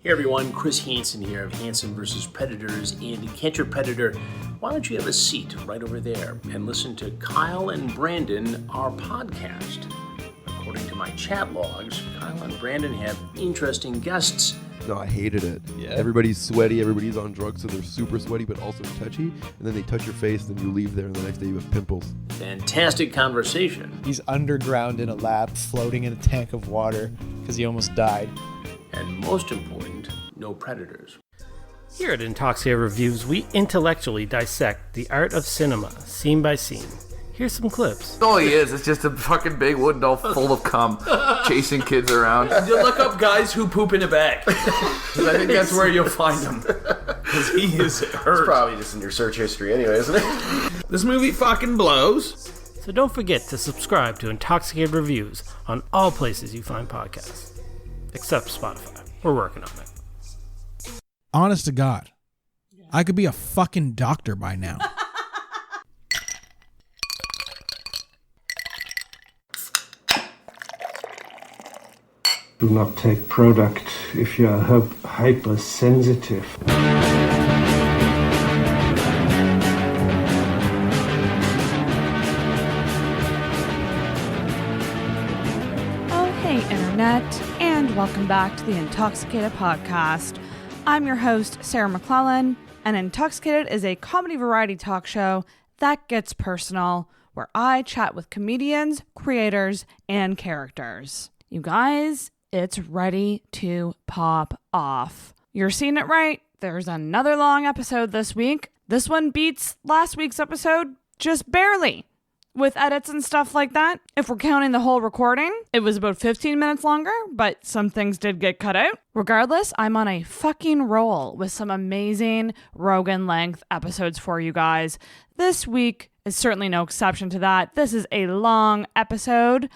Hey everyone, Chris Hansen here of Hansen vs. Predators and Catch Your Predator. Why don't you have a seat right over there and listen to Kyle and Brandon, our podcast. According to my chat logs, Kyle and Brandon have interesting guests. No, I hated it. Yeah. Everybody's sweaty, everybody's on drugs, so they're super sweaty but also touchy. And then they touch your face, then you leave there, and the next day you have pimples. Fantastic conversation. He's underground in a lab, floating in a tank of water because he almost died. And most important, no predators. Here at Intoxicated Reviews, we intellectually dissect the art of cinema, scene by scene. Here's some clips. All he is, it's just a fucking big wooden doll full of cum, chasing kids around. You look up guys who poop in a bag. 'Cause I think that's where you'll find him. Because he is hurt. It's probably just in your search history anyway, isn't it? This movie fucking blows. So don't forget to subscribe to Intoxicated Reviews on all places you find podcasts. Except Spotify. We're working on it. Honest to God, I could be a fucking doctor by now. Do not take product if you are hypersensitive. Oh, hey, Internet, and welcome back to the Intoxicated Podcast. I'm your host, Sarah McClellan, and Intoxicated is a comedy variety talk show that gets personal, where I chat with comedians, creators, and characters. You guys, it's ready to pop off. You're seeing it right. There's another long episode this week. This one beats last week's episode just barely. With edits and stuff like that, if we're counting the whole recording, it was about 15 minutes longer, but some things did get cut out. Regardless, I'm on a fucking roll with some amazing Rogan-length episodes for you guys. This week is certainly no exception to that. This is a long episode,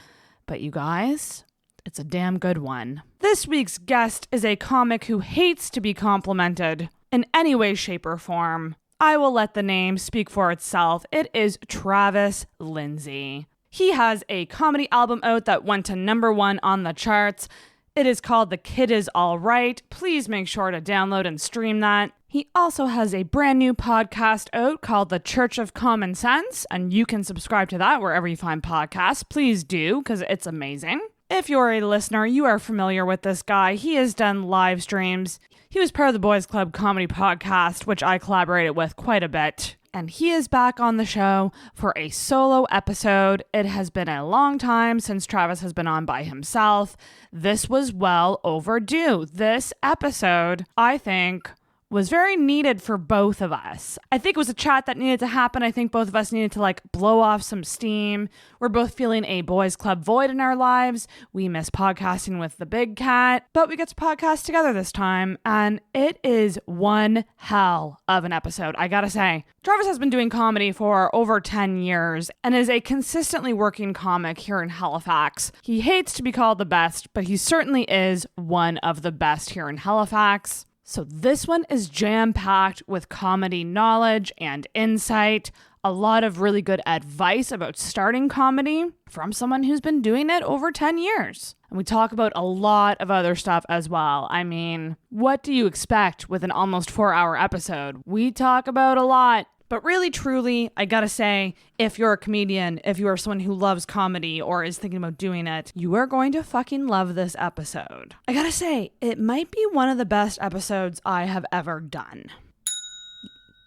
but you guys, it's a damn good one. This week's guest is a comic who hates to be complimented in any way, shape, or form. I will let the name speak for itself. It is Travis Lindsay. He has a comedy album out that went to #1 on the charts. It is called The Kid Is All Right. Please make sure to download and stream that. He also has a brand new podcast out called The Church of Common Sense, and you can subscribe to that wherever you find podcasts. Please do, because it's amazing. If you're a listener, you are familiar with this guy. He has done live streams. He was part of the Boys Club comedy podcast, which I collaborated with quite a bit. And he is back on the show for a solo episode. It has been a long time since Travis has been on by himself. This was well overdue. This episode, I think, was very needed for both of us. I think it was a chat that needed to happen. I think both of us needed to blow off some steam. We're both feeling a boys club void in our lives. We miss podcasting with the big cat, but we get to podcast together this time, and it is one hell of an episode. I gotta say, Travis has been doing comedy for over 10 years and is a consistently working comic here in Halifax. He hates to be called the best, but he certainly is one of the best here in Halifax. So this one is jam-packed with comedy knowledge and insight, a lot of really good advice about starting comedy from someone who's been doing it over 10 years. And we talk about a lot of other stuff as well. I mean, what do you expect with an almost 4-hour episode? We talk about a lot. But really, truly, I gotta say, if you're a comedian, if you are someone who loves comedy or is thinking about doing it, you are going to fucking love this episode. I gotta say, it might be one of the best episodes I have ever done.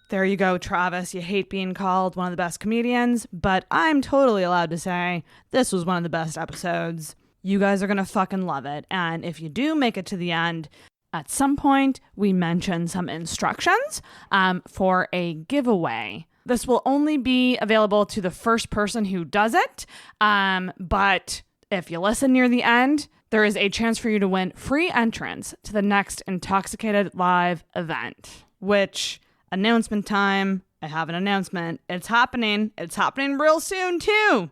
There you go, Travis. You hate being called one of the best comedians, but I'm totally allowed to say this was one of the best episodes. You guys are gonna fucking love it. And if you do make it to the end, at some point, we mention some instructions for a giveaway. This will only be available to the first person who does it, but if you listen near the end, there is a chance for you to win free entrance to the next Intoxicated Live event, which, announcement time, I have an announcement. It's happening. It's happening real soon, too.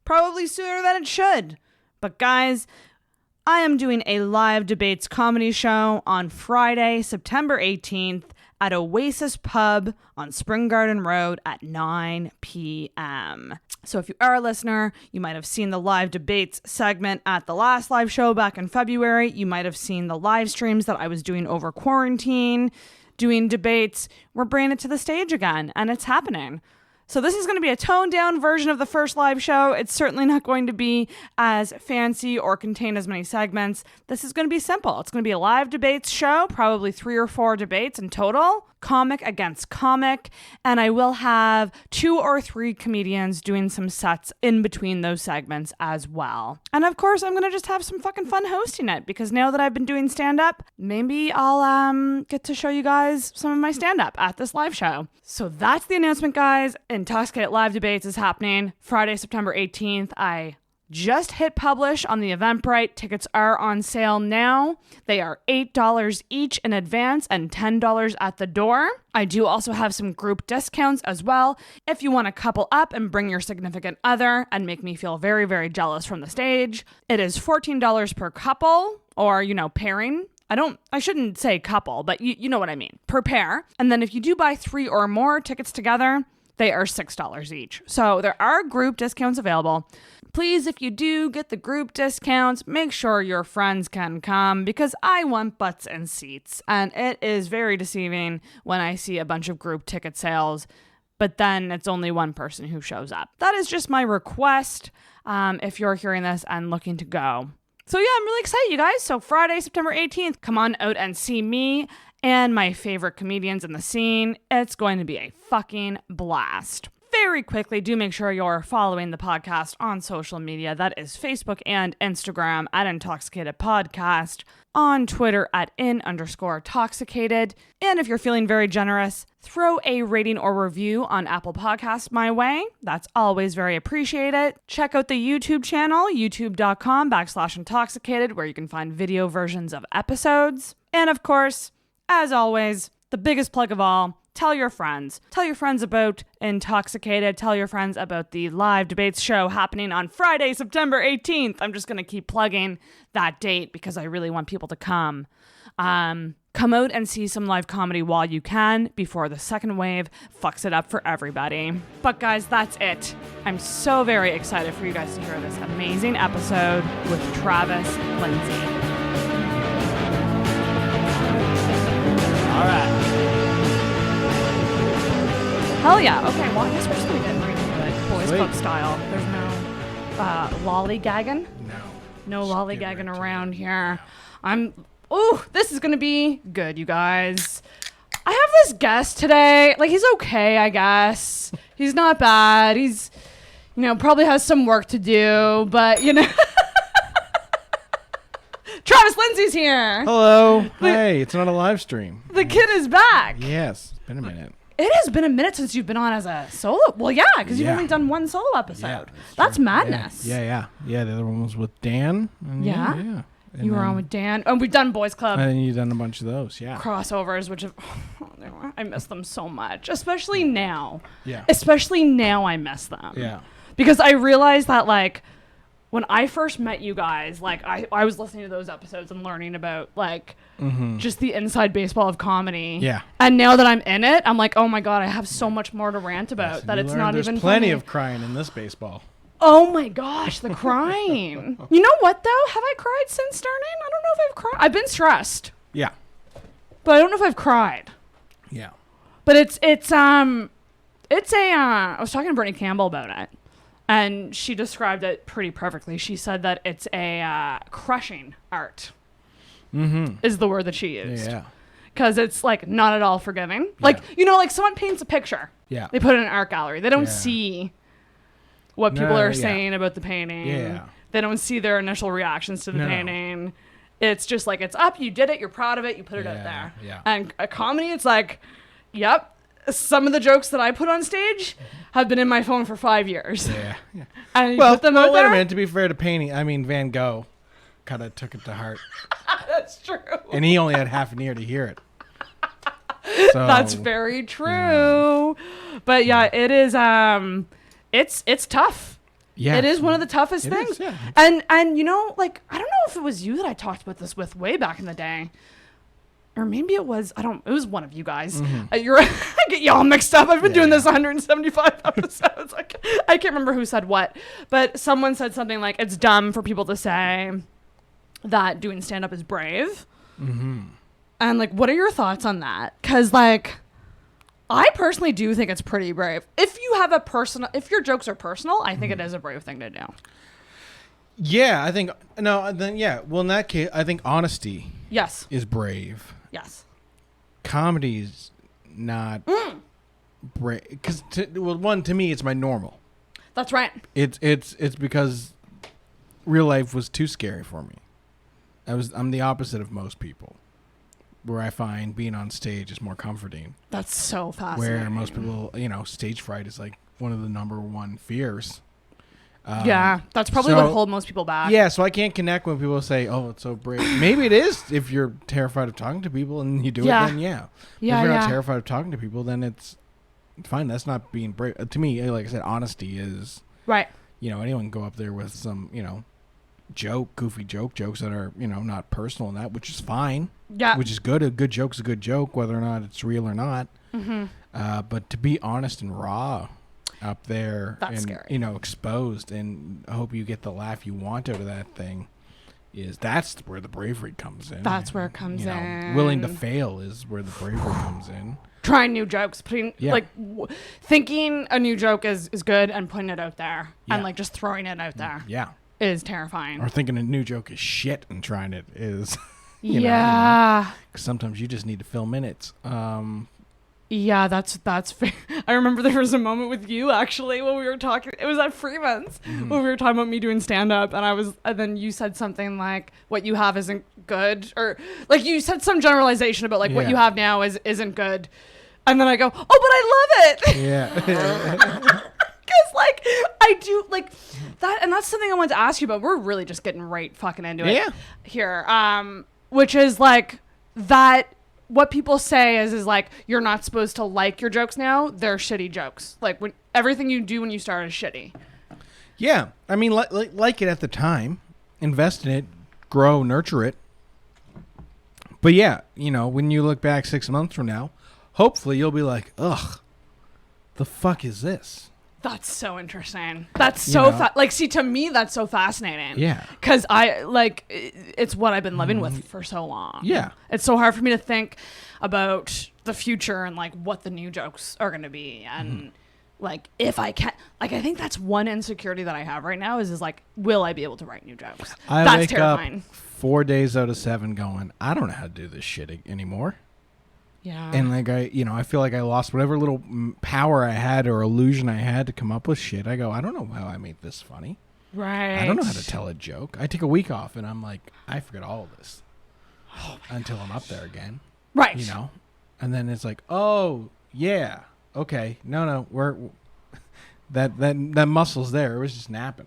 Probably sooner than it should. But guys, I am doing a live debates comedy show on Friday, September 18th at Oasis Pub on Spring Garden Road at 9 p.m. So if you are a listener, you might have seen the live debates segment at the last live show back in February. You might have seen the live streams that I was doing over quarantine, doing debates. We're bringing it to the stage again, and it's happening. So this is going to be a toned down version of the first live show. It's certainly not going to be as fancy or contain as many segments. This is going to be simple. It's going to be a live debates show, probably 3 or 4 debates in total, comic against comic, and I will have 2 or 3 comedians doing some sets in between those segments as well. And of course, I'm going to just have some fucking fun hosting it, because now that I've been doing stand-up, maybe I'll get to show you guys some of my stand-up at this live show. So that's the announcement, guys. Intoxicated Live Debates is happening Friday, September 18th. I just hit publish on the Eventbrite. Tickets are on sale now. They are $8 each in advance and $10 at the door. I do also have some group discounts as well. If you want to couple up and bring your significant other and make me feel very, very jealous from the stage, it is $14 per couple, or, pairing. I shouldn't say couple, but you know what I mean, per pair. And then if you do buy 3 or more tickets together, they are $6 each. So there are group discounts available. Please, if you do get the group discounts, make sure your friends can come, because I want butts and seats. And it is very deceiving when I see a bunch of group ticket sales, but then it's only one person who shows up. That is just my request if you're hearing this and looking to go. So yeah, I'm really excited, you guys. So Friday, September 18th, come on out and see me and my favorite comedians in the scene. It's going to be a fucking blast. Very quickly, do make sure you're following the podcast on social media. That is Facebook and Instagram at Intoxicated Podcast, on Twitter at @in_toxicated. And if you're feeling very generous, throw a rating or review on Apple Podcasts my way. That's always very appreciated. Check out the YouTube channel, youtube.com/intoxicated, where you can find video versions of episodes. And of course, as always, the biggest plug of all, tell your friends. Tell your friends about Intoxicated. Tell your friends about the live debates show happening on Friday, September 18th. I'm just going to keep plugging that date because I really want people to come. Come out and see some live comedy while you can, before the second wave fucks it up for everybody. But guys, that's it. I'm so very excited for you guys to hear this amazing episode with Travis Lindsay. All right. Hell yeah. Okay, well, I guess we're just going to get right into it, boys club style. There's no lollygagging? No lollygagging around here. This is going to be good, you guys. I have this guest today. Like, he's okay, I guess. He's not bad. He's, probably has some work to do, but, Travis Lindsay's here. Hello. Hey, it's not a live stream. The kid is back. Yes, it's been a minute. It has been a minute since you've been on as a solo. Well, yeah, because you've only done one solo episode. Yeah, that's madness. Yeah. The other one was with Dan. Yeah. You were on with Dan. And we've done Boys Club. And you've done a bunch of those, yeah. Crossovers, which I miss them so much. Especially now. Yeah. Especially now I miss them. Yeah. Because I realized that, like, when I first met you guys, like, I was listening to those episodes and learning about, like, just the inside baseball of comedy. Yeah. And now that I'm in it, I'm like, oh my God, I have so much more to rant about that it's not even There's plenty funny. of crying in this baseball. Oh my gosh, the crying. You know what, though? Have I cried since starting? I don't know if I've cried. I've been stressed. Yeah. But I don't know if I've cried. Yeah. But I was talking to Brittany Campbell about it, and she described it pretty perfectly. She said that it's a crushing art, is the word that she used. Yeah. Because it's, like, not at all forgiving. Like, like someone paints a picture. Yeah. They put it in an art gallery. They don't see what people are saying about the painting. Yeah. They don't see their initial reactions to the painting. It's just like, it's up, you did it, you're proud of it, you put it out there. Yeah. And a comedy, it's like, yep, some of the jokes that I put on stage have been in my phone for 5 years. Yeah. And you put them out wait there? a minute. To be fair to painting, Van Gogh kind of took it to heart. That's true. And he only had half an ear to hear it. So, That's very true. But yeah, it is, it's tough. Yeah. It is one of the toughest things. Is, yeah. And like, I don't know if it was you that I talked about this with way back in the day. or maybe it was one of you guys. I get you all mixed up. I've been doing this 175 episodes. I can't remember who said what, but someone said something like, it's dumb for people to say that doing stand-up is brave. And like, what are your thoughts on that? Because like, I personally do think it's pretty brave. If your jokes are personal, I think it is a brave thing to do. Yeah, I think well, in that case, I think honesty is brave. Yes. Comedy's not brave because to me it's my normal. That's right. It's because real life was too scary for me. I'm the opposite of most people, where I find being on stage is more comforting. That's so fascinating. Where most people, stage fright is like one of the number one fears. That's probably what holds most people back. Yeah, so I can't connect when people say, "Oh, it's so brave." Maybe it is if you're terrified of talking to people and you do it. Then if you're not terrified of talking to people, then it's fine. That's not being brave. To me, like I said, honesty is right. Anyone can go up there with some, goofy jokes that are, not personal and that, which is fine. Yeah, which is good. A good joke's a good joke, whether or not it's real or not. But to be honest and raw up there, that's and scary. Exposed, and I hope you get the laugh you want out of that thing. That's where the bravery comes in. That's where it comes in. Willing to fail is where the bravery comes in. Trying new jokes, thinking a new joke is good and putting it out there and like just throwing it out there. Is terrifying. Or thinking a new joke is shit and trying it is. Because sometimes you just need to fill minutes. Yeah, that's fair. I remember there was a moment with you actually when we were talking. It was at Freeman's when we were talking about me doing stand up, and then you said something like, "What you have isn't good," or like you said some generalization about like what you have now isn't good, and then I go, "Oh, but I love it." Yeah. Because like I do like that, and that's something I wanted to ask you about. We're really just getting right fucking into it here, which is like that. What people say is like, you're not supposed to like your jokes now. They're shitty jokes. Like when everything you do when you start is shitty. Yeah. I mean, like it at the time, invest in it, grow, nurture it. But yeah, when you look back 6 months from now, hopefully you'll be like, ugh, the fuck is this? That's so interesting. That's so see, to me, that's so fascinating. Yeah. Because it's what I've been living with for so long. Yeah. It's so hard for me to think about the future and like what the new jokes are going to be. And like, if I can, like, I think that's one insecurity that I have right now is like, will I be able to write new jokes? That's wake terrifying. Up 4 days out of 7 going, I don't know how to do this shit anymore. Yeah. And like I feel like I lost whatever little power I had or illusion I had to come up with shit. I go, I don't know how I made this funny. Right. I don't know how to tell a joke. I take a week off and I'm like, I forget all of this until I'm up there again. Right. And then it's like, oh yeah, okay, no, we're that muscle's there. It was just napping.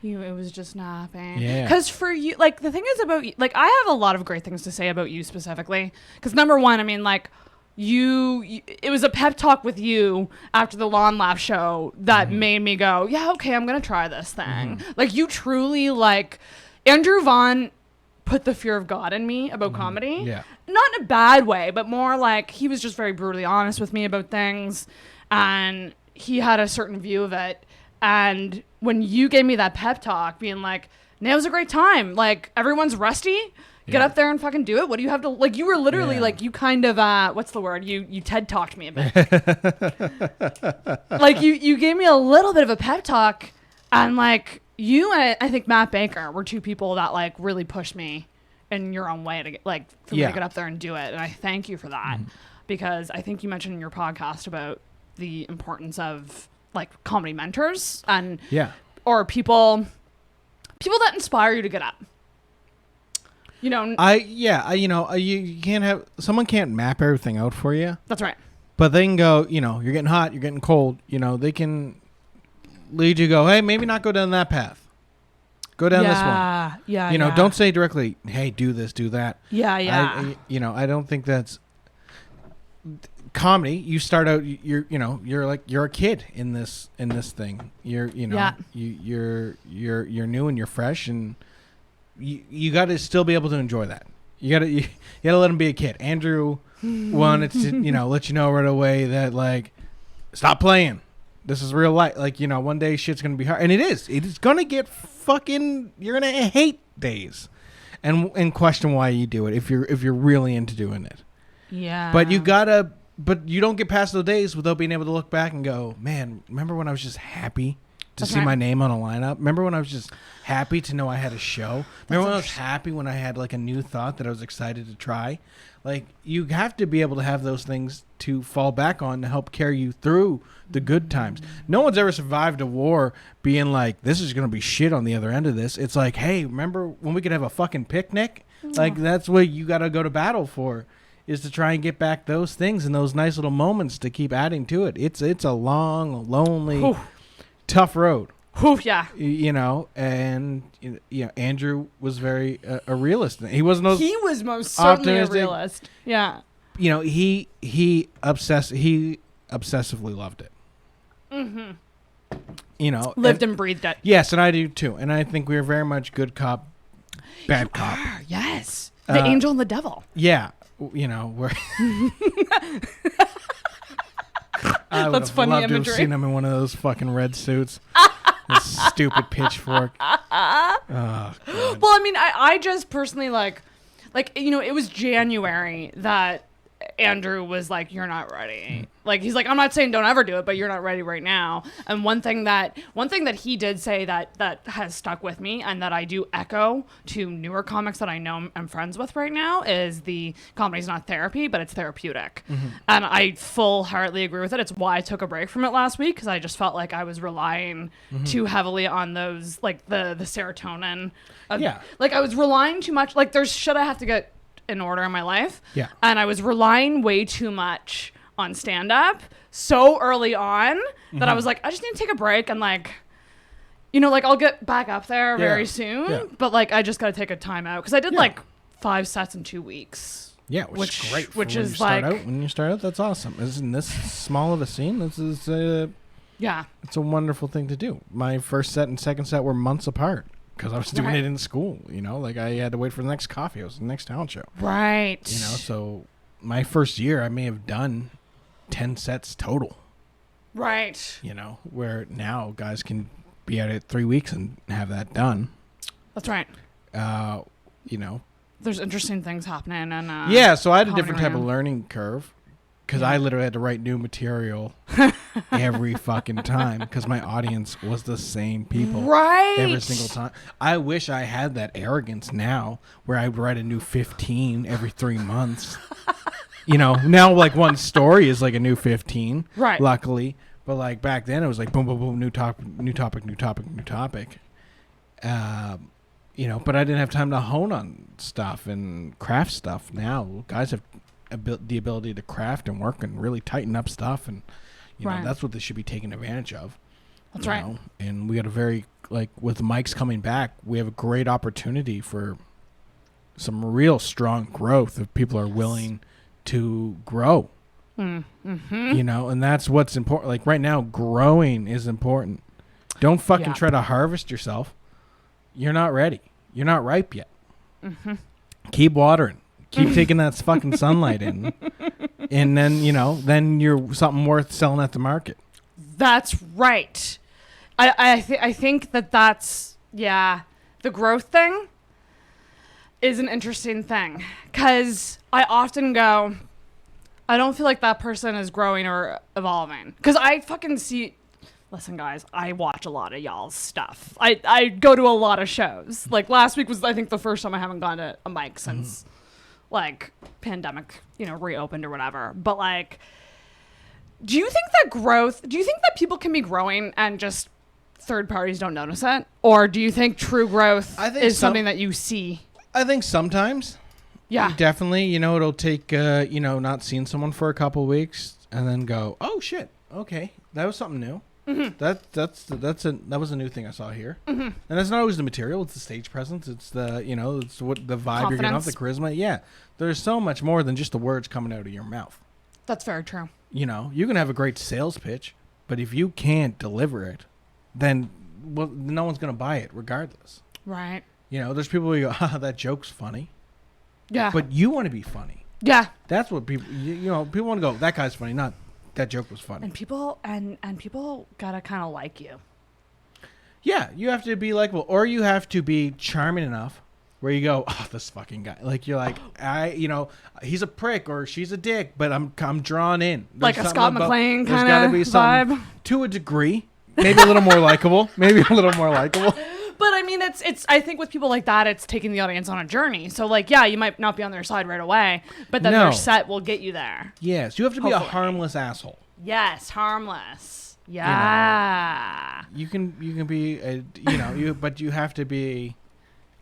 It was just napping. Yeah. Because for you, like, the thing is about you, like, I have a lot of great things to say about you specifically. Because number one, I mean, like, it was a pep talk with you after the Lawn Laugh show that made me go, yeah, okay, I'm going to try this thing. Like, you truly, like, Andrew Vaughan put the fear of God in me about comedy. Yeah. Not in a bad way, but more like he was just very brutally honest with me about things. And he had a certain view of it. And when you gave me that pep talk, being like, now's a great time. Like, everyone's rusty. Get up there and fucking do it. What do you have to, like, you were literally, like, you kind of, what's the word? You TED talked me a bit. Like, you gave me a little bit of a pep talk. And, like, you and I think Matt Baker were two people that, like, really pushed me in your own way to get, like, for me to get up there and do it. And I thank you for that. Because I think you mentioned in your podcast about the importance of, like, comedy mentors and or people that inspire you to get up. You can't have someone can't map everything out for you. That's right. But they can go, you're getting hot, you're getting cold, they can lead you go, hey, maybe not go down that path. Go down this one. Yeah. Don't say directly, hey, do this, do that. Yeah. I don't think that's comedy. You start out, you're a kid in this thing. You're new and you're fresh, and you got to still be able to enjoy that. You gotta let him be a kid. Andrew wanted to, let you know right away that, like, stop playing. This is real life. Like, one day shit's gonna be hard, and it is. It is gonna get fucking. You're gonna hate days, and question why you do it if you're really into doing it. Yeah. But you don't get past those days without being able to look back and go, man, remember when I was just happy to see my name on a lineup? Remember when I was just happy to know I had a show? Remember when I was happy when I had like a new thought that I was excited to try? Like, you have to be able to have those things to fall back on to help carry you through the good times. No one's ever survived a war being like, this is going to be shit on the other end of this. It's like, hey, remember when we could have a fucking picnic? Like, that's what you got to go to battle for, is to try and get back those things and those nice little moments to keep adding to it. It's a long, lonely, tough road. Yeah. And Andrew was very a realist. He wasn't. He was most certainly a realist. Yeah. He obsessively loved it. Mm-hmm. Lived and breathed it. Yes, and I do too. And I think we are very much good cop, bad cop. Yes. The angel and the devil. Yeah. We're. That's funny loved imagery. To have seen him in one of those fucking red suits. Stupid pitchfork. Oh, well, I mean, I just personally like, it was January that Andrew was like, you're not ready. Like, he's like, I'm not saying don't ever do it, but you're not ready right now. And one thing that he did say that has stuck with me and that I do echo to newer comics that I know I'm friends with right now is the comedy's not therapy, but it's therapeutic. Mm-hmm. And I full-heartedly agree with it. It's why I took a break from it last week, because I just felt like I was relying too heavily on those, like the serotonin. Like, I was relying too much. Like, there's shit I have to get in order in my life. Yeah. And I was relying way too much on stand-up so early on that I was like, I just need to take a break and like, I'll get back up there very soon. Yeah. But like, I just got to take a time out because I did like 5 sets in 2 weeks. Yeah, which is great. Which is like, when you start out, that's awesome. Isn't this small of a scene? This is it's a wonderful thing to do. My first set and second set were months apart. Because I was doing it in school, like I had to wait for the next coffee. It was the next talent show. Right. So my first year, I may have done 10 sets total. Right. Where now guys can be at it 3 weeks and have that done. That's right. There's interesting things happening. And so I had a different type of learning curve. Because I literally had to write new material every fucking time because my audience was the same people. Right. Every single time. I wish I had that arrogance now where I would write a new 15 every 3 months. Now like one story is like a new 15. Right. Luckily. But like back then it was like boom, boom, boom, new topic. But I didn't have time to hone on stuff and craft stuff. Now guys have the ability to craft and work and really tighten up stuff, and that's what they should be taking advantage of. That's right. And we got a very, like, with Mike's coming back, we have a great opportunity for some real strong growth if people are willing to grow. Mm-hmm. And that's what's important. Like right now, growing is important. Don't fucking try to harvest yourself. You're not ready. You're not ripe yet. Mm-hmm. Keep watering. Keep taking that fucking sunlight in. And then, then you're something worth selling at the market. That's right. I think that's, the growth thing is an interesting thing. Because I often go, I don't feel like that person is growing or evolving. Because I fucking see... Listen, guys, I watch a lot of y'all's stuff. I go to a lot of shows. Like, last week was, I think, the first time I haven't gone to a mic since... like pandemic, reopened or whatever. But like, do you think that people can be growing and just third parties don't notice it? Or do you think true growth is something that you see? I think sometimes. Yeah. Definitely. It'll take, not seeing someone for a couple weeks and then go, oh shit. Okay. That was something new. Mm-hmm. That was a new thing I saw here. Mm-hmm. And that's not always the material. It's the stage presence. It's the, it's what the vibe you're getting off, the charisma. Yeah. There's so much more than just the words coming out of your mouth. That's very true. You can have a great sales pitch, but if you can't deliver it, then no one's going to buy it regardless. Right. There's people who go, that joke's funny. Yeah. But you want to be funny. Yeah. That's what people, people want to go, that guy's funny, not that joke was funny. And people gotta kind of like you. Yeah, you have to be likable, or you have to be charming enough where you go, oh, this fucking guy. Like, you're like, he's a prick or she's a dick, but I'm drawn in. Like a Scott McClane kind of vibe. To a degree. Maybe a little more likable. But I mean, it's. I think with people like that, it's taking the audience on a journey. So like, yeah, you might not be on their side right away, but then their set will get you there. Yes, you have to be a harmless asshole. Yes, harmless. Yeah. You can be but you have to be.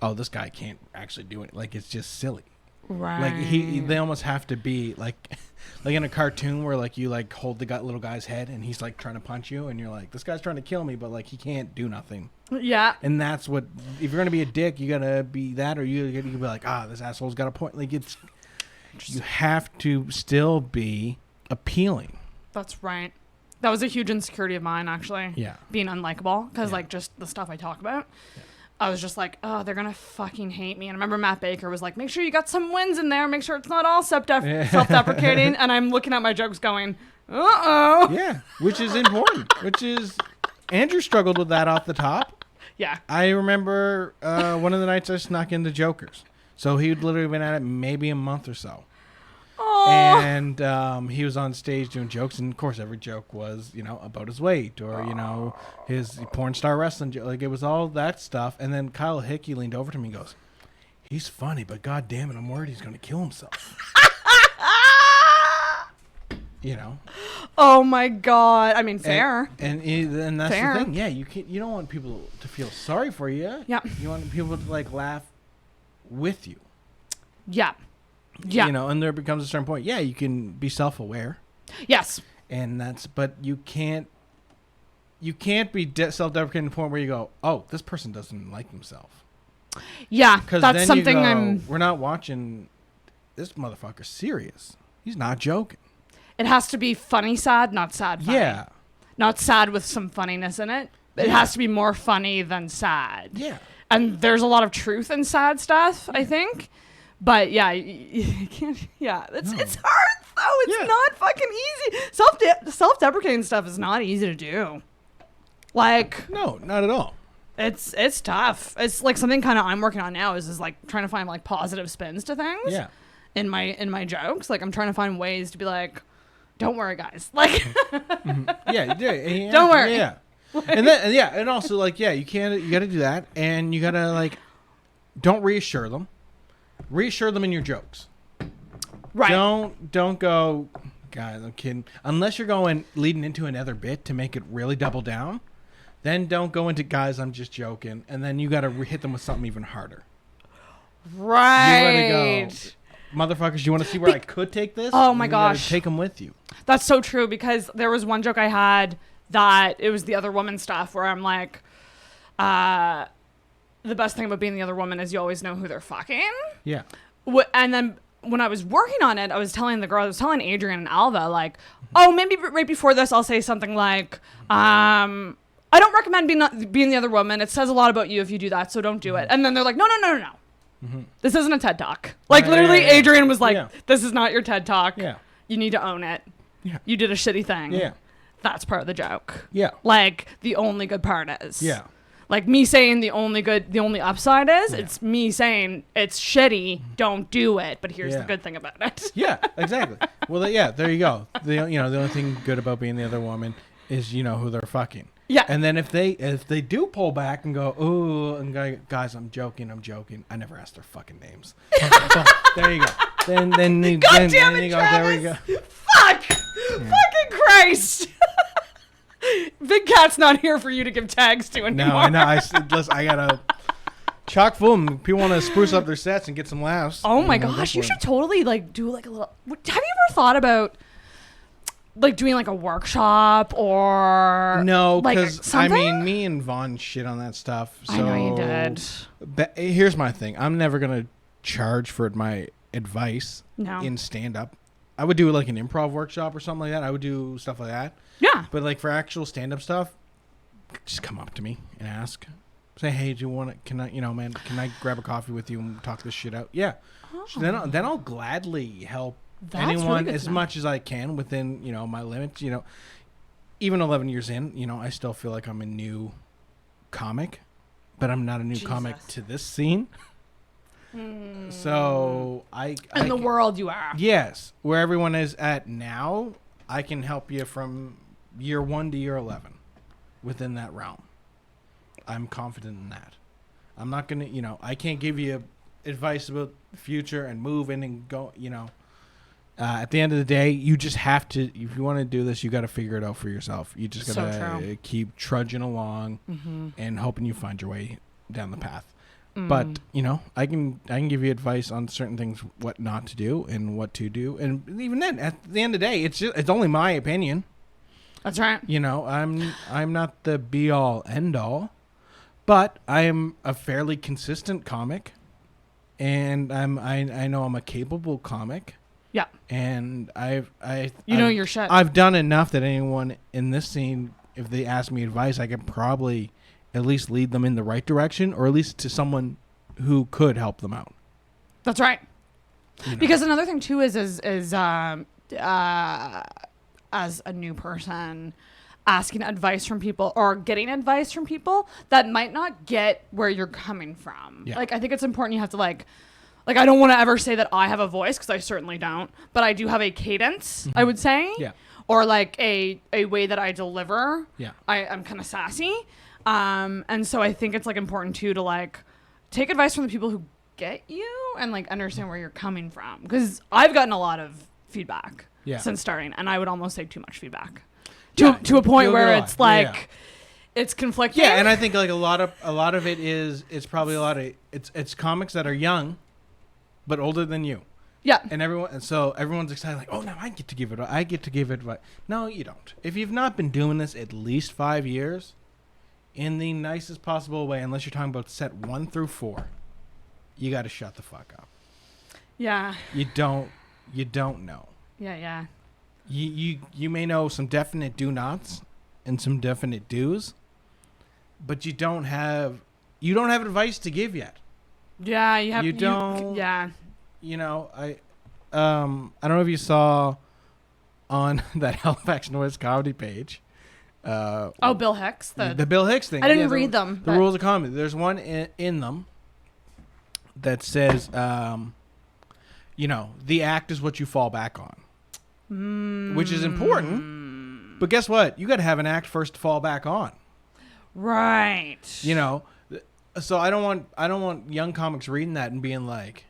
Oh, this guy can't actually do it. Like, it's just silly. Right. Like they almost have to be like in a cartoon where like you like hold the little guy's head and he's like trying to punch you and you're like, this guy's trying to kill me, but like he can't do nothing. Yeah. And that's what, if you're gonna be a dick, you gotta be that, or you can be like, this asshole's got a point. Like, you have to still be appealing. That's right. That was a huge insecurity of mine, actually. Yeah. Being unlikable, because like just the stuff I talk about. Yeah. I was just like, oh, they're going to fucking hate me. And I remember Matt Baker was like, make sure you got some wins in there. Make sure it's not all self-deprecating. And I'm looking at my jokes going, uh-oh. Yeah, which is important. Andrew struggled with that off the top. Yeah. I remember one of the nights I snuck into Jokers. So he'd literally been at it maybe a month or so. Aww. And he was on stage doing jokes, and of course every joke was, about his weight or, his porn star wrestling joke. Like, it was all that stuff. And then Kyle Hickey leaned over to me and goes, he's funny, but God damn it, I'm worried he's going to kill himself. Oh my God. I mean, fair. And that's fair. the thing. Yeah, you don't want people to feel sorry for you. Yeah. You want people to like laugh with you. Yeah. Yeah. And there becomes a certain point. Yeah, you can be self-aware. Yes. But you can't be self-deprecating to the point where you go, oh, this person doesn't like himself. Yeah, that's something we're not watching this motherfucker serious. He's not joking. It has to be funny sad, not sad funny. Yeah. Not sad with some funniness in it. It has to be more funny than sad. Yeah. And there's a lot of truth in sad stuff, I think. But yeah, you can't. Yeah, it's hard though. It's not fucking easy. Self-deprecating stuff is not easy to do. Like, no, not at all. It's tough. It's like something kind of I'm working on now is like trying to find like positive spins to things. Yeah. In my jokes, like I'm trying to find ways to be like, don't worry, guys. Like, yeah, don't worry. Yeah. And also like, you got to do that, and you got to like, don't reassure them. Reassure them in your jokes. Right. Don't go, guys, I'm kidding. Unless you're leading into another bit to make it really double down, then don't go into, guys, I'm just joking. And then you got to hit them with something even harder. Right. You got to go, motherfuckers, you want to see where I could take this? Oh my gosh. Take them with you. That's so true, because there was one joke I had that it was the other woman stuff where I'm like, the best thing about being the other woman is you always know who they're fucking. Yeah. And then when I was working on it, I was telling Adrian and Alva, like, oh, maybe right before this, I'll say something like, I don't recommend being the other woman. It says a lot about you if you do that, so don't do it. And then they're like, no. Mm-hmm. This isn't a TED Talk. Like, literally, Adrian was like, this is not your TED Talk. Yeah. You need to own it. Yeah. You did a shitty thing. Yeah. That's part of the joke. Yeah. Like, the only good part is. Yeah. Like me saying the only upside is it's me saying it's shitty, don't do it, but here's the good thing about it. Yeah, exactly. Well, there you go. The only thing good about being the other woman is who they're fucking. Yeah. And then if they do pull back and go, ooh, and go, guys, I'm joking. I never asked their fucking names. So, there you go. Then God damn it, you go, Travis. there we go. Fuck! Fucking Christ! Big Cat's not here for you to give tags to anymore. No, I know. I gotta chock full. People want to spruce up their sets and get some laughs. Oh my gosh, you should totally like do like a little. Have you ever thought about like doing like a workshop or no? Like, because I mean, me and Vaughn shit on that stuff. So, I know you did. But here's my thing. I'm never gonna charge for my advice in stand up. I would do like an improv workshop or something like that. I would do stuff like that. Yeah. But like for actual stand up stuff, just come up to me and ask. Say, hey, do you want to? Can I, man? Can I grab a coffee with you and talk this shit out? Yeah. So then I'll gladly help anyone really as much as I can within my limits. Even 11 years in, I still feel like I'm a new comic, but I'm not a new comic to this scene. So in the world you are. Yes, where everyone is at now, I can help you from year 1 to year 11 within that realm. I'm confident in that. I'm not going to, I can't give you advice about the future and move in and go, at the end of the day, you just have to, if you want to do this, you got to figure it out for yourself. You just got to keep trudging along and hoping you find your way down the path. But, I can give you advice on certain things, what not to do and what to do. And even then, at the end of the day, it's only my opinion. That's right. I'm not the be all end all, but I am a fairly consistent comic, and I know I'm a capable comic. Yeah. And your shit. I've done enough that anyone in this scene, if they ask me advice, I can probably at least lead them in the right direction, or at least to someone who could help them out. That's right. Because another thing too is as a new person asking advice from people or getting advice from people that might not get where you're coming from. Yeah. Like, I think it's important. You have to like I don't want to ever say that I have a voice, because I certainly don't, but I do have a cadence, I would say. Yeah. Or like a way that I deliver. Yeah. I'm kind of sassy. And so I think it's like important too to like take advice from the people who get you and like understand where you're coming from. Because I've gotten a lot of feedback since starting, and I would almost say too much feedback to a point where it's like it's conflicting. Yeah, and I think like a lot of it is it's probably a lot of it's comics that are young but older than you. Yeah. And so everyone's excited, like, oh, now I get to give advice. No, you don't. If you've not been doing this at least 5 years, in the nicest possible way, unless you're talking about set 1 through 4, you got to shut the fuck up. Yeah. You don't know. Yeah. You may know some definite do nots and some definite do's, but you don't have advice to give yet. Yeah, you have. You don't. Yeah. I don't know if you saw on that Halifax Noise comedy page. Bill Hicks. The Bill Hicks thing. I didn't read them. The rules of comedy. There's one in them that says, the act is what you fall back on, which is important. But guess what? You got to have an act first to fall back on. Right. So I don't want young comics reading that and being like,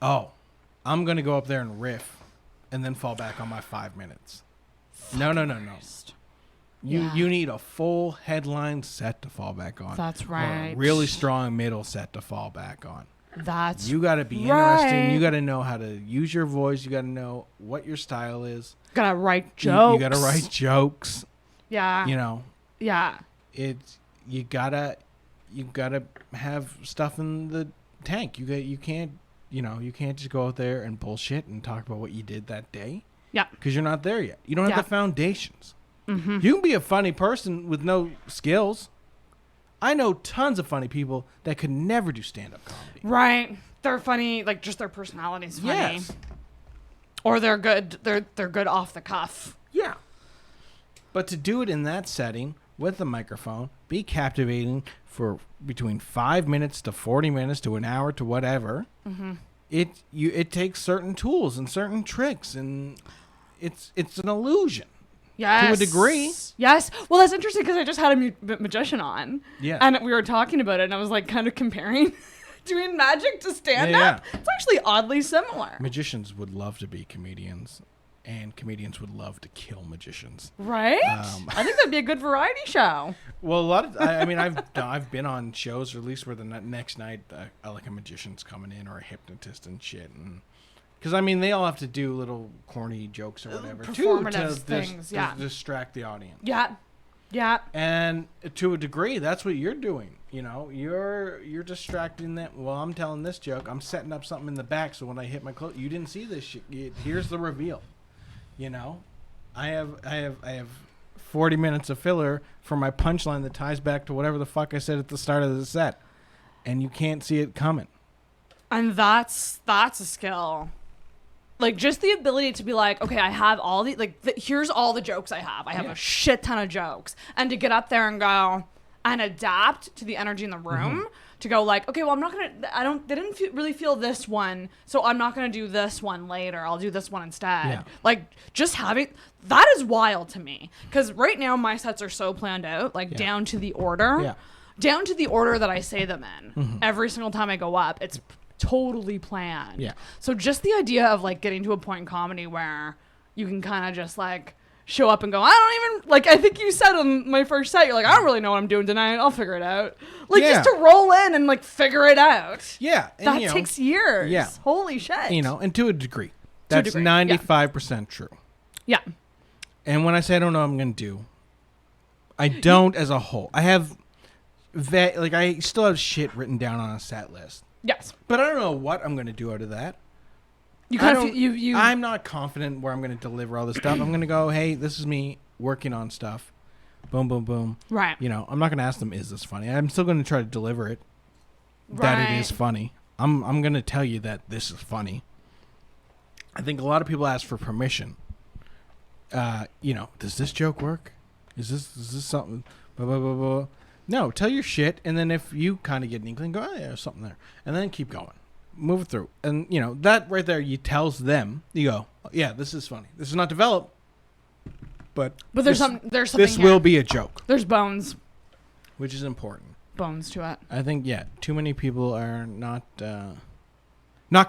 oh, I'm going to go up there and riff and then fall back on my 5 minutes. No. You need a full headline set to fall back on. That's right. Or a really strong middle set to fall back on. You got to be interesting. You got to know how to use your voice. You got to know what your style is. Got to write jokes. You got to write jokes. Yeah. Yeah. You gotta have stuff in the tank. You can't just go out there and bullshit and talk about what you did that day. Yeah. Because you're not there yet. You don't have the foundations. Mm-hmm. You can be a funny person with no skills. I know tons of funny people that could never do stand-up comedy. Right. They're funny, like just their personality's funny. Yes. Or they're good. They're good off the cuff. Yeah. But to do it in that setting with a microphone, be captivating for between 5 minutes to 40 minutes to an hour to whatever. Mm-hmm. It takes certain tools and certain tricks, and it's an illusion. Yes. To a degree. Yes. Well, that's interesting because I just had a magician on. Yeah. And we were talking about it, and I was like kind of comparing doing magic to stand-up. Yeah. It's actually oddly similar. Magicians would love to be comedians, and comedians would love to kill magicians. Right? I think that'd be a good variety show. Well, I've been on shows, or at least where the next night, like a magician's coming in or a hypnotist and shit, and because they all have to do little corny jokes or whatever to distract the audience. Yeah. And to a degree, that's what you're doing. You're distracting them. Well, I'm telling this joke. I'm setting up something in the back, so when I hit my clothes, you didn't see this shit. Here's the reveal. I have 40 minutes of filler for my punchline that ties back to whatever the fuck I said at the start of the set. And you can't see it coming. And that's a skill. Like, just the ability to be like, okay, I have all the, like, here's all the jokes I have. I have a shit ton of jokes. And to get up there and go and adapt to the energy in the room, to go like, okay, well, I'm not going to, they didn't really feel this one, so I'm not going to do this one later. I'll do this one instead. Yeah. Like, just having, that is wild to me. Because right now, my sets are so planned out, like, down to the order. Yeah. Down to the order that I say them in. Every single time I go up, it's totally planned. Yeah. So just the idea of like getting to a point in comedy where you can kind of just like show up and go, I don't even, like, I think you said on my first set, you're like, I don't really know what I'm doing tonight. I'll figure it out. Like, just to roll in and like figure it out. Yeah. And, that takes years. Yeah. Holy shit. You know, and to a degree. That's 95% true. Yeah. And when I say I don't know what I'm going to do, I don't as a whole. I have, I still have shit written down on a set list. Yes. But I don't know what I'm going to do out of that. I'm not confident where I'm going to deliver all this stuff. I'm going to go, hey, this is me working on stuff. Boom, boom, boom. Right. You know, I'm not going to ask them, is this funny? I'm still going to try to deliver it. That it is funny. I'm going to tell you that this is funny. I think a lot of people ask for permission. You know, does this joke work? Is this something? Blah, blah, blah, blah. No, tell your shit, and then if you kind of get an inkling, go, oh, yeah, there's something there. And then keep going. Move it through. And, you know, that right there, you tells them, you go, yeah, this is funny. This is not developed, but there's something this will be a joke. There's bones. Which is important. Bones to it. I think, too many people are not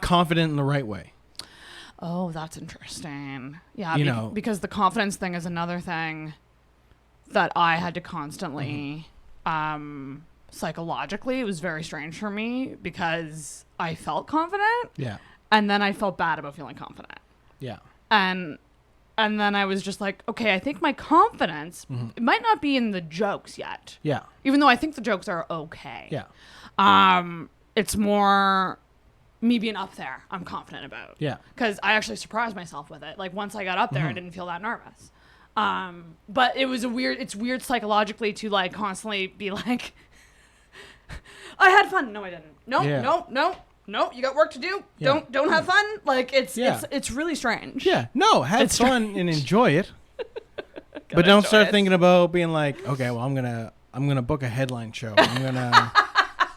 confident in the right way. Oh, that's interesting. Yeah, because the confidence thing is another thing that I had to constantly... psychologically, it was very strange for me because I felt confident. Yeah. And then I felt bad about feeling confident. Yeah. And then I was just like, okay, I think my confidence, it might not be in the jokes yet. Yeah. Even though I think the jokes are okay. Yeah. It's more me being up there I'm confident about. Yeah. Because I actually surprised myself with it. Like, once I got up there, I didn't feel that nervous. But it was it's weird psychologically to like constantly be like, I had fun. No, I didn't. No, you got work to do. Yeah. Don't have fun. Like, it's really strange. Yeah. No, have fun and enjoy it. But don't start thinking about being like, okay, well, I'm gonna book a headline show. I'm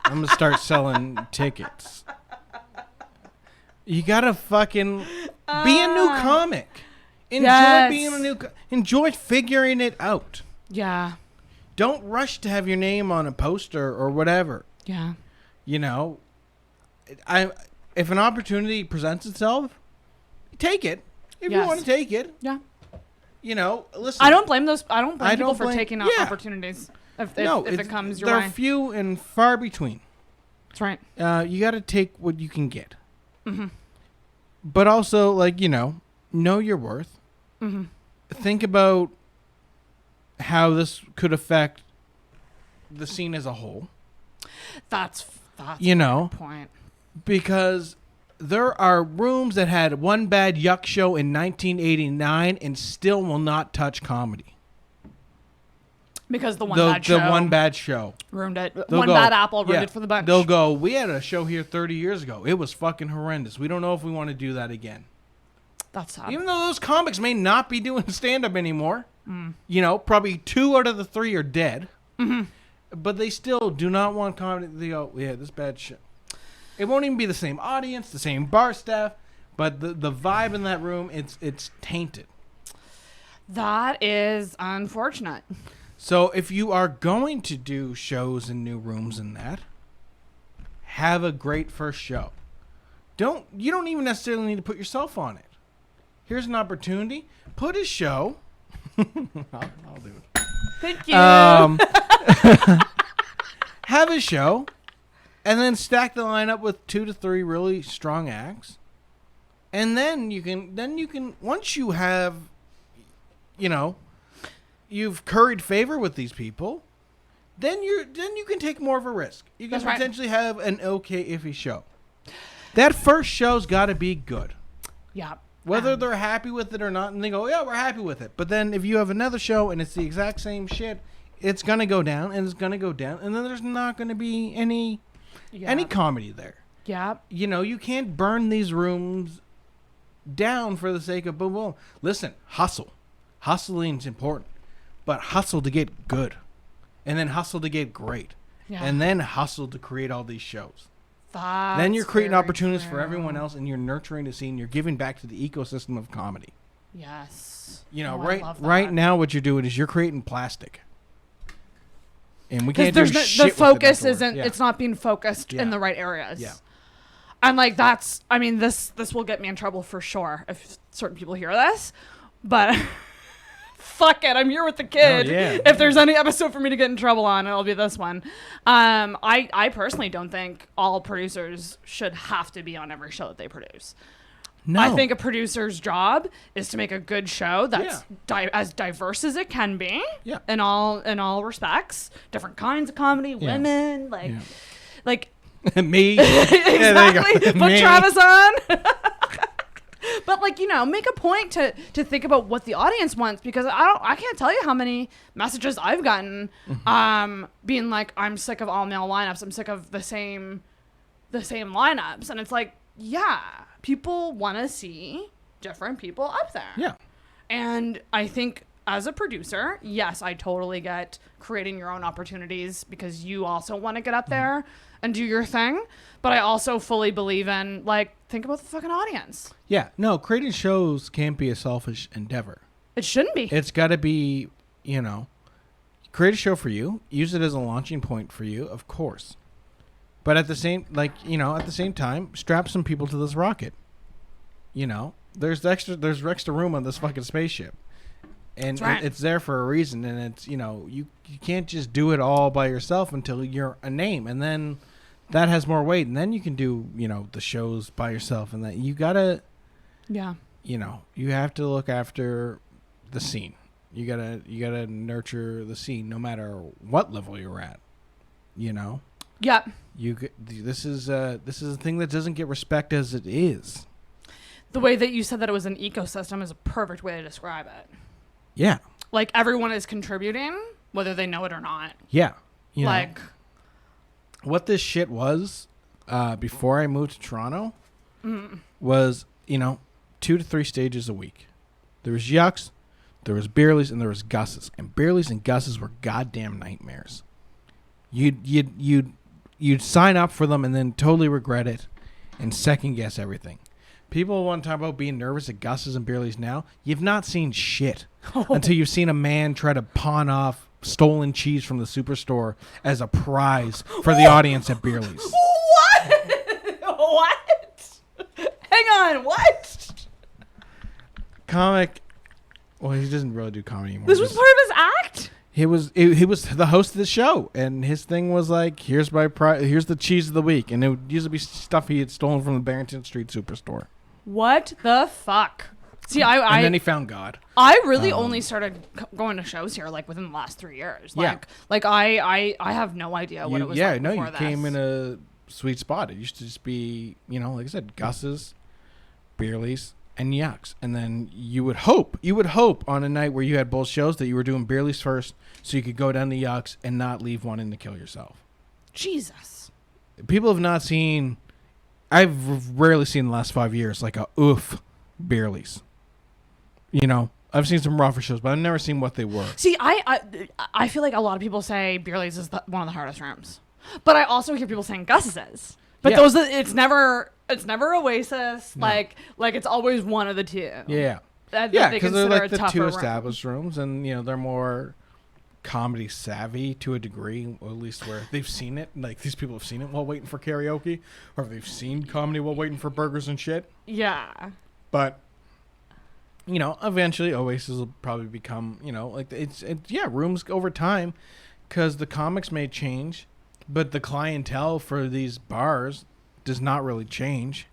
gonna start selling tickets. You gotta fucking be a new comic. Enjoy figuring it out. Yeah. Don't rush to have your name on a poster or whatever. Yeah. You know, if an opportunity presents itself, take it. If you want to take it. Yeah. You know, listen. I don't blame people for taking opportunities if it comes your way. They're few and far between. That's right. You got to take what you can get. Mm-hmm. But also, like, you know your worth. Mm-hmm. Think about how this could affect the scene as a whole. That's a good point. Because there are rooms that had one bad yuck show in 1989 and still will not touch comedy. Because the one bad show ruined it. Bad apple ruined it for the bunch. They'll go, we had a show here 30 years ago. It was fucking horrendous. We don't know if we want to do that again. That's sad. Even though those comics may not be doing stand-up anymore, you know, probably 2 out of the 3 are dead, but they still do not want comedy. They go, yeah, this bad shit. It won't even be the same audience, the same bar staff, but the vibe in that room, it's tainted. That is unfortunate. So if you are going to do shows in new rooms and that, have a great first show. You don't even necessarily need to put yourself on it. Here's an opportunity. Put a show. I'll do it. Thank you. Have a show, and then stack the lineup with 2 to 3 really strong acts, and then you can once you have, you know, you've curried favor with these people, then you can take more of a risk. You can potentially have an okay iffy show. That first show's got to be good. Yeah. Whether they're happy with it or not, and they go, yeah, we're happy with it. But then if you have another show and it's the exact same shit, it's going to go down, and it's going to go down, and then there's not going to be any comedy there. Yeah. You know, you can't burn these rooms down for the sake of boom, boom. Listen, hustle. Hustling's important. But hustle to get good. And then hustle to get great. Yeah. And then hustle to create all these shows. Then you're creating opportunities for everyone else, and you're nurturing the scene. You're giving back to the ecosystem of comedy. Yes. You know, right now what you're doing is you're creating plastic. And we can't do shit the focus with it isn't, it's not being focused in the right areas. Yeah. And like this will get me in trouble for sure if certain people hear this, but fuck it, I'm here with the kid. Oh, yeah. If there's any episode for me to get in trouble on, it'll be this one. I personally don't think all producers should have to be on every show that they produce. No. I think a producer's job is to make a good show that's as diverse as it can be. Yeah. In all respects, different kinds of comedy, women, like me. Exactly. Put Travis on. But like, you know, make a point to think about what the audience wants, because I can't tell you how many messages I've gotten being like, I'm sick of all male lineups. I'm sick of the same lineups. And it's like, yeah, people want to see different people up there. Yeah. And I think as a producer, yes, I totally get creating your own opportunities because you also want to get up there and do your thing. But I also fully believe in, like, think about the fucking audience. Yeah. No, creating shows can't be a selfish endeavor. It shouldn't be. It's got to be, you know, create a show for you. Use it as a launching point for you, of course. But at the same time, strap some people to this rocket. You know, there's extra room on this fucking spaceship. And it's there for a reason. And it's, you know, you can't just do it all by yourself until you're a name. And then that has more weight. And then you can do, you know, the shows by yourself. And that you got to, you know, you have to look after the scene. You gotta nurture the scene no matter what level you're at, you know? Yeah. This is a thing that doesn't get respect as it is. The way that you said that it was an ecosystem is a perfect way to describe it. Yeah. Like, everyone is contributing, whether they know it or not. Yeah. You like, know, what this shit was before I moved to Toronto was, you know, 2 to 3 stages a week. There was Yucks, there was Beerleys, and there was Gus's. And Beerleys and Gus's were goddamn nightmares. You'd sign up for them and then totally regret it and second guess everything. People want to talk about being nervous at Gus's and Beerleys now. You've not seen shit until you've seen a man try to pawn off stolen cheese from the superstore as a prize for the audience at Beerleys. What? Hang on, what? Comic. Well, he doesn't really do comedy anymore. This was part of his act? He was the host of the show, and his thing was like, here's the cheese of the week, and it would usually be stuff he had stolen from the Barrington Street Superstore. What the fuck? See, and then he found God. I really only started going to shows here like within the last 3 years. Like I have no idea what it was like before you came in a sweet spot. It used to just be, you know, like I said, Gus's, Beerleys, and Yucks. And then you would hope on a night where you had both shows that you were doing Beerleys first so you could go down to Yucks and not leave wanting to kill yourself. Jesus. People have not seen... I've rarely seen in the last 5 years like a Beerleys. You know, I've seen some rougher shows, but I've never seen what they were. See, I feel like a lot of people say Beerleys is one of the hardest rooms. But I also hear people saying Gus's is. But it's never Oasis. No. Like it's always one of the two. Yeah. Because they're like the two established rooms, and you know they're more comedy savvy to a degree, or at least where they've seen it. Like these people have seen it while waiting for karaoke, or they've seen comedy while waiting for burgers and shit. Yeah. But you know, eventually Oasis will probably become, you know, like it's rooms over time, because the comics may change, but the clientele for these bars does not really change.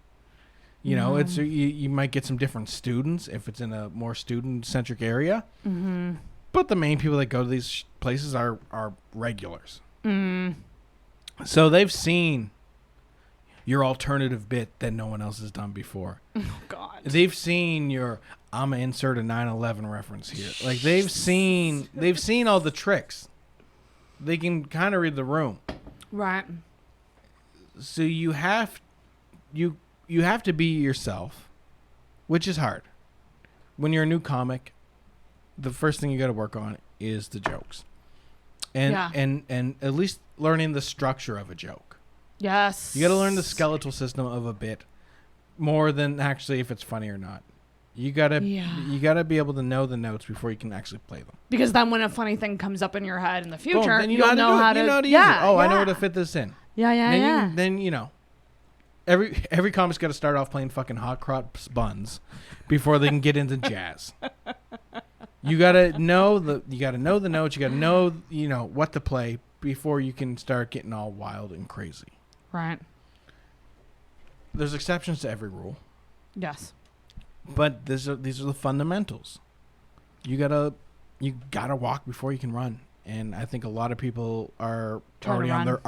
You know, it's you might get some different students if it's in a more student-centric area. Mm-hmm. But the main people that go to these places are regulars. Mm. So they've seen, your alternative bit that no one else has done before. Oh God. They've seen your I'm gonna insert a 9/11 reference here. Like they've seen all the tricks. They can kind of read the room. Right. So you have to be yourself, which is hard. When you're a new comic, the first thing you got to work on is the jokes. And at least learning the structure of a joke. Yes. You got to learn the skeletal system of a bit more than actually if it's funny or not. You got to be able to know the notes before you can actually play them. Because then when a funny thing comes up in your head in the future, then you'll know how to use it. Oh, I know where to fit this in. Yeah. Then you know. Every comic's got to start off playing fucking hot cross buns before they can get into jazz. You gotta know the notes. You gotta know what to play before you can start getting all wild and crazy. Right. There's exceptions to every rule. Yes. But these are the fundamentals. You gotta walk before you can run, and I think a lot of people are already on their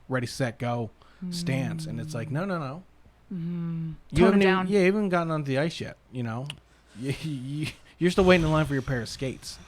ready, set, go stance, and it's like no. Mm-hmm. You haven't gotten onto the ice yet. You're still waiting in line for your pair of skates.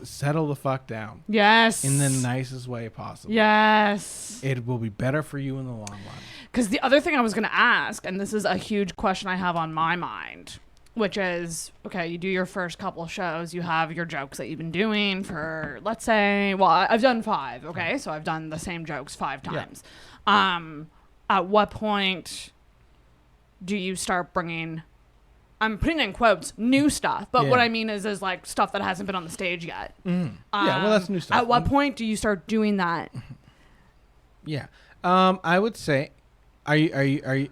Settle the fuck down. Yes. In the nicest way possible. Yes. It will be better for you in the long run. Because the other thing I was going to ask, and this is a huge question I have on my mind, which is, okay, you do your first couple of shows, you have your jokes that you've been doing for, let's say, well, I've done 5, okay? So I've done the same jokes 5 times. Yeah. At what point do you start bringing, I'm putting in quotes, new stuff, but what I mean is like stuff that hasn't been on the stage yet. Yeah, well, that's new stuff. At what point do you start doing that? Yeah. I would say, are you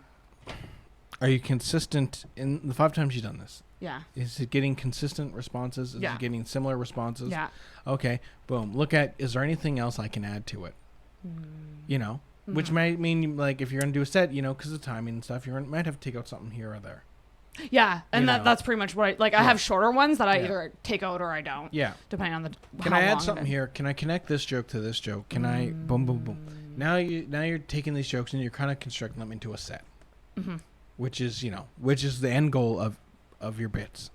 consistent in the 5 times you've done this? Yeah. Is it getting consistent responses? Is it getting similar responses? Yeah. Okay. Boom. Look at, is there anything else I can add to it? Which might mean, like, if you're going to do a set, because of timing and stuff, you might have to take out something here or there. Yeah, and that's pretty much what I have shorter ones that I either take out or I don't. Yeah. Depending on Can I add something here? Can I connect this joke to this joke? Can I boom boom boom? Now you're taking these jokes and you're kind of constructing them into a set. Mm-hmm. Which is the end goal of your bits,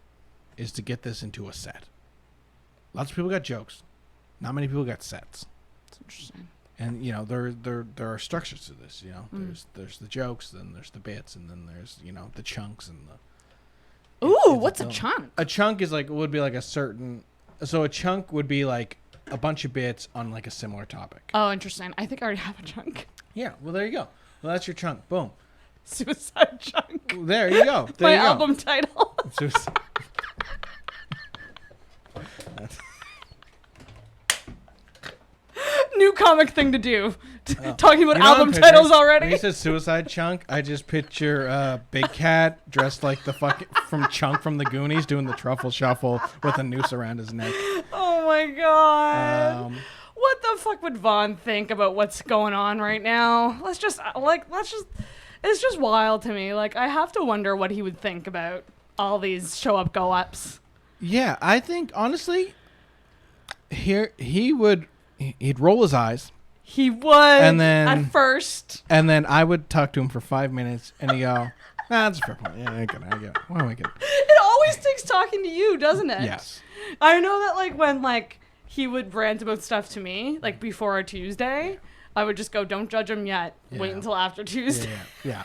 is to get this into a set. Lots of people got jokes. Not many people got sets. That's interesting. And there are structures to this. There's the jokes, then there's the bits, and then there's the chunks and the. Ooh, what's a chunk? A chunk is would be like a certain. So a chunk would be like a bunch of bits on like a similar topic. Oh, interesting. I think I already have a chunk. Yeah. Well, there you go. Well, that's your chunk. Boom. Suicide Chunk. There you go. My album title. New comic thing to do. Talking about album titles already. When he says Suicide Chunk, I just picture Big Cat dressed like the from Chunk from the Goonies doing the truffle shuffle with a noose around his neck. Oh my god. What the fuck would Vaughn think about what's going on right now? It's just wild to me. Like, I have to wonder what he would think about all these show up go ups. Yeah, I think honestly, he'd roll his eyes. He would, and then at first, and then I would talk to him for 5 minutes, and he'd go, "Nah, that's a fair point. Yeah, I get it. Why am I getting?" It always takes talking to you, doesn't it? Yes. I know that, when he would rant about stuff to me, before a Tuesday, I would just go, "Don't judge him yet. Yeah. Wait until after Tuesday." Yeah.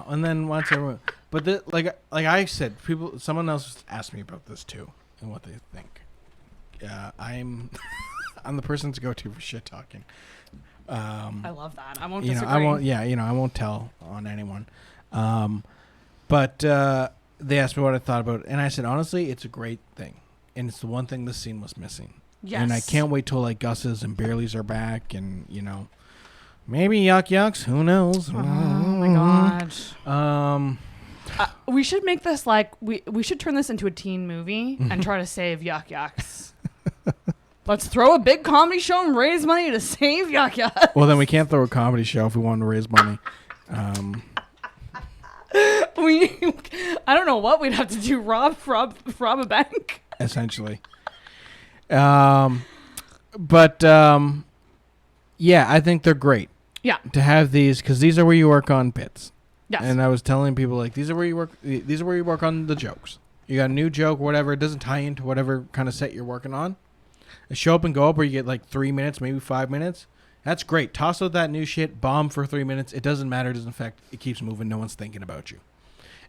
And then once everyone, but like I said, someone else asked me about this too, and what they think. I'm the person to go to for shit talking. I love that. I won't disagree. I won't tell on anyone. But they asked me what I thought about it, and I said, honestly, it's a great thing, and it's the one thing this scene was missing. Yes. And I can't wait till Gus's and Barely's are back, and maybe Yuck Yucks. Who knows? Oh my gosh. We should make this we should turn this into a teen movie and try to save Yuck Yucks. Let's throw a big comedy show and raise money to save Yuck Yucks. Well, then we can't throw a comedy show if we want to raise money. I don't know what we'd have to do. Rob a bank. Essentially. But yeah, I think they're great. Yeah. To have these, because these are where you work on bits. Yes. And I was telling people, like, these are where you work on the jokes. You got a new joke or whatever. It doesn't tie into whatever kind of set you're working on. A show up and go up where you get like 3 minutes, maybe 5 minutes. That's great. Toss out that new shit, bomb for 3 minutes. It doesn't matter. It doesn't affect. It keeps moving. No one's thinking about you.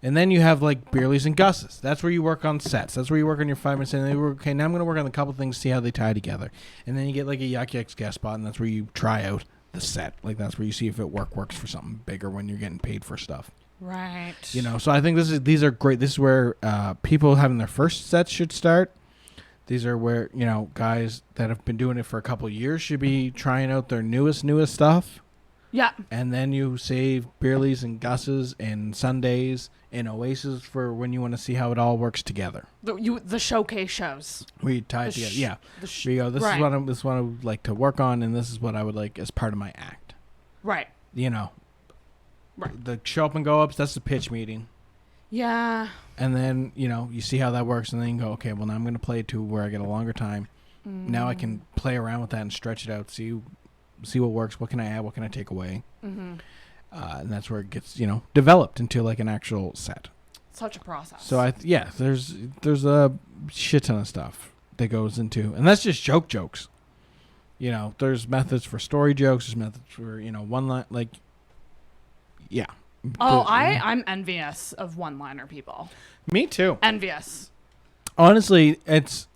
And then you have like Beerleys and Gus's. That's where you work on sets. That's where you work on your 5 minutes. And then okay, now I'm going to work on a couple things, see how they tie together. And then you get like a Yuck Yucks guest spot, and that's where you try out the set. Like that's where you see if it works for something bigger when you're getting paid for stuff. Right. You know, so I think these are great. This is where people having their first sets should start. These are where, you know, guys that have been doing it for a couple of years should be trying out their newest stuff. Yeah. And then you save Beerleys and Gus's and Sundays and Oasis for when you want to see how it all works together. The showcase shows. We tie it together. Yeah. We go, this is what I would like to work on, and this is what I would like as part of my act. Right. You know. Right. The show up and go ups, that's the pitch meeting. Yeah. And then, you know, you see how that works, and then you go, okay, well, now I'm going to play it to where I get a longer time. Now I can play around with that and stretch it out, see what works, what can I add, what can I take away. And that's where it gets, you know, developed into like an actual set. Such a process. So there's a shit ton of stuff that goes into, and that's just jokes. You know, there's methods for story jokes, there's methods for, you know, one line, like, yeah. Oh, I'm envious of one-liner people. Me too. Envious. Honestly, it's,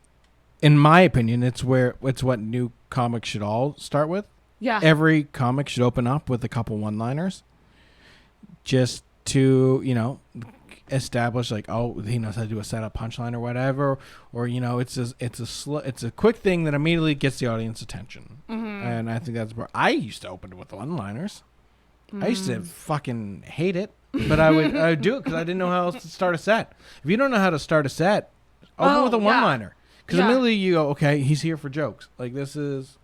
in my opinion, it's what new comics should all start with. Yeah. Every comic should open up with a couple one-liners, just to, you know, establish like, oh, he knows how to do a setup punchline or whatever, or, you know, it's a quick thing that immediately gets the audience attention. And I think that's where I used to open with one-liners. I used to fucking hate it, but I would do it because I didn't know how else to start a set. If you don't know how to start a set, open with a one-liner. Because immediately you go, okay, he's here for jokes. Like, this is...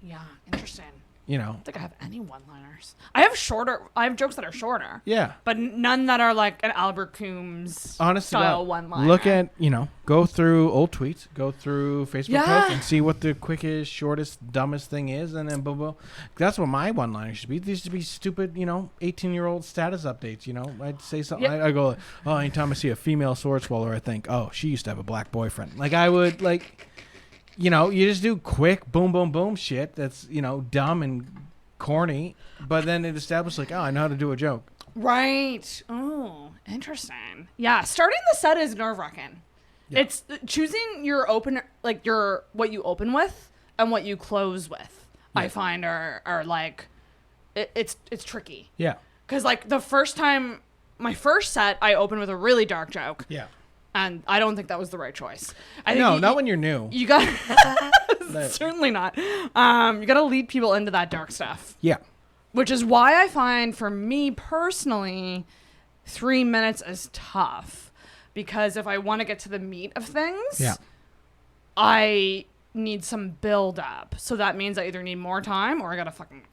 Yeah, interesting. You know. I don't think I have any one-liners. I have jokes that are shorter. Yeah. But none that are like an Albert Coombs style one-liner. Look at, you know, go through old tweets, go through Facebook posts, and see what the quickest, shortest, dumbest thing is, and then boom, boom. That's what my one-liner should be. These should be stupid, you know, 18-year-old status updates, you know. I'd say something. I go, oh, anytime I see a female sword swallower, I think, oh, she used to have a black boyfriend. Like, I would, like... You know, you just do quick boom, boom, boom shit that's, you know, dumb and corny, but then it establishes like, oh, I know how to do a joke. Right. Oh, interesting. Yeah, starting the set is nerve-wracking. Yeah. It's choosing your what you open with and what you close with. Yeah. I find are like, it's tricky. Yeah. Because like my first set, I opened with a really dark joke. Yeah. And I don't think that was the right choice. Not when you're new. You got certainly not. You got to lead people into that dark stuff. Yeah. Which is why I find, for me personally, 3 minutes is tough. Because if I want to get to the meat of things, I need some build up. So that means I either need more time or I got to fucking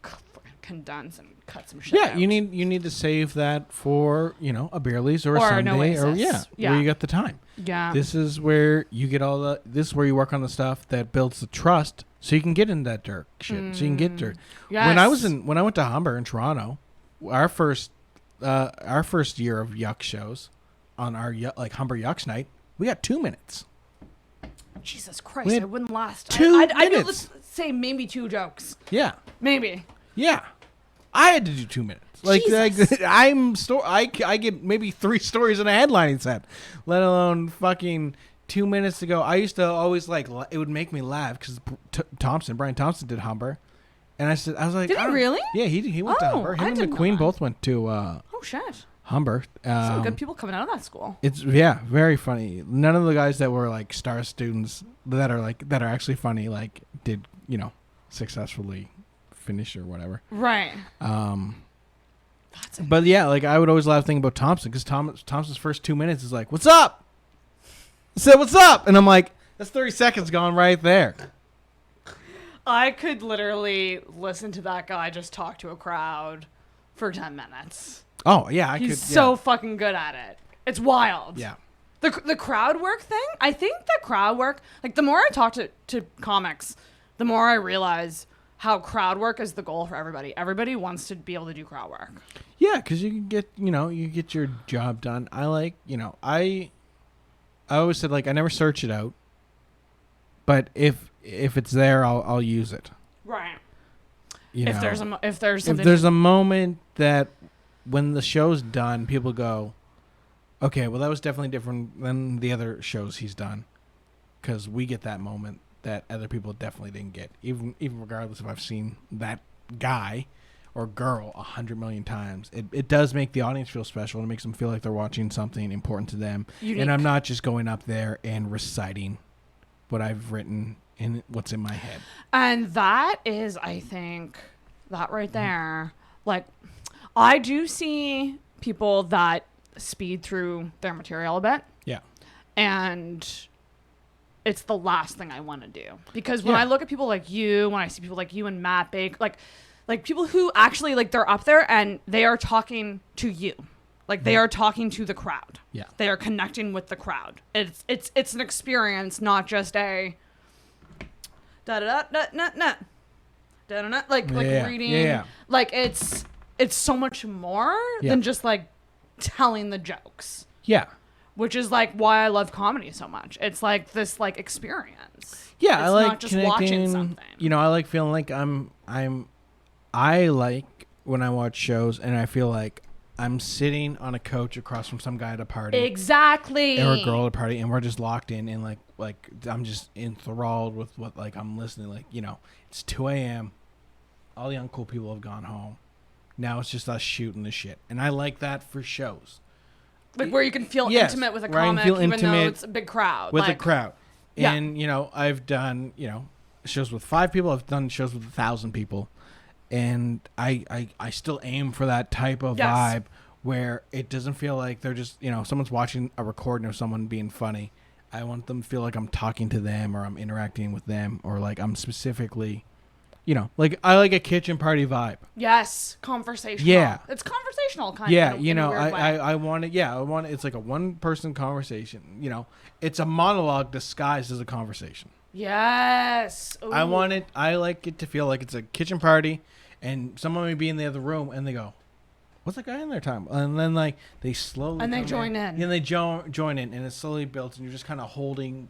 condense and cut some shit out. You need to save that for, you know, a Beerleys or a Sunday where you got the time. Yeah. This is where you get this is where you work on the stuff that builds the trust so you can get in that dirt shit. So you can get dirt. Yes. When I went to Humber in Toronto, our first year of Yuck shows on our Humber Yucks night, we got 2 minutes. Jesus Christ, I wouldn't last. 2 minutes. Let's say maybe 2 jokes. Yeah. Maybe. Yeah. I had to do 2 minutes. Like I get maybe 3 stories in a headlining set, let alone fucking 2 minutes to go. I used to always it would make me laugh because Brian Thompson did Humber, and I was like, did he really? Yeah, he went to Humber. Him and McQueen both went to oh shit, Humber. Some good people coming out of that school. It's very funny. None of the guys that were like star students that are actually funny did, you know, successfully finish or whatever. Right. But yeah, I would always laugh thinking about Thompson because Thompson's first 2 minutes is like, "What's up?" I said, "What's up?" And I'm like, "That's 30 seconds gone right there." I could literally listen to that guy just talk to a crowd for 10 minutes. Oh yeah, He's so fucking good at it. It's wild. Yeah. The crowd work thing. I think the crowd work. The more I talk to comics, the more I realize how crowd work is the goal for everybody. Everybody wants to be able to do crowd work. Yeah, because you can get, you get your job done. I like, I always said, like, I never search it out, but if it's there, I'll use it. Right. If there's a moment that when the show's done, people go, okay, well, that was definitely different than the other shows he's done, because we get that moment that other people definitely didn't get, even regardless if I've seen that guy or girl 100 million times. It does make the audience feel special, and it makes them feel like they're watching something important to them. Unique. And I'm not just going up there and reciting what I've written and what's in my head. And that is, I think, that right there, like, I do see people that speed through their material a bit. Yeah. And it's the last thing I want to do. Because when I look at people like you, when I see people like you and Matt Baker, like people who actually, like, they're up there and they are talking to you. Like, they are talking to the crowd. Yeah. They are connecting with the crowd. It's an experience, not just a da-da-da-da-da-da. Da-da-da, like reading. Yeah. Like, it's so much more than just, like, telling the jokes. Yeah. Which is, like, why I love comedy so much. It's like this, like, experience. Yeah, it's I like not just watching something. I like feeling like I like when I watch shows and I feel like I'm sitting on a couch across from some guy at a party. Exactly. Or a girl at a party, and we're just locked in, and like I'm just enthralled with what, like, I'm listening. Like, it's 2 a.m. All the uncool people have gone home. Now it's just us shooting the shit. And I like that for shows. Like, where you can feel intimate with a comic, even though it's a big crowd. With a crowd. And, I've done, shows with 5 people. I've done shows with 1,000 people. And I still aim for that type of vibe where it doesn't feel like they're just, someone's watching a recording of someone being funny. I want them to feel like I'm talking to them or I'm interacting with them or, like, I'm specifically... like, I like a kitchen party vibe. Yes, conversational. Yeah. It's conversational, kind of. In a weird way. I want it. Yeah, I want it. It's like a one-person conversation. It's a monologue disguised as a conversation. Yes. Ooh. I like it to feel like it's a kitchen party, and someone may be in the other room, and they go, what's that guy in there time? And then, like, they slowly and they join in. And they join in, and it slowly builds, and you're just kind of holding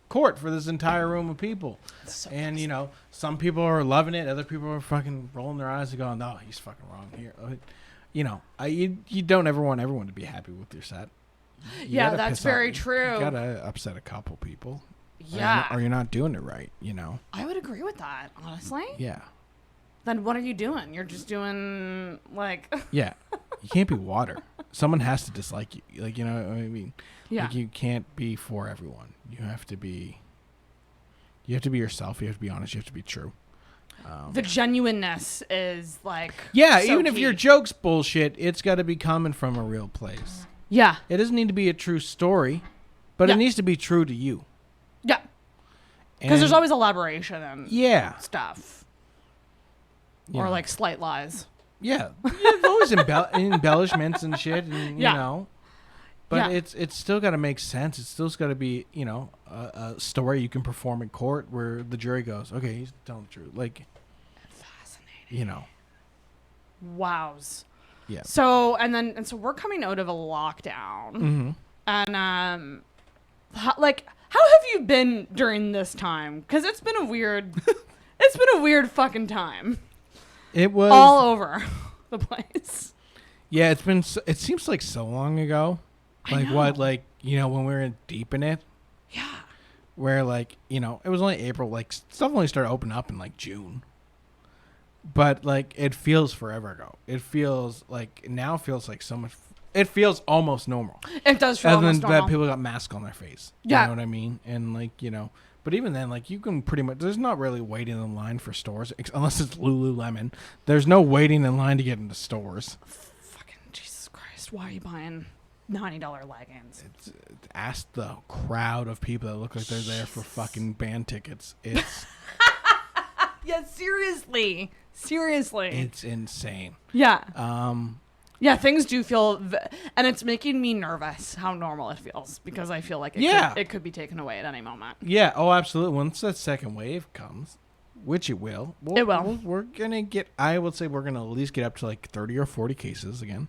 court for this entire room of people. So and awesome. Some people are loving it, other people are fucking rolling their eyes and going, no, he's fucking wrong here. You don't ever want everyone to be happy with your set. Yeah, that's very true. You gotta upset a couple people. Yeah. Or you're not doing it right, I would agree with that, honestly. Yeah. Then what are you doing? You're just doing, like... Yeah. You can't be water. Someone has to dislike you. Like, what I mean? Yeah. Like, you can't be for everyone. You have to be yourself. You have to be honest. You have to be true. The genuineness is, like, yeah, so even key. if your joke's bullshit, it's got to be coming from a real place. Yeah. It doesn't need to be a true story, but it needs to be true to you. Yeah. Because there's always elaboration and stuff. Or, like, slight lies. Yeah. There's always embellishments and shit, and, But it's still got to make sense. It's still got to be, a story you can perform in court where the jury goes, okay, he's telling the truth. Like, fascinating. Wows. Yeah. So so we're coming out of a lockdown. Mm-hmm. And how have you been during this time? Because it's been a weird fucking time. It was all over the place. Yeah, it seems like so long ago. Like what, like, when we were deep in it. Yeah. Where, like, it was only April. Like, stuff only started opening up in, like, June. But, like, it feels forever ago. It feels like so much. It feels almost normal. It does feel almost normal. That people got masks on their face. Yeah. You know what I mean? And, like, but even then, like, you can pretty much, there's not really waiting in line for stores, unless it's Lululemon. There's no waiting in line to get into stores. Fucking Jesus Christ. Why are you buying $90 leggings? Ask the crowd of people that look like they're there for fucking band tickets. It's yeah, seriously. It's insane. Yeah. Yeah, things do feel, and it's making me nervous how normal it feels, because I feel like it could be taken away at any moment. Yeah. Oh, absolutely. Once that second wave comes, which it will. It will. We're going to get, I would say we're going to at least get up to like 30 or 40 cases again.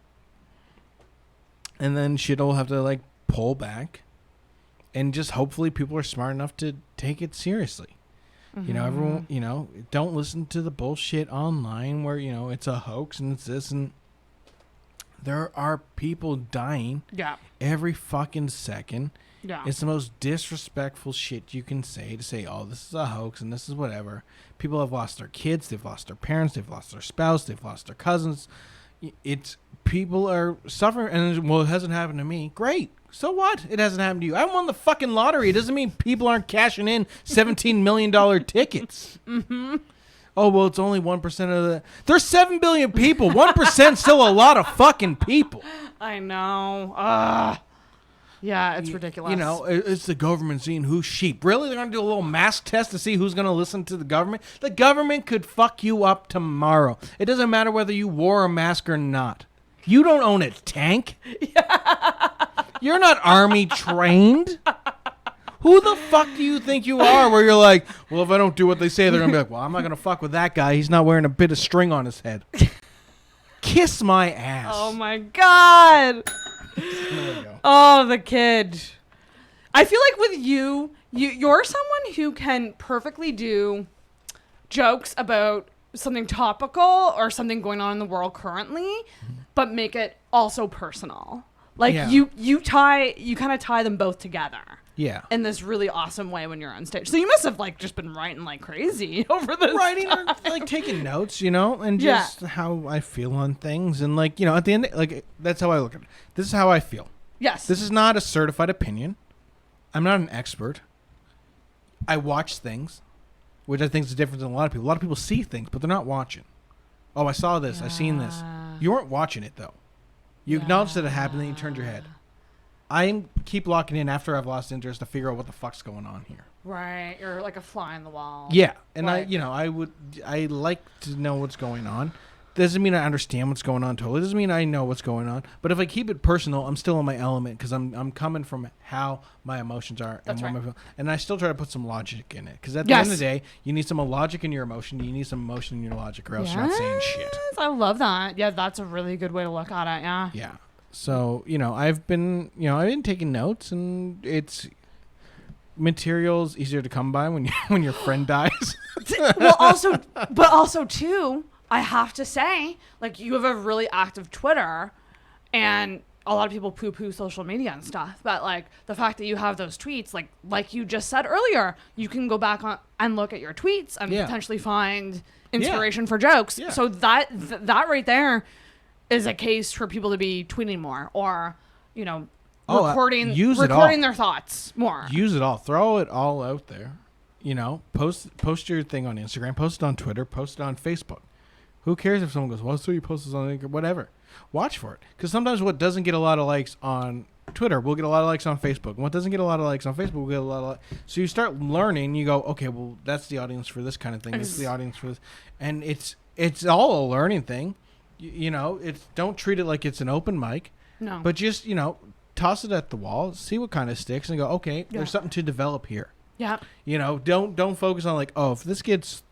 And then shit will have to like pull back. And just hopefully people are smart enough to take it seriously. You know, everyone, you know, don't listen to the bullshit online where, you know, it's a hoax and it's this and there are people dying every fucking second. Yeah. It's the most disrespectful shit you can say to say, oh, this is a hoax and this is whatever. People have lost their kids. They've lost their parents. They've lost their spouse. They've lost their cousins. It's people are suffering. And, well, it hasn't happened to me. Great. So what? It hasn't happened to you. I won the fucking lottery. It doesn't mean people aren't cashing in $17 million tickets. Oh, well, it's only 1% of the... There's 7 billion people. 1% still a lot of fucking people. I know. Yeah, it's ridiculous. You know, it's the government seeing who's sheep. Really? They're going to do a little mask test to see who's going to listen to the government? The government could fuck you up tomorrow. It doesn't matter whether you wore a mask or not. You don't own a tank. You're not army trained. Who the fuck do you think you are where you're like, well, if I don't do what they say, they're going to be like, well, I'm not going to fuck with that guy. He's not wearing a bit of string on his head. Kiss my ass. Oh, my God. Oh, the kid. I feel like with you're someone who can perfectly do jokes about something topical or something going on in the world currently, but make it also personal. Like you kind of tie them both together. Yeah. In this really awesome way when you're on stage. So you must have like just been writing like crazy over this. Writing or like taking notes, you know, and just how I feel on things. And like, you know, at the end, like that's how I look at it. This is how I feel. Yes. This is not a certified opinion. I'm not an expert. I watch things, which I think is different than a lot of people. A lot of people see things, but they're not watching. Oh, I saw this. I seen this. You weren't watching it though. You acknowledged that it happened, then you turned your head. I keep locking in after I've lost interest to figure out what the fuck's going on here. Right. You're like a fly on the wall. Yeah. And right. I like to know what's going on. Doesn't mean I understand what's going on totally. Doesn't mean I know what's going on. But if I keep it personal, I'm still in my element because I'm coming from how my emotions are. That's and right. And I still try to put some logic in it. Because at the end of the day, you need some logic in your emotion. You need some emotion in your logic or else you're not saying shit. I love that. Yeah, that's a really good way to look at it. Yeah. Yeah. So, you know, I've been taking notes, and it's materials easier to come by when your friend dies. Well, also too, I have to say, like, you have a really active Twitter, and a lot of people poo-poo social media and stuff, but like the fact that you have those tweets, like you just said earlier, you can go back on and look at your tweets and potentially find inspiration for jokes. Yeah. So that right there is a case for people to be tweeting more or, you know, recording their thoughts more. Use it all. Throw it all out there. You know, post your thing on Instagram, post it on Twitter, post it on Facebook. Who cares if someone goes, well, so you post this on Instagram, whatever. Watch for it. Because sometimes what doesn't get a lot of likes on Twitter will get a lot of likes on Facebook. And what doesn't get a lot of likes on Facebook will get a lot of likes. So you start learning, you go, okay, well, that's the audience for this kind of thing. This is the audience for this. And it's all a learning thing. You know, don't treat it like it's an open mic. No. But just, you know, toss it at the wall, see what kind of sticks, and go, okay, there's something to develop here. Yeah. You know, don't focus on like, oh, if this gets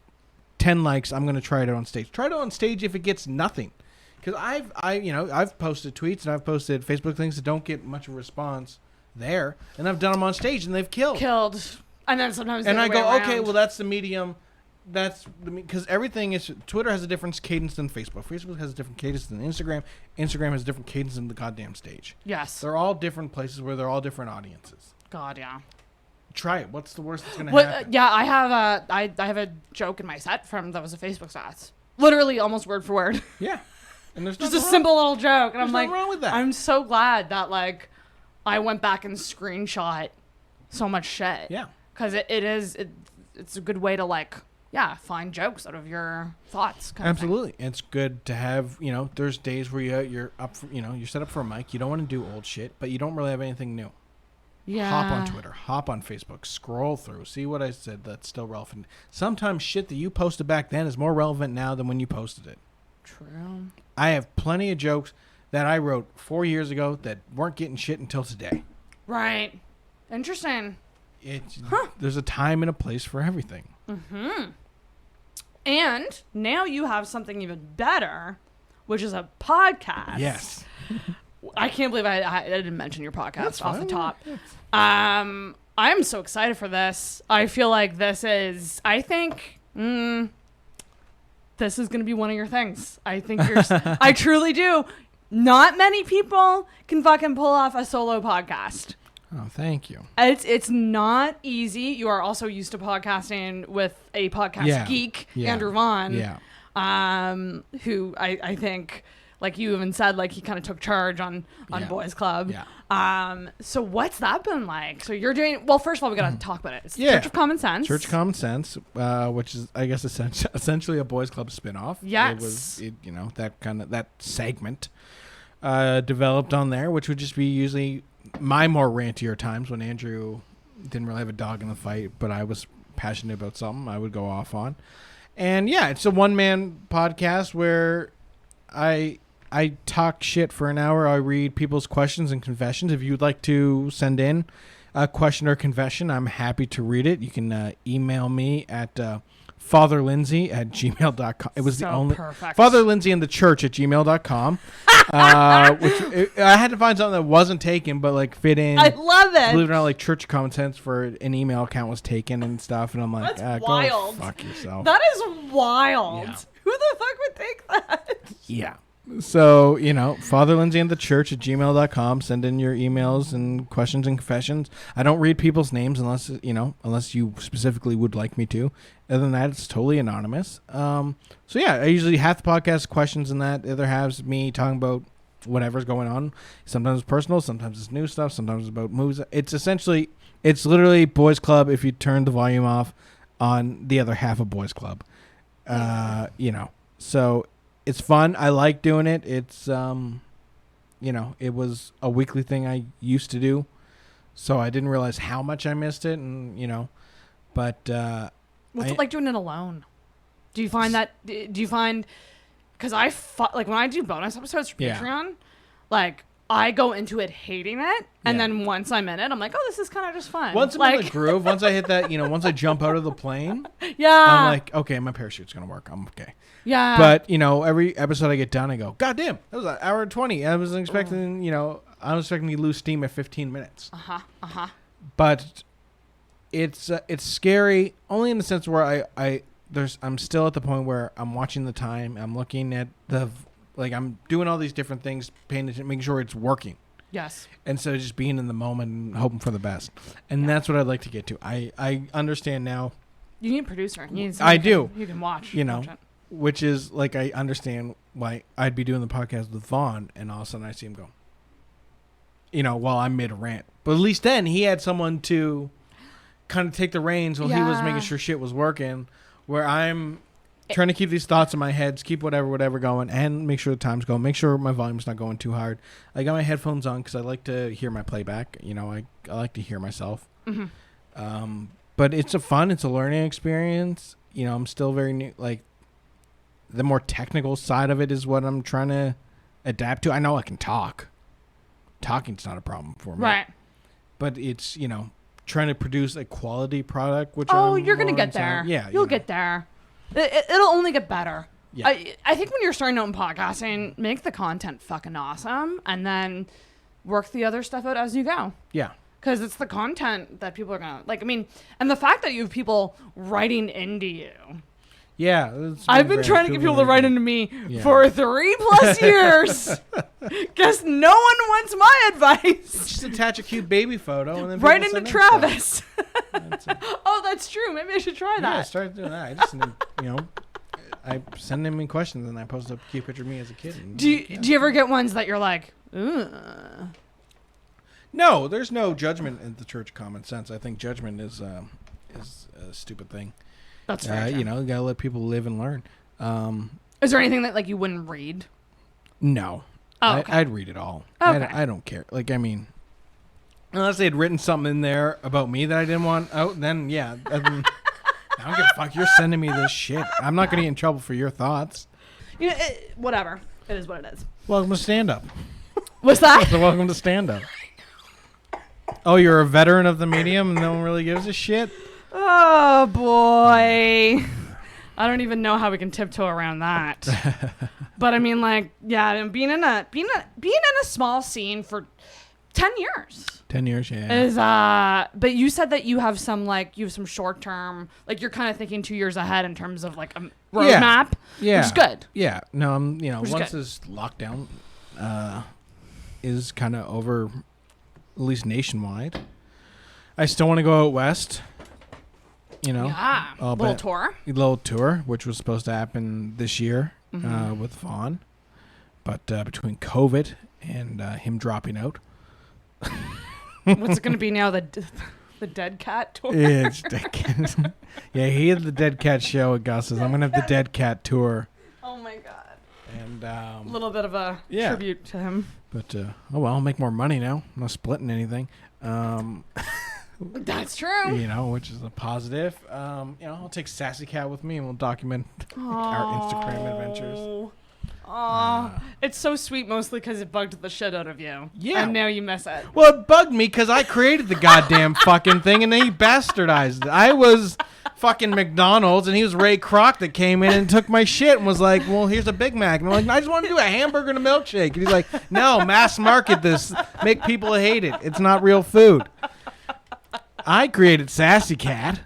10 likes, I'm going to try it on stage. Try it on stage if it gets nothing. Because I've posted tweets and I've posted Facebook things that don't get much of a response there, and I've done them on stage and they've killed. And then sometimes and I go, okay, well, that's the medium. Because everything is, Twitter has a different cadence than Facebook. Facebook has a different cadence than Instagram. Instagram has a different cadence than the goddamn stage. Yes. They're all different places where they're all different audiences. God, yeah. Try it. What's the worst that's going to happen? Yeah, I have a joke in my set that was a Facebook stats. Literally almost word for word. Yeah. And there's just a simple little joke. And I'm like, wrong with that. I'm so glad that like I went back and screenshot so much shit. Yeah. Because it's a good way to like, find jokes out of your thoughts. Absolutely. It's good to have, you know, there's days where you're up for, you know, you're set up for a mic. You don't want to do old shit, but you don't really have anything new. Yeah. Hop on Twitter, hop on Facebook, scroll through, see what I said that's still relevant. Sometimes shit that you posted back then is more relevant now than when you posted it. True. I have plenty of jokes that I wrote 4 years ago that weren't getting shit until today. Right. Interesting. There's a time and a place for everything. Mm-hmm. And now you have something even better, which is a podcast. Yes. I can't believe I didn't mention your podcast off the top. I'm so excited for this. I feel like this is going to be one of your things. I think I truly do. Not many people can fucking pull off a solo podcast. Oh, thank you. It's not easy. You are also used to podcasting with a podcast geek, Andrew Vaughan, who I think, like you even said, like he kind of took charge on Boys Club. Yeah. So what's that been like? So you're doing, well, first of all, we got to talk about it. It's Church of Common Sense. Church of Common Sense, which is, I guess, essentially a Boys Club spinoff. Yes. It was, that segment developed on there, which would just be usually my more rantier times when Andrew didn't really have a dog in the fight, but I was passionate about something I would go off on. And yeah, it's a one-man podcast where I talk shit for an hour. I read people's questions and confessions. If you'd like to send in a question or confession, I'm happy to read it. You can email me at fatherlindsay@gmail.com. It was the only perfect. Father Lindsay and the Church at gmail.com. I had to find something that wasn't taken, but like fit in. I love it. Believe it or not, like Church of Common Sense for an email account was taken and stuff, and I'm like, that's wild. Go fuck yourself. That is wild. Yeah. Who the fuck would think that? Yeah. So, Father Lindsay and the Church at gmail.com. Send in your emails and questions and confessions. I don't read people's names unless you specifically would like me to. Other than that, it's totally anonymous. So yeah, I usually half the podcast questions in that. The other half's me talking about whatever's going on. Sometimes it's personal, sometimes it's new stuff, sometimes it's about movies. It's literally Boys Club if you turn the volume off on the other half of Boys Club. So it's fun. I like doing it. It's, it was a weekly thing I used to do, so I didn't realize how much I missed it, and but what's it like doing it alone? Do you find that? Do you find? Because like when I do bonus episodes for Patreon, like I go into it hating it, and then once I'm in it, I'm like, oh, this is kind of just fun. Once I'm in the groove, once I hit that, once I jump out of the plane, I'm like, okay, my parachute's gonna work. I'm okay. Yeah. But every episode I get done, I go, God damn, that was an hour and 20. I was expecting, I was expecting to lose steam at 15 minutes. But it's scary only in the sense where I'm still at the point where I'm watching the time. I'm looking at I'm doing all these different things, paying attention, making sure it's working. Yes. Instead of just being in the moment and hoping for the best. And that's what I'd like to get to. I understand now. You need a producer. You need you can watch. Which is like, I understand why I'd be doing the podcast with Vaughn, and all of a sudden I see him go, while I'm mid rant. But at least then he had someone to kind of take the reins while he was making sure shit was working, where I'm trying to keep these thoughts in my head, keep whatever going, and make sure the time's going, make sure my volume's not going too hard. I got my headphones on because I like to hear my playback. I like to hear myself. Mm-hmm. But it's a learning experience. I'm still very new. Like, the more technical side of it is what I'm trying to adapt to. I know I can talk. Talking's not a problem for me. Right. But it's, trying to produce a quality product, which you're going to get there. Yeah. You'll get there. It'll only get better. Yeah. I think when you're starting out in podcasting, make the content fucking awesome and then work the other stuff out as you go. Yeah. Because it's the content that people are going to like. I mean, and the fact that you have people writing into you. Yeah. I've been trying to get people to write into me for 3+ years. Guess no one wants my advice. Just attach a cute baby photo and then right into Travis. Oh, that's true. Maybe I should try that. Yeah, start doing that. I just, I send them in questions and I post a cute picture of me as a kid. Do you ever get ones that you're like, ugh? No, there's no judgment in the Church of Common Sense. I think judgment is a stupid thing. That's right. You gotta let people live and learn. Is there anything that like you wouldn't read? No. Oh, okay. I'd read it all. Okay. I don't care. Like, I mean, unless they had written something in there about me that I didn't want out, then yeah. I don't give a fuck. You're sending me this shit. I'm not gonna get in trouble for your thoughts. Whatever. It is what it is. Welcome to stand up. What's that? So welcome to stand up. Oh, you're a veteran of the medium and no one really gives a shit? Oh, boy. I don't even know how we can tiptoe around that. But I mean, like, yeah, being in a small scene for 10 years. 10 years, yeah. Is but you said that you have some short term, like you're kind of thinking 2 years ahead in terms of like a roadmap. Yeah. Which is good. Yeah. No, once good. this lockdown is kind of over, at least nationwide, I still want to go out west. Yeah. Little tour, which was supposed to happen this year with Vaughan. But between COVID and him dropping out. What's it going to be now? The Dead Cat tour? Yeah, it's Dead Cat. Yeah, he had the Dead Cat show at Gus's. I'm going to have the Dead Cat tour. Oh, my God. And a little bit of a tribute to him. But, I'll make more money now. I'm not splitting anything. That's true. Which is a positive. I'll take Sassy Cat with me and we'll document our Instagram adventures. It's so sweet, mostly because it bugged the shit out of you. Yeah. And now you miss it. Well, it bugged me because I created the goddamn fucking thing and then he bastardized it. I was fucking McDonald's and he was Ray Kroc that came in and took my shit and was like, well, here's a Big Mac. And I'm like, I just want to do a hamburger and a milkshake. And he's like, no, mass market this. Make people hate it. It's not real food. I created Sassy Cat.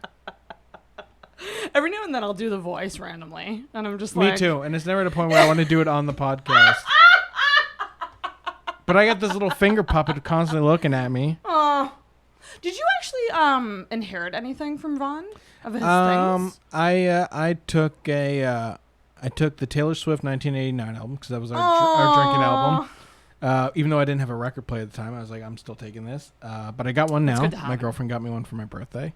Every now and then I'll do the voice randomly. And I'm just like... Me too. And it's never at a point where I want to do it on the podcast. But I got this little finger puppet constantly looking at me. Oh. Did you actually inherit anything from Vaughan? Of his things? I took the Taylor Swift 1989 album because that was our drinking album. Even though I didn't have a record player at the time, I was like, I'm still taking this. But I got one now. My girlfriend got me one for my birthday,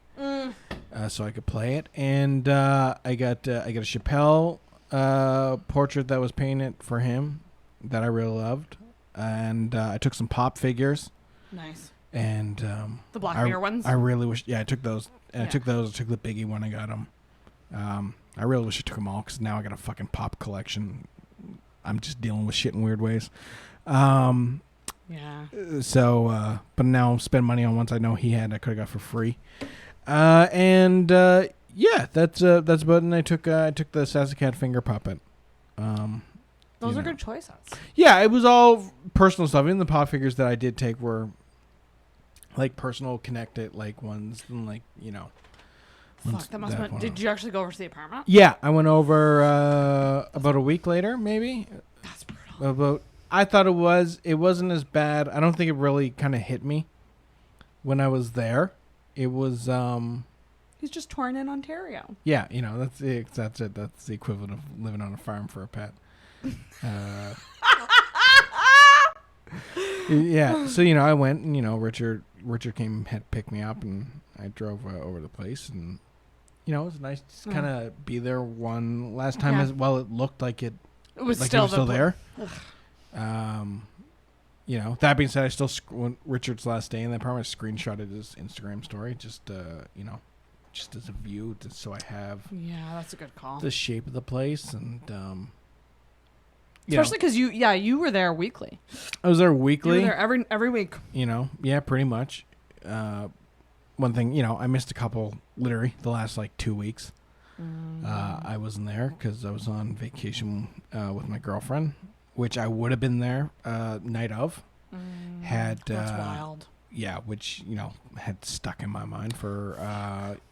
so I could play it. And I got a Chappelle portrait that was painted for him that I really loved. And I took some pop figures. Nice. And the Black Mirror ones. I really wish. Yeah, I took those. And I took those. I took the Biggie when I got them. I really wish I took them all because now I got a fucking pop collection. I'm just dealing with shit in weird ways. Yeah. So, but now I'm spending money on ones I know he had. I could have got for free. Yeah, that's about it. And I took the Sassy Cat finger puppet. Those are good choices. Yeah, it was all personal stuff. Even the pop figures that I did take were like personal, connected, like ones, and like Fuck, that must have been... Did you actually go over to the apartment? Yeah, I went over about a week later, maybe. That's brutal. I thought it wasn't as bad. I don't think it really kind of hit me when I was there. It was he's just touring in Ontario. Yeah, that's it. That's the equivalent of living on a farm for a pet. Yeah, so I went and Richard came had picked me up and I drove over the place and it was nice to kind of be there one last time as well. It looked like it was like still there. That being said, I still when Richard's last day in the apartment, I screenshotted his Instagram story just just as a view, just so I have that's a good call. The shape of the place and especially because you were there weekly. I was there weekly. You were there every week. Pretty much. One thing, I missed a couple literally the last 2 weeks. I wasn't there because I was on vacation with my girlfriend, which I would have been there night of. That's wild. Yeah, which had stuck in my mind for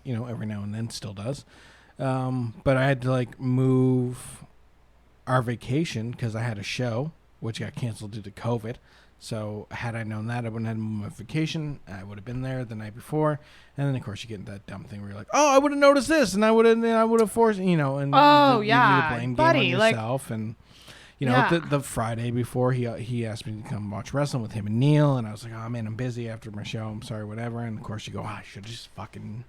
every now and then, still does. But I had to move our vacation because I had a show which got canceled due to COVID. So had I known that, I wouldn't have moved my vacation. I would have been there the night before, and then of course you get into that dumb thing where you're like, "Oh, I would have noticed this, and I would have forced and you do the blame game on yourself." And the Friday before he asked me to come watch wrestling with him and Neil, and I was like, "Oh man, I'm busy after my show. I'm sorry, whatever." And of course you go, "I should just fucking."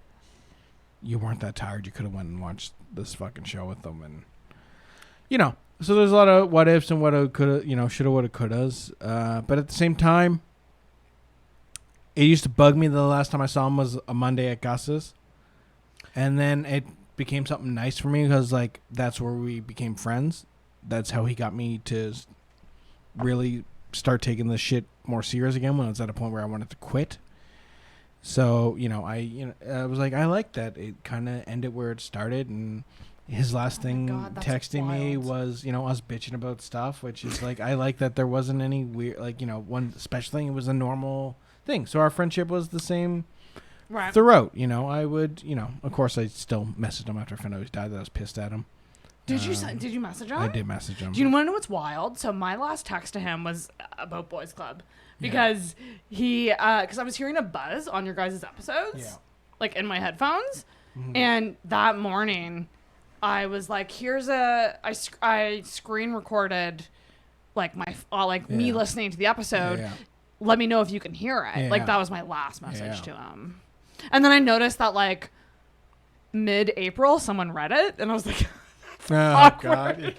You weren't that tired. You could have went and watched this fucking show with them, and So there's a lot of what ifs and what could shoulda, woulda, couldas. But at the same time, it used to bug me the last time I saw him was a Monday at Gus's. And then it became something nice for me because, that's where we became friends. That's how he got me to really start taking this shit more serious again when I was at a point where I wanted to quit. So, I was like, I like that. It kind of ended where it started, and his last thing God, that's texting me wild. was, us bitching about stuff, which is like, I like that there wasn't any weird, like, one special thing. It was a normal thing. So our friendship was the same throughout. I would, of course, I still messaged him after I found out he died. That I was pissed at him. Did you message him? I did message him. Do you want to know what's wild? So my last text to him was about Boys Club because because I was hearing a buzz on your guys' episodes, like in my headphones, and that morning I was like, I screen recorded like me listening to the episode. Let me know if you can hear it. That was my last message to him. And then I noticed that like mid-April someone read it, and I was like, oh God.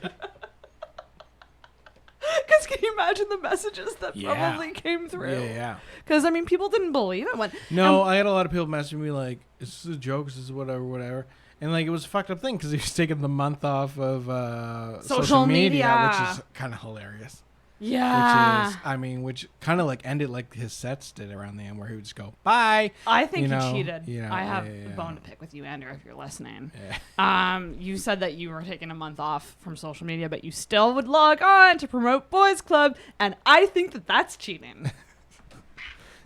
Because can you imagine the messages that probably came through? Yeah. Because people didn't believe it. I had a lot of people messaging me like, "Is this a joke? Is this whatever?" And like, it was a fucked up thing because he was taking the month off of social media, which is kind of hilarious. Yeah. Which kind of like ended like his sets did around the end, where he would just go, "Bye." I think he cheated. I have a bone to pick with you, Andrew, if you're listening. You said that you were taking a month off from social media, but you still would log on to promote Boys Club, and I think that that's cheating.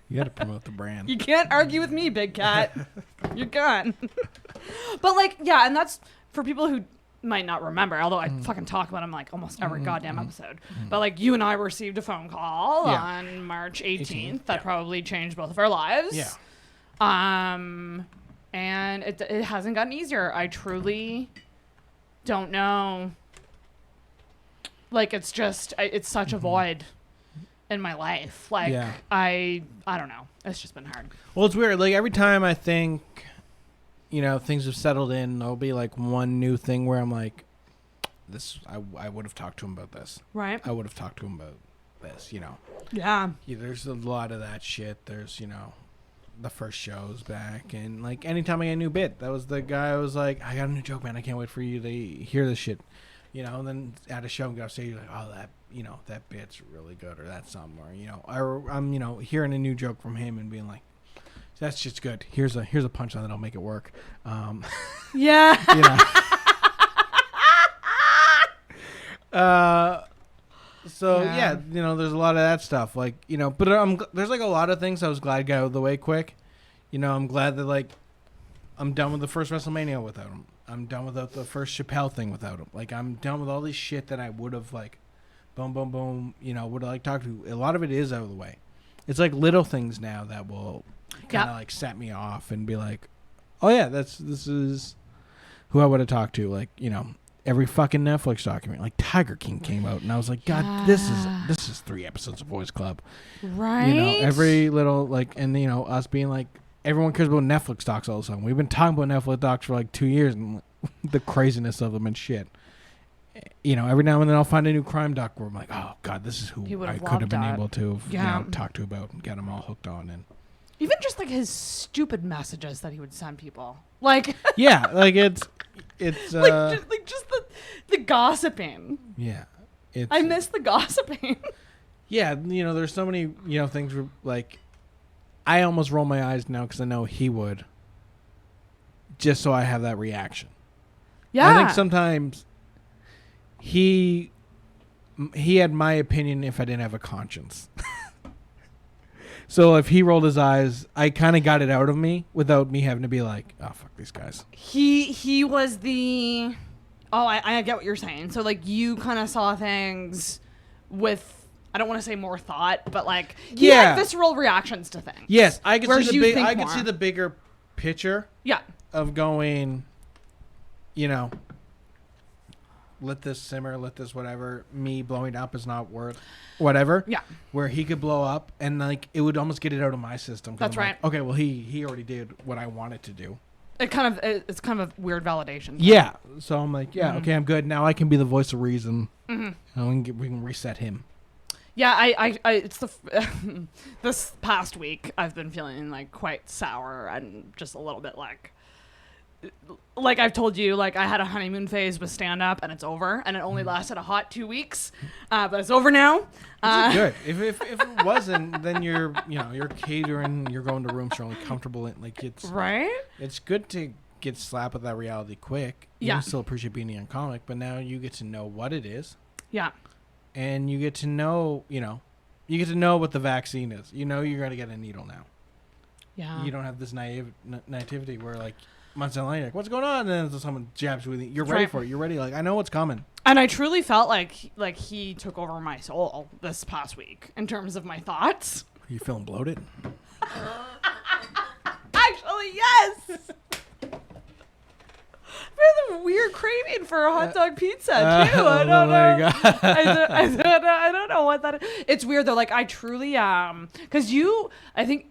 You got to promote the brand. You can't argue with me, big cat. You're gone. But and that's for people who might not remember, although I fucking talk about him like almost every goddamn episode. But you and I received a phone call on March 18th that probably changed both of our lives. Yeah. And it hasn't gotten easier. I truly don't know. It's just it's such a void in my life. I don't know. It's just been hard. Well, it's weird. Like every time I think things have settled in, there'll be like one new thing where I'm like, this, I would have talked to him about this. Right. I would have talked to him about this, Yeah. There's a lot of that shit. There's, the first show's back. And like anytime I get a new bit, that was the guy I was like, I got a new joke, man. I can't wait for you to hear this shit. And then at a show, I'm going to say, like, oh, that, that bit's really good, or that's something, or, I'm, hearing a new joke from him and being like, that's just good. Here's a punchline that'll make it work. Yeah. So there's a lot of that stuff. But there's like a lot of things I was glad got out of the way quick. I'm glad that I'm done with the first WrestleMania without him. I'm done with the first Chappelle thing without him. I'm done with all this shit that I would have boom, boom, boom. Would have talked to. A lot of it is out of the way. It's like little things now that will kind of set me off and be like, oh yeah, this is who I would have talked to. Every fucking Netflix documentary, Tiger King came out, and I was like, God, this is 3 episodes of Boys Club, right? Every little and us being like, everyone cares about Netflix docs all of a sudden. We've been talking about Netflix docs for 2 years, and the craziness of them and shit. Every now and then I'll find a new crime doc where I'm like, oh God, this is who I could have been able to talk to about and get them all hooked on. And even just his stupid messages that he would send people, it's just the gossiping. Yeah, I miss the gossiping. Yeah, there's so many things where, I almost roll my eyes now because I know he would, just so I have that reaction. Yeah, I think sometimes he had my opinion if I didn't have a conscience. So if he rolled his eyes, I kind of got it out of me without me having to be like, oh, fuck these guys. He was the... Oh, I get what you're saying. So, you kind of saw things with, I don't want to say more thought, but, he had visceral reactions to things. Yes, I could see the bigger picture. Yeah. Of going, let this simmer, let this whatever. Me blowing up is not worth whatever. Yeah. Where he could blow up and it would almost get it out of my system. That's right. Okay, well he already did what I wanted to do. It's kind of a weird validation. Yeah. So I'm like, okay, I'm good. Now I can be the voice of reason. Mm-hmm. We can reset him. Yeah, I it's this past week I've been feeling quite sour and just a little bit I've told you, I had a honeymoon phase with stand-up, and it's over, and it only lasted a hot 2 weeks, but it's over now. Good. If it wasn't, then you're catering, you're going to rooms you're only comfortable in. It's right. It's good to get slapped with that reality quick. You can still appreciate being a young comic, but now you get to know what it is. Yeah. And you get to know, you get to know what the vaccine is. You know you're going to get a needle now. Yeah. You don't have this naivety where, like, months down the line, you're like, what's going on? And then someone jabs you with it. You're ready for it. You're ready. Like, I know what's coming. And I truly felt like he took over my soul this past week in terms of my thoughts. Are you feeling bloated? Actually, yes. I have a weird craving for a hot dog pizza too. I don't know. I don't know what that is. It's weird though. Like I truly because I think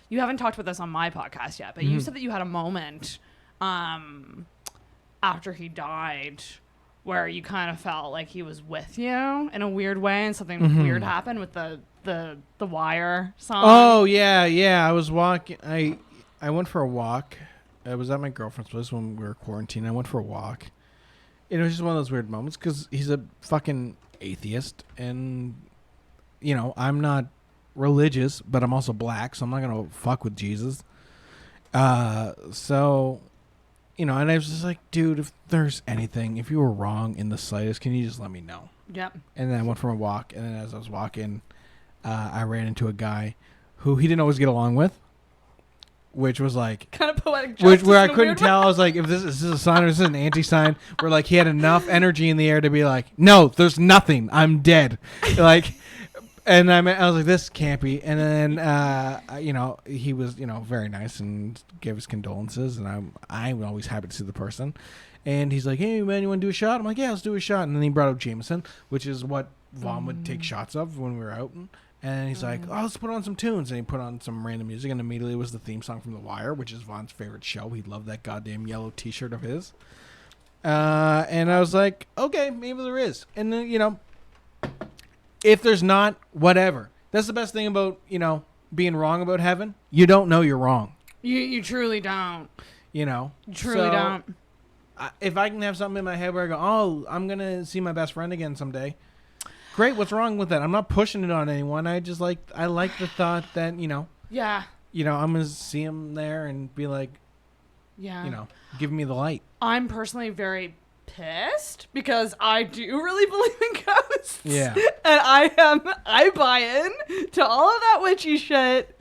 you haven't talked about this on my podcast yet, but you said that you had a moment after he died where you kind of felt like he was with you in a weird way, and something weird happened with the Wire song. Oh yeah. I was walking. I went for a walk. I was at my girlfriend's place when we were quarantined. I went for a walk. It was just one of those weird moments because he's a fucking atheist, and I'm not religious, but I'm also black, so I'm not gonna fuck with Jesus. So, and I was just like, dude, if there's anything, if you were wrong in the slightest, can you just let me know? Yep. And then I went for a walk, and then as I was walking, I ran into a guy who he didn't always get along with. Which was like kind of poetic justice, where I couldn't tell. I was like, if this is a sign or this is an anti-sign, where like he had enough energy in the air to be like, no, there's nothing, I'm dead. Like, and I was like, this can't be. And then he was very nice and gave his condolences, and I'm always happy to see the person. And he's like, hey man, you want to do a shot? I'm like, yeah, let's do a shot. And then he brought up Jameson, which is what Vaughan would take shots of when we were out. And he's like, oh, let's put on some tunes. And he put on some random music. And immediately it was the theme song from The Wire, which is Vaughan's favorite show. He loved that goddamn yellow T-shirt of his. And I was like, okay, maybe there is. And then, if there's not, whatever. That's the best thing about, being wrong about heaven. You don't know you're wrong. You truly don't. You truly don't. If I can have something in my head where I go, oh, I'm going to see my best friend again someday. Great, what's wrong with that? I'm not pushing it on anyone. I just like the thought that, yeah. I'm going to see him there and be like, yeah. Give me the light. I'm personally very pissed because I do really believe in ghosts. Yeah. And I buy in to all of that witchy shit,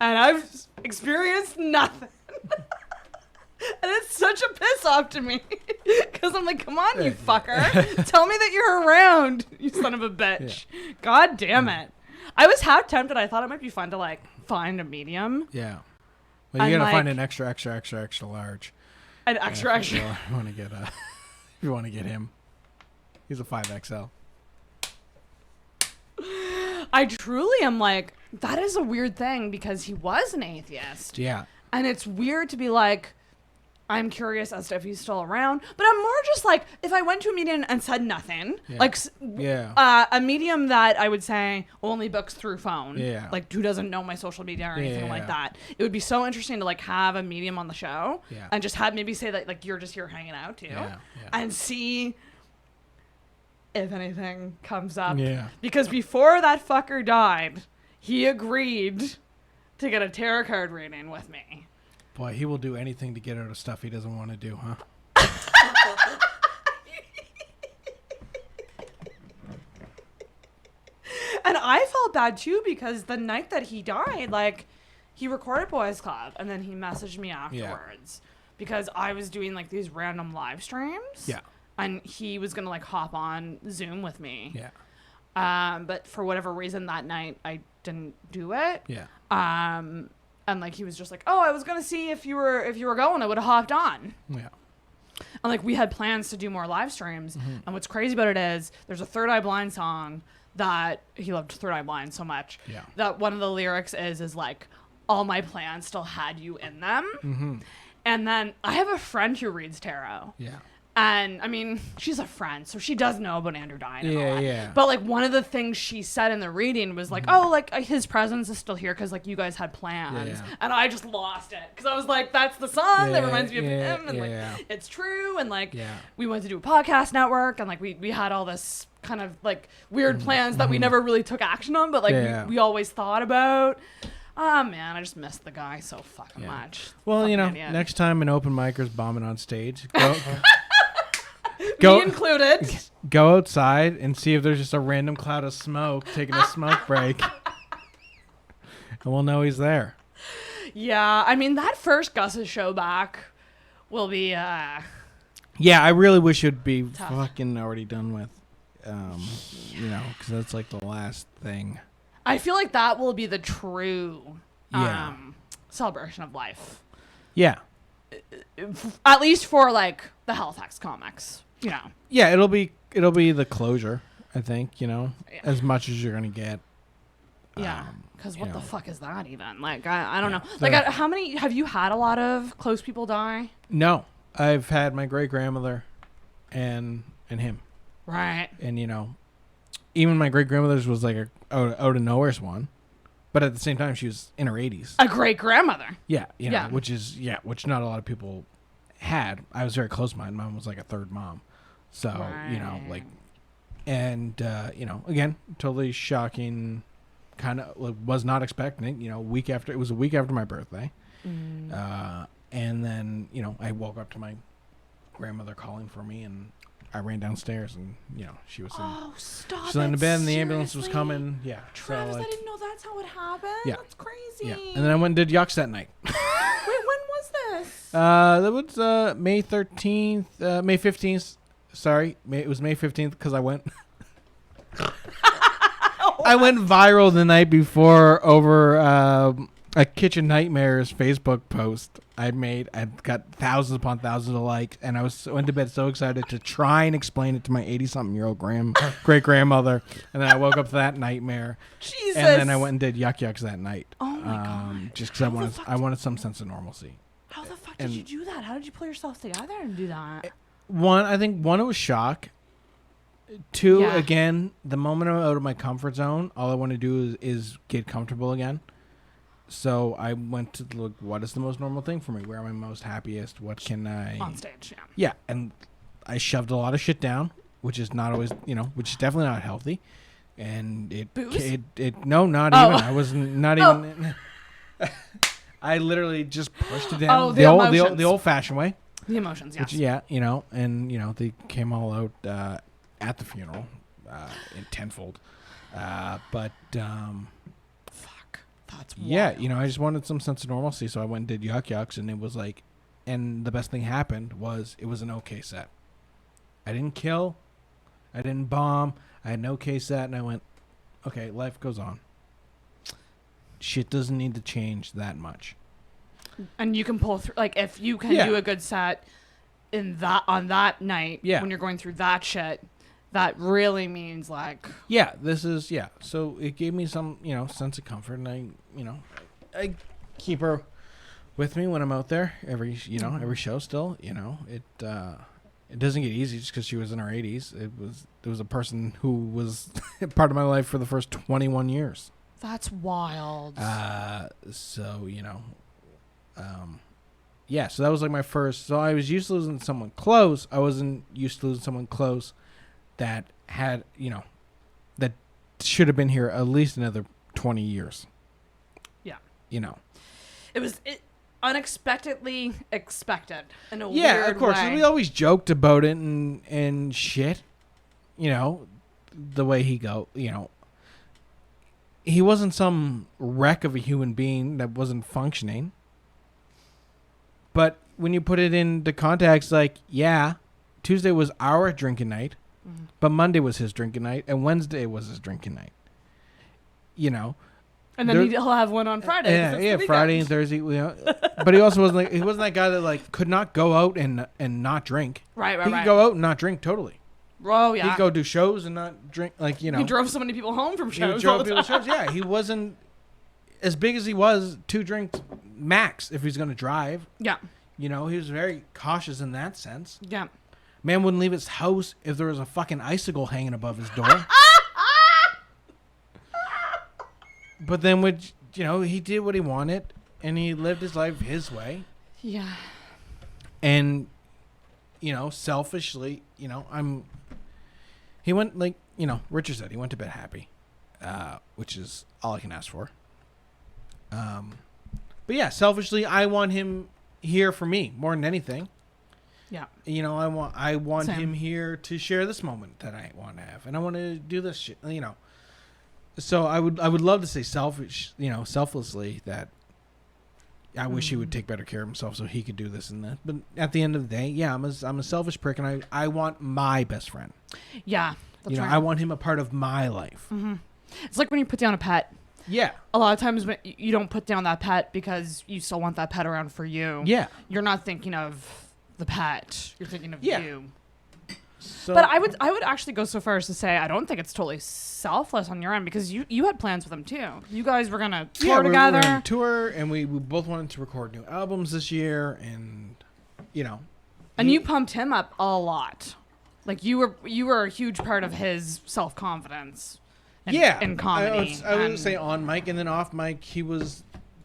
and I've experienced nothing. And it's such a piss off to me because I'm like, come on, you fucker. Tell me that you're around, you son of a bitch. Yeah. God damn it. I was half tempted. I thought it might be fun to like find a medium. Yeah. Well, you got to find an extra large. An extra. If you want to get him. He's a 5XL. I truly am like, that is a weird thing because he was an atheist. Yeah. And it's weird to be like, I'm curious as to if he's still around, but I'm more just like, if I went to a medium and said nothing, a medium that I would say only books through phone, like who doesn't know my social media or anything like that. It would be so interesting to like have a medium on the show and just have maybe say that like you're just here hanging out too and see if anything comes up. Yeah. Because before that fucker died, he agreed to get a tarot card reading with me. Boy, he will do anything to get out of stuff he doesn't want to do, huh? And I felt bad, too, because the night that he died, like, he recorded Boys Club, and then he messaged me afterwards. Because I was doing, like, these random live streams. Yeah. And he was going to, like, hop on Zoom with me. Yeah. But for whatever reason that night, I didn't do it. Yeah. And like he was just like, oh, I was gonna see if you were going, I would have hopped on. Yeah. And like we had plans to do more live streams. Mm-hmm. And what's crazy about it is there's a Third Eye Blind song that he loved Third Eye Blind so much. Yeah. That one of the lyrics is like, all my plans still had you in them. Mm-hmm. And then I have a friend who reads tarot. Yeah. And, I mean, she's a friend, so she does know about Andrew dying and all that. Yeah. But, like, one of the things she said in the reading was, like, oh, like, his presence is still here because, like, you guys had plans. Yeah. And I just lost it. Because I was like, that's the song that reminds me of him. And, like, it's true. And, like, we went to do a podcast network. And, like, we had all this kind of, like, weird plans that we never really took action on. But, like, we always thought about. Oh, man, I just missed the guy so fucking much. Well, fucking idiot. Next time an open micer's bombing on stage, Me included. Go outside and see if there's just a random cloud of smoke taking a smoke break. And we'll know he's there. Yeah, I mean, that first Gus's show back will be... Yeah, I really wish it'd be fucking already done with. Because that's like the last thing. I feel like that will be the true celebration of life. Yeah. At least for like the Halifax comics, Yeah, it'll be the closure, I think, as much as you're going to get. Yeah, because what the fuck is that even? Like, I don't know. Like, how many, have you had a lot of close people die? No, I've had my great-grandmother and him. Right. And, even my great-grandmother's was like a out of nowhere's one. But at the same time, she was in her 80s. A great-grandmother. Yeah, which not a lot of people had. I was very close to mine. Mine was like a third mom. So, again, totally shocking, kind of was not expecting it, it was a week after my birthday. And then, I woke up to my grandmother calling for me, and I ran downstairs, and she was stop she's in the bed, and the ambulance was coming. Yeah, Travis, I didn't know that's how it happened. Yeah, that's crazy. Yeah, and then I went and did Yucks that night. Wait, when was this? That was May 13th, May 15th. Sorry, it was May 15th because I went. I went viral the night before over a Kitchen Nightmares Facebook post I made. I got thousands upon thousands of likes, and I went to bed so excited to try and explain it to my 80-something-year-old great-grandmother, and then I woke up to that nightmare. Jesus. And then I went and did Yucks that night. Oh my god! Just because I wanted some sense of normalcy. How the fuck did you do that? How did you pull yourself together and do that? I think it was shock. Two, again, the moment I'm out of my comfort zone, all I want to do is get comfortable again. So I went to look, what is the most normal thing for me? Where am I most happiest? What can I... On stage, yeah. Yeah, and I shoved a lot of shit down, which is not always, which is definitely not healthy. And no, not even. I was not even... I literally just pushed it down the old-fashioned way. The emotions, yes. Which, and, they came all out at the funeral in tenfold. But... That's wild. Yeah, I just wanted some sense of normalcy, so I went and did Yucks, and it was like, and the best thing happened was it was an okay set. I didn't kill, I didn't bomb, I had an okay set, and I went, okay, life goes on. Shit doesn't need to change that much. And you can pull through, like, if you can do a good set on that night, when you're going through that shit, that really means like... Yeah, so it gave me some, sense of comfort, and I keep her with me when I'm out there every show still, it doesn't get easy just because she was in her 80s. It was a person who was part of my life for the first 21 years. That's wild. So, so that was like my first, so I was used to losing someone close. I wasn't used to losing someone close that had, that should have been here at least another 20 years. Yeah. It was unexpectedly expected in a weird way. Yeah, of course. We always joked about it and shit. The way he he wasn't some wreck of a human being that wasn't functioning. But when you put it into context, Tuesday was our drinking night. But Monday was his drinking night, and Wednesday was his drinking night. And then he'll have one on Friday. Friday and Thursday. But he also wasn't that guy that could not go out and not drink. Right. He could go out and not drink totally. Oh yeah. He could go do shows and not drink. He drove so many people home from shows. Yeah, he wasn't as big as he was. 2 drinks max if he's going to drive. Yeah. He was very cautious in that sense. Yeah. Man wouldn't leave his house if there was a fucking icicle hanging above his door. But then, he did what he wanted, and he lived his life his way. Yeah. And, selfishly, he went, Richard said, he went to bed happy, which is all I can ask for. But yeah, selfishly, I want him here for me more than anything. Yeah. You know, I want Same. him here to share this moment that I want to have, and I want to do this shit. You know, so I would love to say selflessly that I wish he would take better care of himself so he could do this and that. But at the end of the day, yeah, I'm a selfish prick, and I want my best friend. Yeah. That's right. I want him a part of my life. Mm-hmm. It's like when you put down a pet. Yeah. A lot of times when you don't put down that pet because you still want that pet around for you. Yeah. You're not thinking of the pet. You're thinking of you. So, but I would actually go so far as to say I don't think it's totally selfless on your end because you had plans with him too. You guys were gonna tour together. We're gonna tour, and we both wanted to record new albums this year, and And you pumped him up a lot. Like you were a huge part of his self-confidence. In comedy. I would say on mic, and then off mic, he was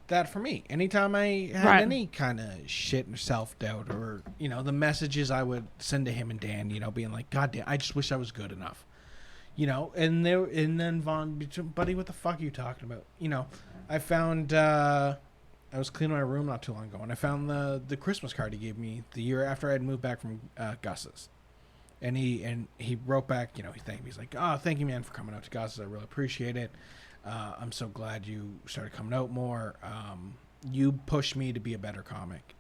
that for me. Anytime I had any kind of shit or self-doubt, or the messages I would send to him and Dan, being like, God damn, I just wish I was good enough. And then Vaughn, buddy, what the fuck are you talking about? I found I was cleaning my room not too long ago, and I found the Christmas card he gave me the year after I had moved back from Gus's. And he wrote back, he thanked me. He's like, oh, thank you, man, for coming out to Gus's. I really appreciate it. I'm so glad you started coming out more. You pushed me to be a better comic,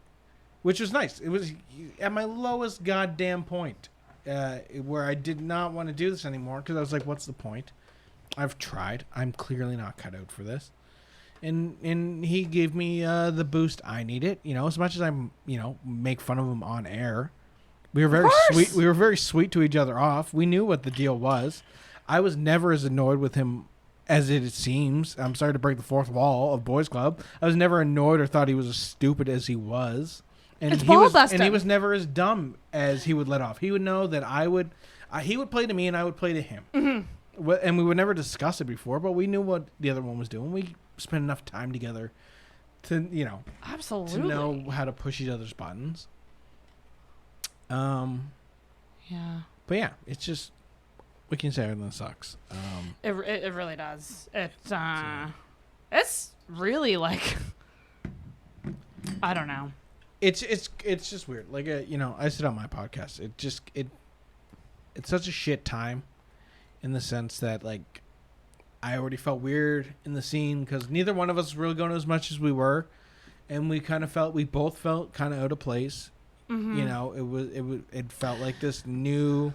which was nice. It was at my lowest goddamn point where I did not want to do this anymore because I was like, what's the point? I've tried. I'm clearly not cut out for this. And he gave me the boost I needed. As much as I'm, make fun of him on air. We were very sweet. We were very sweet to each other off. We knew what the deal was. I was never as annoyed with him as it seems. I'm sorry to break the fourth wall of Boys Club. I was never annoyed or thought he was as stupid as he was. And he was never as dumb as he would let off. He would know that he would play to me and I would play to him. Mm-hmm. And we would never discuss it before, but we knew what the other one was doing. We spent enough time together to, absolutely, to know how to push each other's buttons. Yeah. But yeah, it's just, we can say everything sucks. It really does. It's really like, I don't know. It's just weird. Like, I said on my podcast, it's such a shit time in the sense that, like, I already felt weird in the scene because neither one of us was really going as much as we were. And we both felt kind of out of place. Mm-hmm. It felt like this new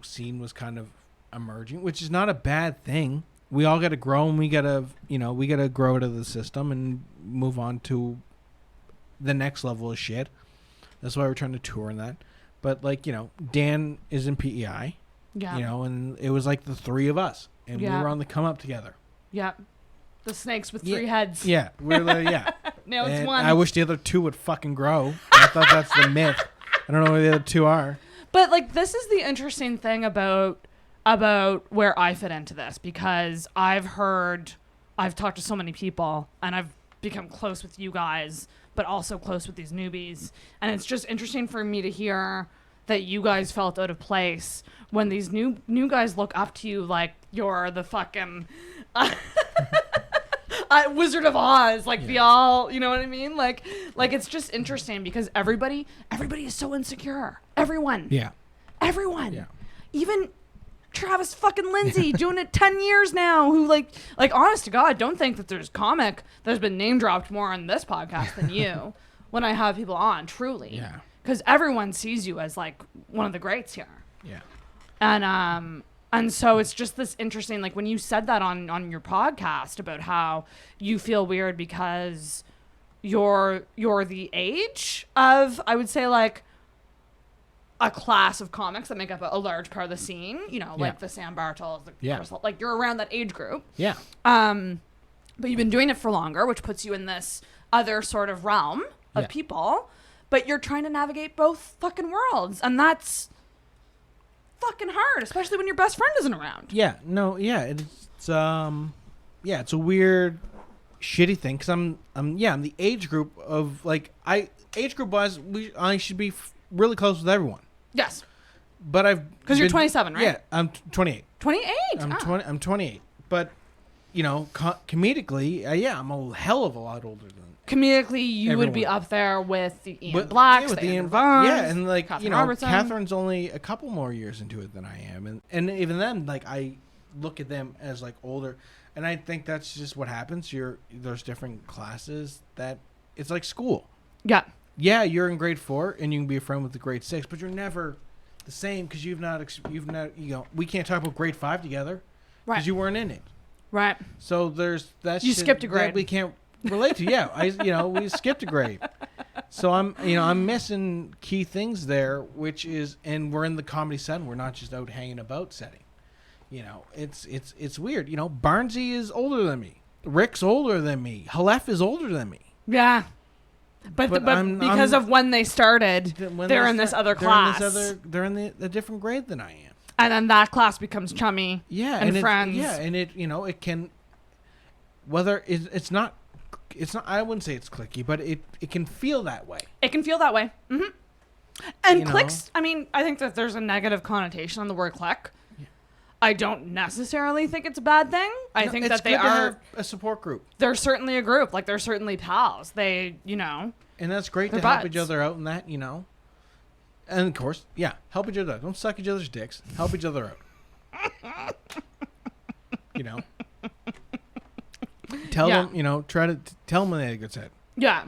scene was kind of emerging, which is not a bad thing. We all got to grow, and we got to grow out of the system and move on to the next level of shit. That's why we're trying to tour and that. But Dan is in PEI, and it was like the three of us, and we were on the come up together. Yeah. The snakes with three heads. Yeah, we're Now it's one. I wish the other two would fucking grow. I thought that's the myth. I don't know where the other two are. But this is the interesting thing about where I fit into this, because I've talked to so many people and I've become close with you guys, but also close with these newbies, and it's just interesting for me to hear that you guys felt out of place when these new guys look up to you like you're the fucking Wizard of Oz, the all, you know what I mean? Like it's just interesting because everybody is so insecure. Everyone. Yeah. Everyone. Yeah. Even Travis fucking Lindsay doing it 10 years now, who like honest to God, don't think that there's comic that's been name dropped more on this podcast than you when I have people on, truly. Yeah. Because everyone sees you as one of the greats here. Yeah. And so it's just this interesting, when you said that on your podcast about how you feel weird because you're the age of, I would say, a class of comics that make up a large part of the scene, the Sam Bartels, you're around that age group. Yeah. But you've been doing it for longer, which puts you in this other sort of realm of people, but you're trying to navigate both fucking worlds, and that's fucking hard, especially when your best friend isn't around. Yeah, no, yeah, it's it's a weird, shitty thing because I'm the age group of age group wise, I should be really close with everyone. Yes, but because you're 27, right? Yeah, I'm 28. 28. I'm 28, but comedically, yeah, I'm a hell of a lot older than. Comedically, you would be up there with the Ian Blacks, with the Ian Vaughns, and like Catherine Robertson. Catherine's only a couple more years into it than I am, and even then, like I look at them as like older, and I think that's just what happens. There's different classes that it's like school. Yeah. Yeah, you're in grade 4 and you can be a friend with the grade 6, but you're never the same because you've not we can't talk about grade 5 together because you weren't in it. Right. So there's that. You skipped a grade. That we can't relate to. Yeah, we skipped a grade. So I'm missing key things there, which is, and we're in the comedy setting. We're not just out hanging about setting. It's weird. Barnsey is older than me. Rick's older than me. Halef is older than me. Yeah. But because of when they started, they're in this other class. They're in a different grade than I am. And then that class becomes chummy. Yeah, and friends. And it can, whether it's not. I wouldn't say it's cliquey, but it can feel that way. It can feel that way. Mm-hmm. And cliques. I mean, I think that there's a negative connotation on the word clique. Yeah. I don't necessarily think it's a bad thing. I think that they are a support group. They're certainly a group. Like they're certainly pals. They, And that's great to help each other out in that, And of course, help each other out. Don't suck each other's dicks. Help each other out. Tell them, try to tell them when they had a good set. Yeah.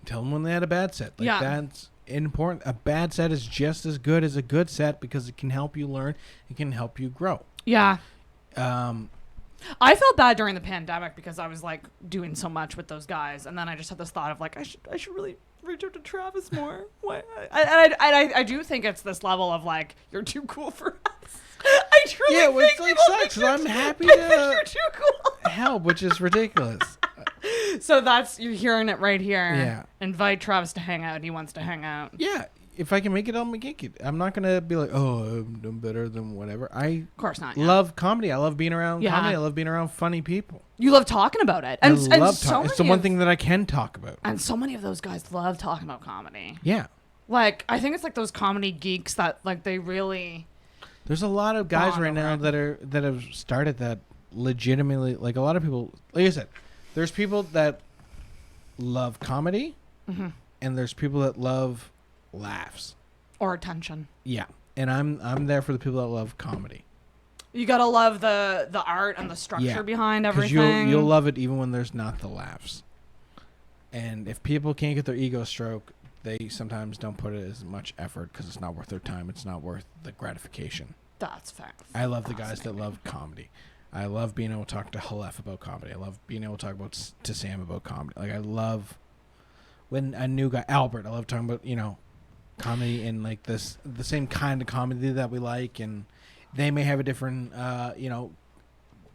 Tell them when they had a bad set. That's important. A bad set is just as good as a good set because it can help you learn. It can help you grow. Yeah. I felt bad during the pandemic because I was like doing so much with those guys, and then I just had this thought of like I should really reach out to Travis more. Why? I do think it's this level of like you're too cool for us. I truly think which sucks. I'm happy you're too cool. Help, which is ridiculous. So you're hearing it right here. Yeah. Invite Travis to hang out. He wants to hang out. Yeah. If I can make it, I'll make it. I'm not going to be like, I'm better than whatever. Of course not. Love comedy. I love being around comedy. I love being around funny people. You love talking about it. I love talking. It's the one thing that I can talk about. And so many of those guys love talking about comedy. Yeah. Like, I think it's like those comedy geeks that like they really... There's a lot of guys right now that have started that legitimately, like a lot of people, like I said, there's people that love comedy and there's people that love laughs or attention. Yeah. And I'm there for the people that love comedy. You gotta love the art and the structure behind everything. You'll love it even when there's not the laughs. And if people can't get their ego stroked, they sometimes don't put it as much effort because it's not worth their time. It's not worth the gratification. That's fair. I love the guys that love comedy. I love being able to talk to Halef about comedy. I love being able to talk to Sam about comedy. Like I love when a new guy, Albert, I love talking about, comedy and like the same kind of comedy that we like. And they may have a different,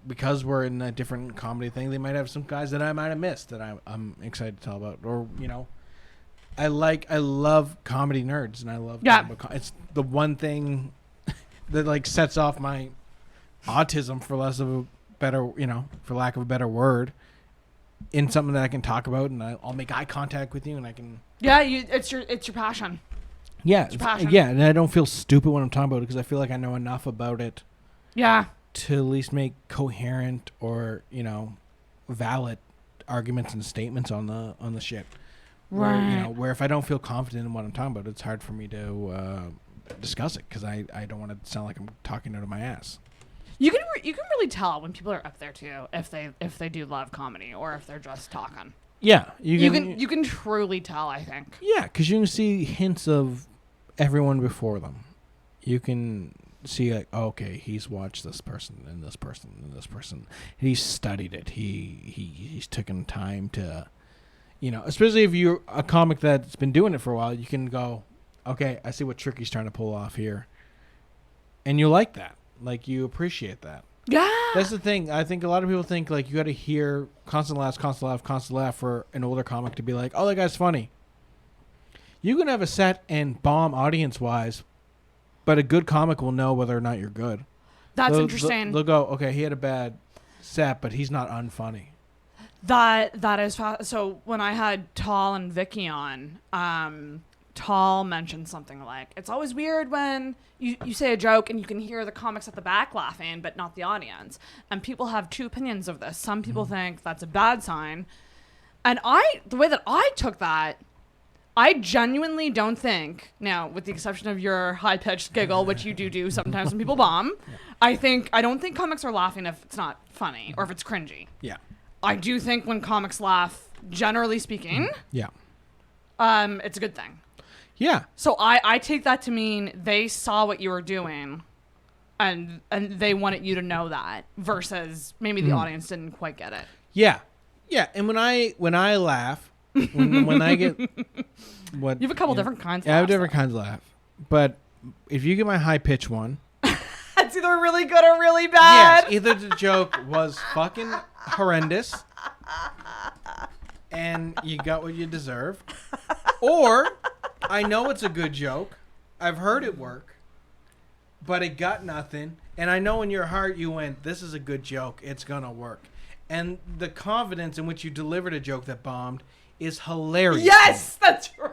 because we're in a different comedy thing, they might have some guys that I might have missed that I'm excited to tell about. Or, I love comedy nerds, and I love it's the one thing that like sets off my autism, for lack of a better word, in something that I can talk about, and I'll make eye contact with you, and I can. Yeah, it's your passion. Yeah, it's your passion. Yeah, and I don't feel stupid when I'm talking about it because I feel like I know enough about it. Yeah. To at least make coherent or valid arguments and statements on the shit. Right. Where if I don't feel confident in what I'm talking about, it's hard for me to discuss it because I don't want to sound like I'm talking out of my ass. You can really tell when people are up there too if they do love comedy or if they're just talking. Yeah, you can truly tell, I think. Yeah, because you can see hints of everyone before them. You can see like, okay, he's watched this person and this person and this person. He's studied it. He's taken time to. Especially if you're a comic that's been doing it for a while, you can go, okay, I see what trick he's trying to pull off here. And you like that. Like, you appreciate that. Yeah. That's the thing. I think a lot of people think, like, you got to hear constant laugh for an older comic to be like, oh, that guy's funny. You can have a set and bomb audience-wise, but a good comic will know whether or not you're good. That's interesting. They'll go, okay, he had a bad set, but he's not unfunny. That is so when I had Tall and Vicky on, Tall mentioned something like, it's always weird when you say a joke and you can hear the comics at the back laughing, but not the audience. And people have two opinions of this. Some people think that's a bad sign. And the way that I took that, I genuinely don't think, now with the exception of your high-pitched giggle, which you do sometimes when people bomb, I don't think comics are laughing if it's not funny or if it's cringy. Yeah. I do think when comics laugh, generally speaking, it's a good thing. Yeah. So I take that to mean they saw what you were doing and they wanted you to know that versus maybe the audience didn't quite get it. Yeah. Yeah. And when I laugh, when I get what you have a couple different kinds of laughs. I have different kinds of laugh. But if you get my high pitch one, it's either really good or really bad. Yes, either the joke was fucking horrendous and you got what you deserve, or I know it's a good joke, I've heard it work, but it got nothing, and I know in your heart you went, this is a good joke, it's gonna work. And the confidence in which you delivered a joke that bombed is hilarious. Yes, that's right.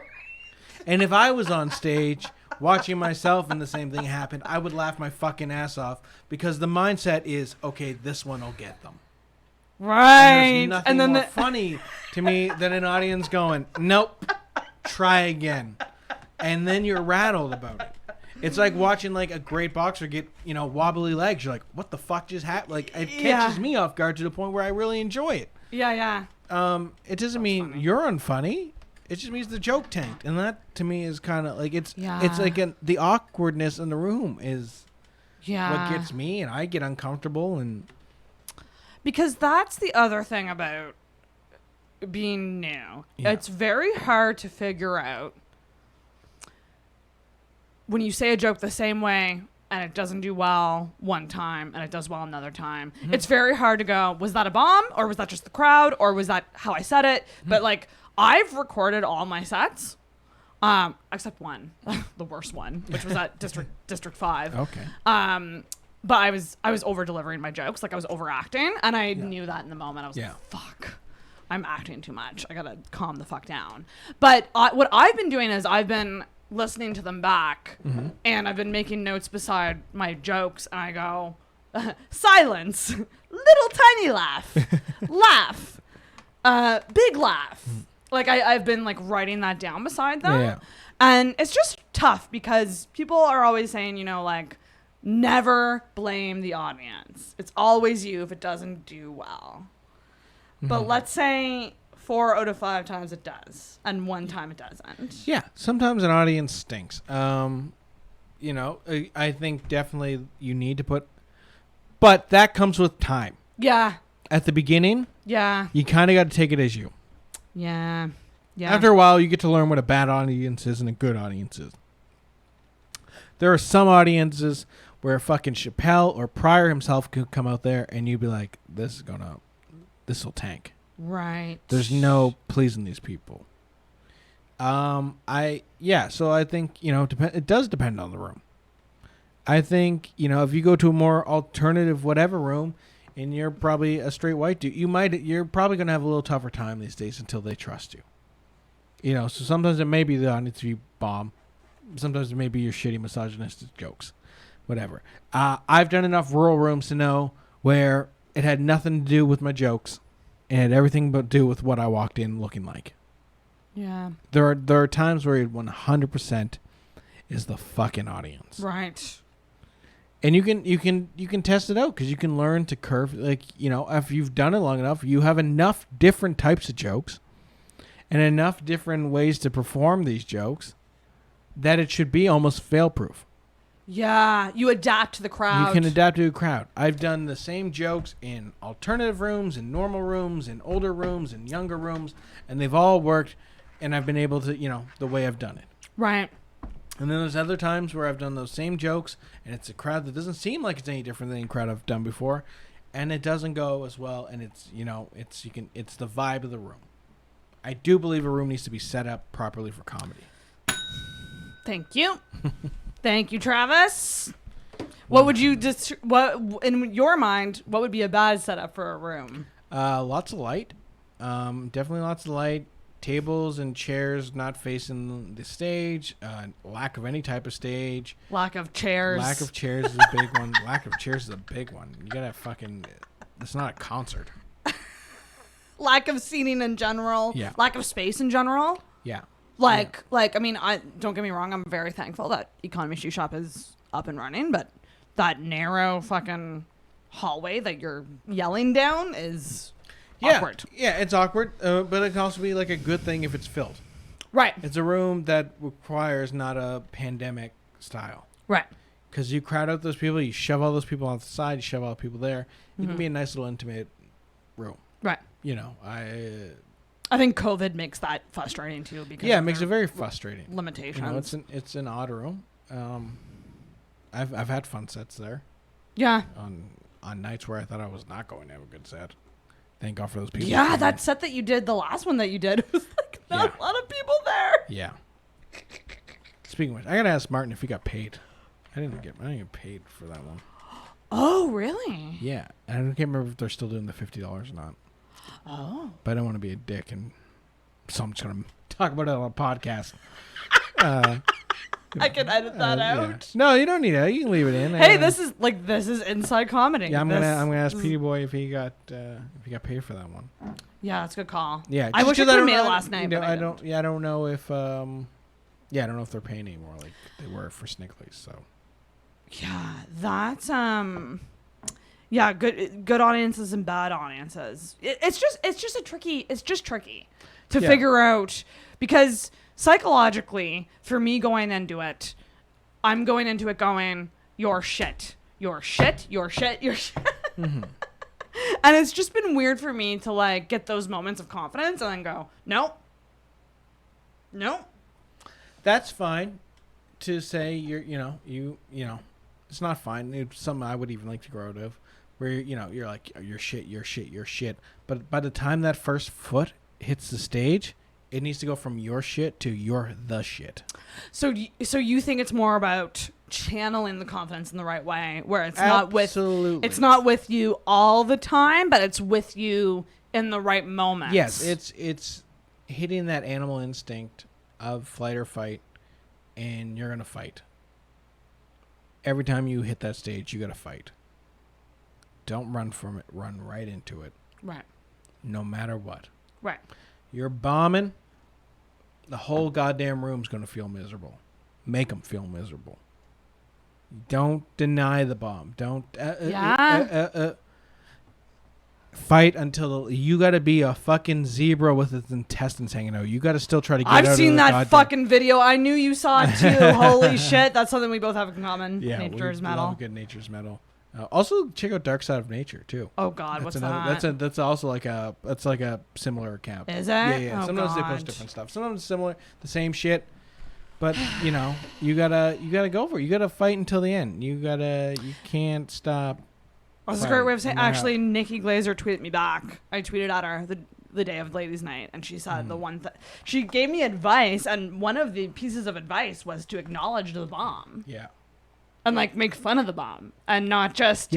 And if I was on stage watching myself and the same thing happened, I would laugh my fucking ass off because the mindset is, okay, this one will get them. Right. And there's nothing more funny to me than an audience going, nope, try again. And then you're rattled about it. It's like watching like a great boxer get, wobbly legs. You're like, what the fuck just happened? Like, it catches me off guard to the point where I really enjoy it. Yeah. It doesn't mean you're unfunny. It just means the joke tanked. And that to me is kind of like, it's like the awkwardness in the room is what gets me, and I get uncomfortable. And because that's the other thing about being new. Yeah. It's very hard to figure out when you say a joke the same way and it doesn't do well one time and it does well another time. Mm-hmm. It's very hard to go, was that a bomb or was that just the crowd or was that how I said it? Mm-hmm. But like, I've recorded all my sets, except one, the worst one, which was at District 5. Okay. But I was over delivering my jokes, like I was overacting, and I knew that in the moment. I was like, fuck, I'm acting too much. I gotta calm the fuck down. But what I've been doing is I've been listening to them back, and I've been making notes beside my jokes, and I go, silence, little tiny laugh, laugh, big laugh. Like I've been like writing that down beside them. Yeah. And it's just tough because people are always saying, like, never blame the audience. It's always you if it doesn't do well. Mm-hmm. But let's say 4 out of 5 times it does, and 1 time it doesn't. Yeah, sometimes an audience stinks. I think definitely you need to put, but that comes with time. Yeah. At the beginning, you kind of got to take it as you. Yeah. After a while, you get to learn what a bad audience is and a good audience is. There are some audiences where fucking Chappelle or Pryor himself could come out there and you'd be like, this will tank. Right. There's no pleasing these people. So I think, it does depend on the room. I think, if you go to a more alternative whatever room and you're probably a straight white dude, you're probably going to have a little tougher time these days until they trust you. So sometimes it may be the audience you bomb. Sometimes it may be your shitty misogynistic jokes. Whatever. I've done enough rural rooms to know where it had nothing to do with my jokes and had everything but do with what I walked in looking like. Yeah. There are times where 100% is the fucking audience. Right. And you can test it out because you can learn to curve. Like, if you've done it long enough, you have enough different types of jokes and enough different ways to perform these jokes that it should be almost fail-proof. Yeah, you adapt to the crowd. You can adapt to a crowd. I've done the same jokes in alternative rooms, in normal rooms, in older rooms, in younger rooms, and they've all worked, and I've been able to, the way I've done it. Right. And then there's other times where I've done those same jokes, and it's a crowd that doesn't seem like it's any different than any crowd I've done before, and it doesn't go as well, and it's the vibe of the room. I do believe a room needs to be set up properly for comedy. Thank you. Thank you, Travis. What would you what in your mind? What would be a bad setup for a room? Lots of light. Definitely lots of light. tables and chairs not facing the stage, lack of any type of stage. Lack of chairs. Lack of chairs is a big one. Lack of chairs is a big one. You gotta fucking... It's not a concert. Lack of seating in general. Yeah. Lack of space in general. Yeah. Like, I mean, don't get me wrong. I'm very thankful that Economy Shoe Shop is up and running, but that narrow fucking hallway that you're yelling down is awkward. Yeah, it's awkward, but it can also be like a good thing if it's filled. Right. It's a room that requires not a pandemic style. Right. Because you crowd out those people, you shove all those people on the side, you shove all the people there. It can be a nice little intimate room. Right. You know, I think COVID makes that frustrating too. Because it makes it very frustrating. Limitations. You know, it's an odd room. I've had fun sets there. Yeah. On nights where I thought I was not going to have a good set. Thank God for those people. Yeah, that set that you did, the last one that you did, was like not a lot of people there. Yeah. Speaking of which, I gotta ask Martin if he got paid. I didn't get paid for that one. Oh, really? Yeah, and I can't remember if they're still doing the $50 or not. Oh. But I don't want to be a dick, and so I'm just gonna talk about it on a podcast. I can edit that out. Yeah. No, you don't need it. You can leave it in. Hey, this is inside comedy. Yeah, I'm gonna ask Petey Boy if he got paid for that one. Yeah, that's a good call. Yeah, I wish I could have made it last night. You know, but I don't. Yeah, I don't know if. I don't know if they're paying anymore like they were for Snickley's. So. Yeah, that's yeah, good audiences and bad audiences. It's just tricky to figure out, because psychologically, for me going into it, I'm going into it going, you're shit. Mm-hmm. And it's just been weird for me to like get those moments of confidence and then go, nope. That's fine to say you know, it's not fine. It's something I would even like to grow out of, where, you know, you're like, oh, you're shit. But by the time that first foot hits the stage, it needs to go from your shit to you're the shit. So you think it's more about channeling the confidence in the right way, where it's not with you all the time, but it's with you in the right moments. Yes, it's hitting that animal instinct of flight or fight, and you're gonna fight. Every time you hit that stage, you gotta fight. Don't run from it. Run right into it. Right. No matter what. Right. You're bombing. The whole goddamn room's gonna feel miserable. Make them feel miserable. Don't deny the bomb. Don't. Fight until you got to be a fucking zebra with its intestines hanging out. You got to still try to get out. I've seen that fucking video. I knew you saw it too. Holy shit. That's something we both have in common. Yeah, Nature's Metal. Love good Nature's Metal. Also, check out Dark Side of Nature too. Oh God, what's that? That's also like a similar account. Is it? Yeah. Oh, sometimes they post different stuff. Sometimes it's similar, the same shit. But you know, you gotta go for it. You gotta fight until the end. You can't stop. That's a great way of saying. Actually, Nikki Glazer tweeted me back. I tweeted at her the day of Ladies' Night, and she said the one she gave me advice, and one of the pieces of advice was to acknowledge the bomb. Yeah. And like make fun of the bomb, and not just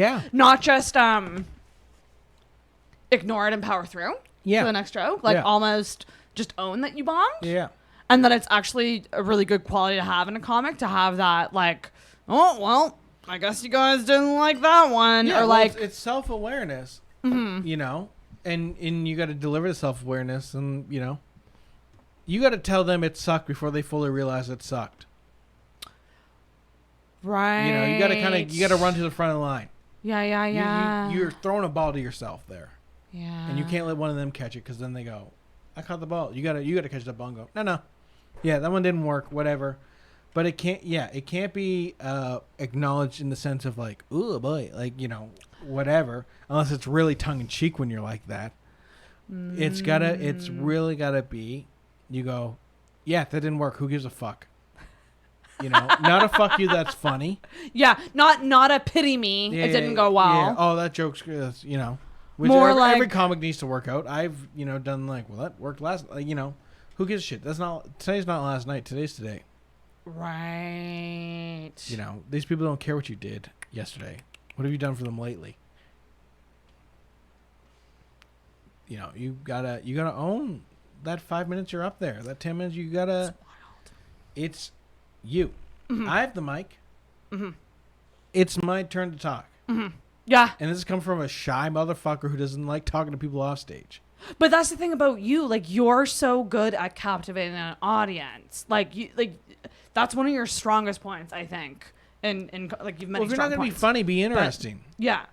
ignore it and power through to the next stroke. Like almost just own that you bombed. Yeah. And that it's actually a really good quality to have in a comic, to have that like, oh well, I guess you guys didn't like that one. Yeah, or like it's self-awareness, you know, and you got to deliver the self-awareness, and you know, you got to tell them it sucked before they fully realize it sucked. Right. You know, you got to run to the front of the line. Yeah. You're throwing a ball to yourself there. Yeah. And you can't let one of them catch it, because then they go, I caught the ball. You gotta catch that ball and go, no. Yeah, that one didn't work, whatever. But it can't be acknowledged in the sense of like, ooh boy, like, you know, whatever, unless it's really tongue in cheek when you're like that. It's really gotta be, you go, yeah, that didn't work. Who gives a fuck? You know, not a fuck you that's funny. Yeah, not a pity me. It didn't go well. Yeah. Oh, that joke's, you know, which every comic needs to work out. I've, you know, done like, well, that worked last, you know, who gives a shit? Today's not last night. Today's today. Right. You know, these people don't care what you did yesterday. What have you done for them lately? You know, you gotta own that 5 minutes you're up there. That 10 minutes you gotta. It's you. I have the mic. It's my turn to talk. Yeah. And this has come from a shy motherfucker who doesn't like talking to people off stage. But that's the thing about you. Like, you're so good at captivating an audience. Like, that's one of your strongest points, I think. And like, you've many Well, if you're not going to be funny, be interesting. Yeah.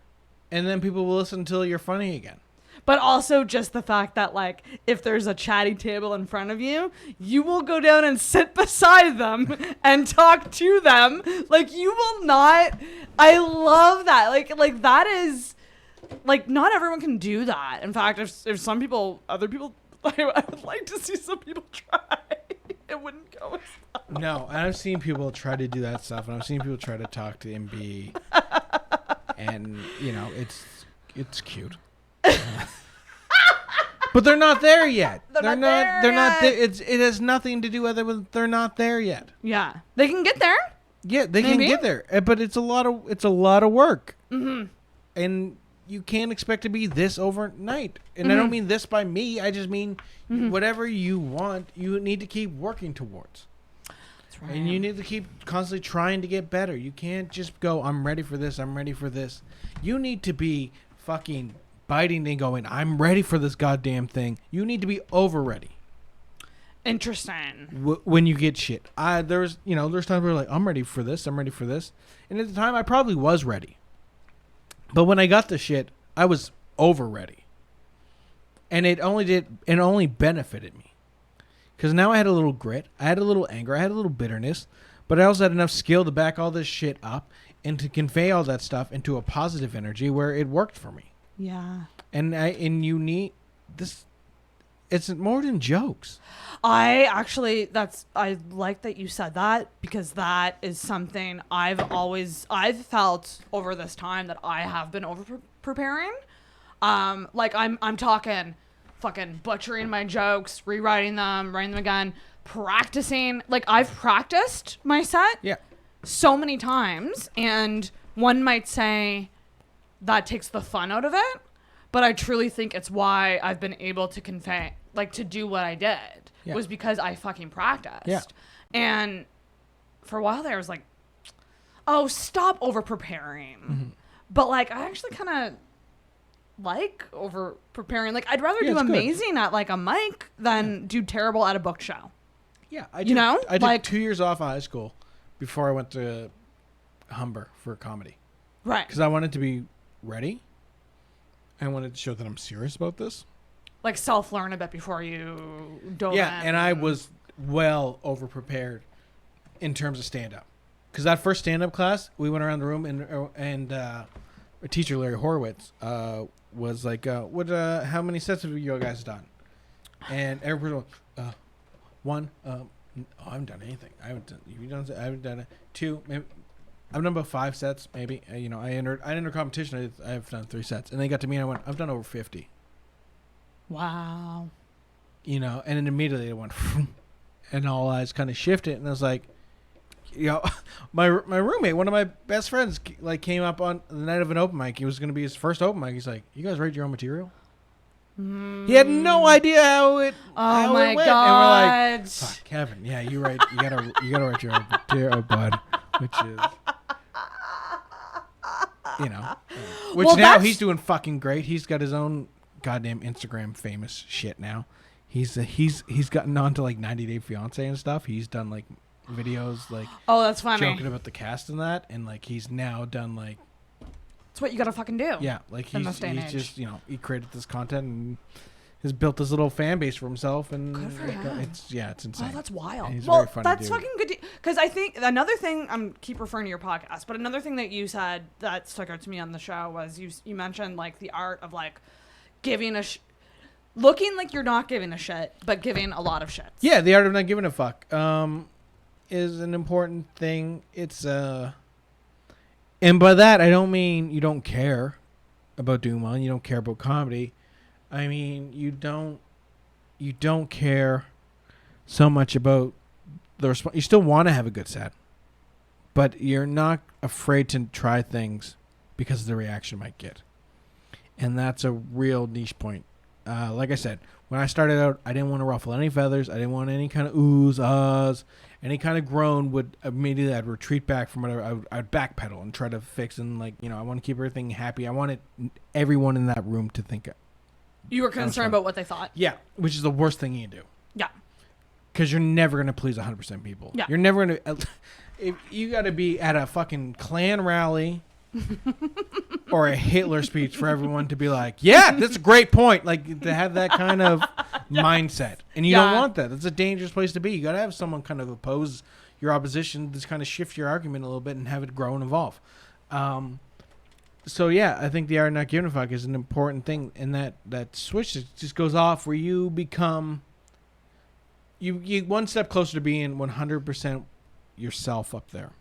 And then people will listen until you're funny again. But also just the fact that, like, if there's a chatty table in front of you, you will go down and sit beside them and talk to them. Like, you will not. I love that. Like that is, like, not everyone can do that. In fact, if some people, other people, I would like to see some people try. It wouldn't go as well. No, and I've seen people try to do that stuff, and I've seen people try to talk to MB, and you know, it's cute. But they're not there yet. They're not there. It has nothing to do other with they're not there yet. Yeah, they can get there. Yeah, they can get there, but it's a lot of work. And you can't expect to be this overnight. And I don't mean this by me. I just mean whatever you want, you need to keep working towards. That's right. And you need to keep constantly trying to get better. You can't just go, I'm ready for this, I'm ready for this. You need to be fucking biting and going, I'm ready for this goddamn thing. You need to be over ready. Interesting. When you get shit. There's times where like, I'm ready for this, I'm ready for this. And at the time, I probably was ready. But when I got the shit, I was over ready. And it only benefited me. Because now I had a little grit, I had a little anger, I had a little bitterness, but I also had enough skill to back all this shit up and to convey all that stuff into a positive energy where it worked for me. Yeah. And you need this. It's more than jokes. I like that you said that, because that is something I've felt over this time that I have been over preparing. Like I'm talking fucking butchering my jokes, rewriting them, writing them again, practicing. Like, I've practiced my set so many times, and one might say that takes the fun out of it, but I truly think it's why I've been able to convey, like, to do what I did was because I fucking practiced. Yeah. And for a while there, I was like, oh, stop over preparing. But like, I actually kind of like over preparing. Like, I'd rather do amazing at like a mic than do terrible at a booked show. Yeah. I took 2 years off of high school before I went to Humber for comedy. Right. Because I wanted to be ready. I wanted to show that I'm serious about this. Like, self-learn a bit before you dove in. Yeah, and I was well over-prepared in terms of stand-up. Because that first stand-up class, we went around the room, and our teacher, Larry Horowitz, was like, how many sets have you guys done? And everybody was, one, I haven't done anything. I haven't done it. Two, maybe, I've done about 5 sets, maybe. I entered a competition. I've done 3 sets. And they got to me, and I went, I've done over 50. Wow. And then immediately it went, and all eyes kind of shifted, and I was like, my roommate, one of my best friends, like, came up on the night of an open mic. It was going to be his first open mic. He's like, you guys write your own material? He had no idea how it went. God. And we're like, fuck, Kevin, yeah, you gotta write your own material, bud. Which is, which well, now he's doing fucking great. He's got his own goddamn Instagram famous shit now. He's gotten on to like 90 Day Fiance and stuff. He's done like videos like, oh, that's funny, joking about the cast and that, and like he's now done like, it's what you gotta fucking do. Yeah, like he's just he created this content and has built this little fan base for himself, and good for him. It's insane. Oh, that's wild. He's well, very funny that's dude. Fucking good. Because I think another thing, keep referring to your podcast, but another thing that you said that stuck out to me on the show was you mentioned like the art of like giving looking like you're not giving a shit, but giving a lot of shits. Yeah, the art of not giving a fuck is an important thing. It's and by that I don't mean you don't care about doing well, you don't care about comedy. I mean you don't care so much about the response. You still want to have a good set, but you're not afraid to try things because of the reaction you might get. And that's a real niche point. Like I said, When I started out, I didn't want to ruffle any feathers. I didn't want any kind of oohs, ahs. Any kind of groan would immediately, I'd retreat back from whatever. I'd backpedal and try to fix and I want to keep everything happy. I wanted everyone in that room to think you were concerned about what they thought. Yeah, which is the worst thing you can do. Yeah. Because you're never going to please 100% people. Yeah. You're never going to... If you got to be at a fucking Klan rally or a Hitler speech for everyone to be like, yeah, that's a great point. Like, to have that kind of mindset. And you don't want that. That's a dangerous place to be. You got to have someone kind of oppose your opposition, just kind of shift your argument a little bit and have it grow and evolve. So, yeah, I think the art of not giving a fuck is an important thing. And that switch just goes off where you become... You one step closer to being 100% yourself up there.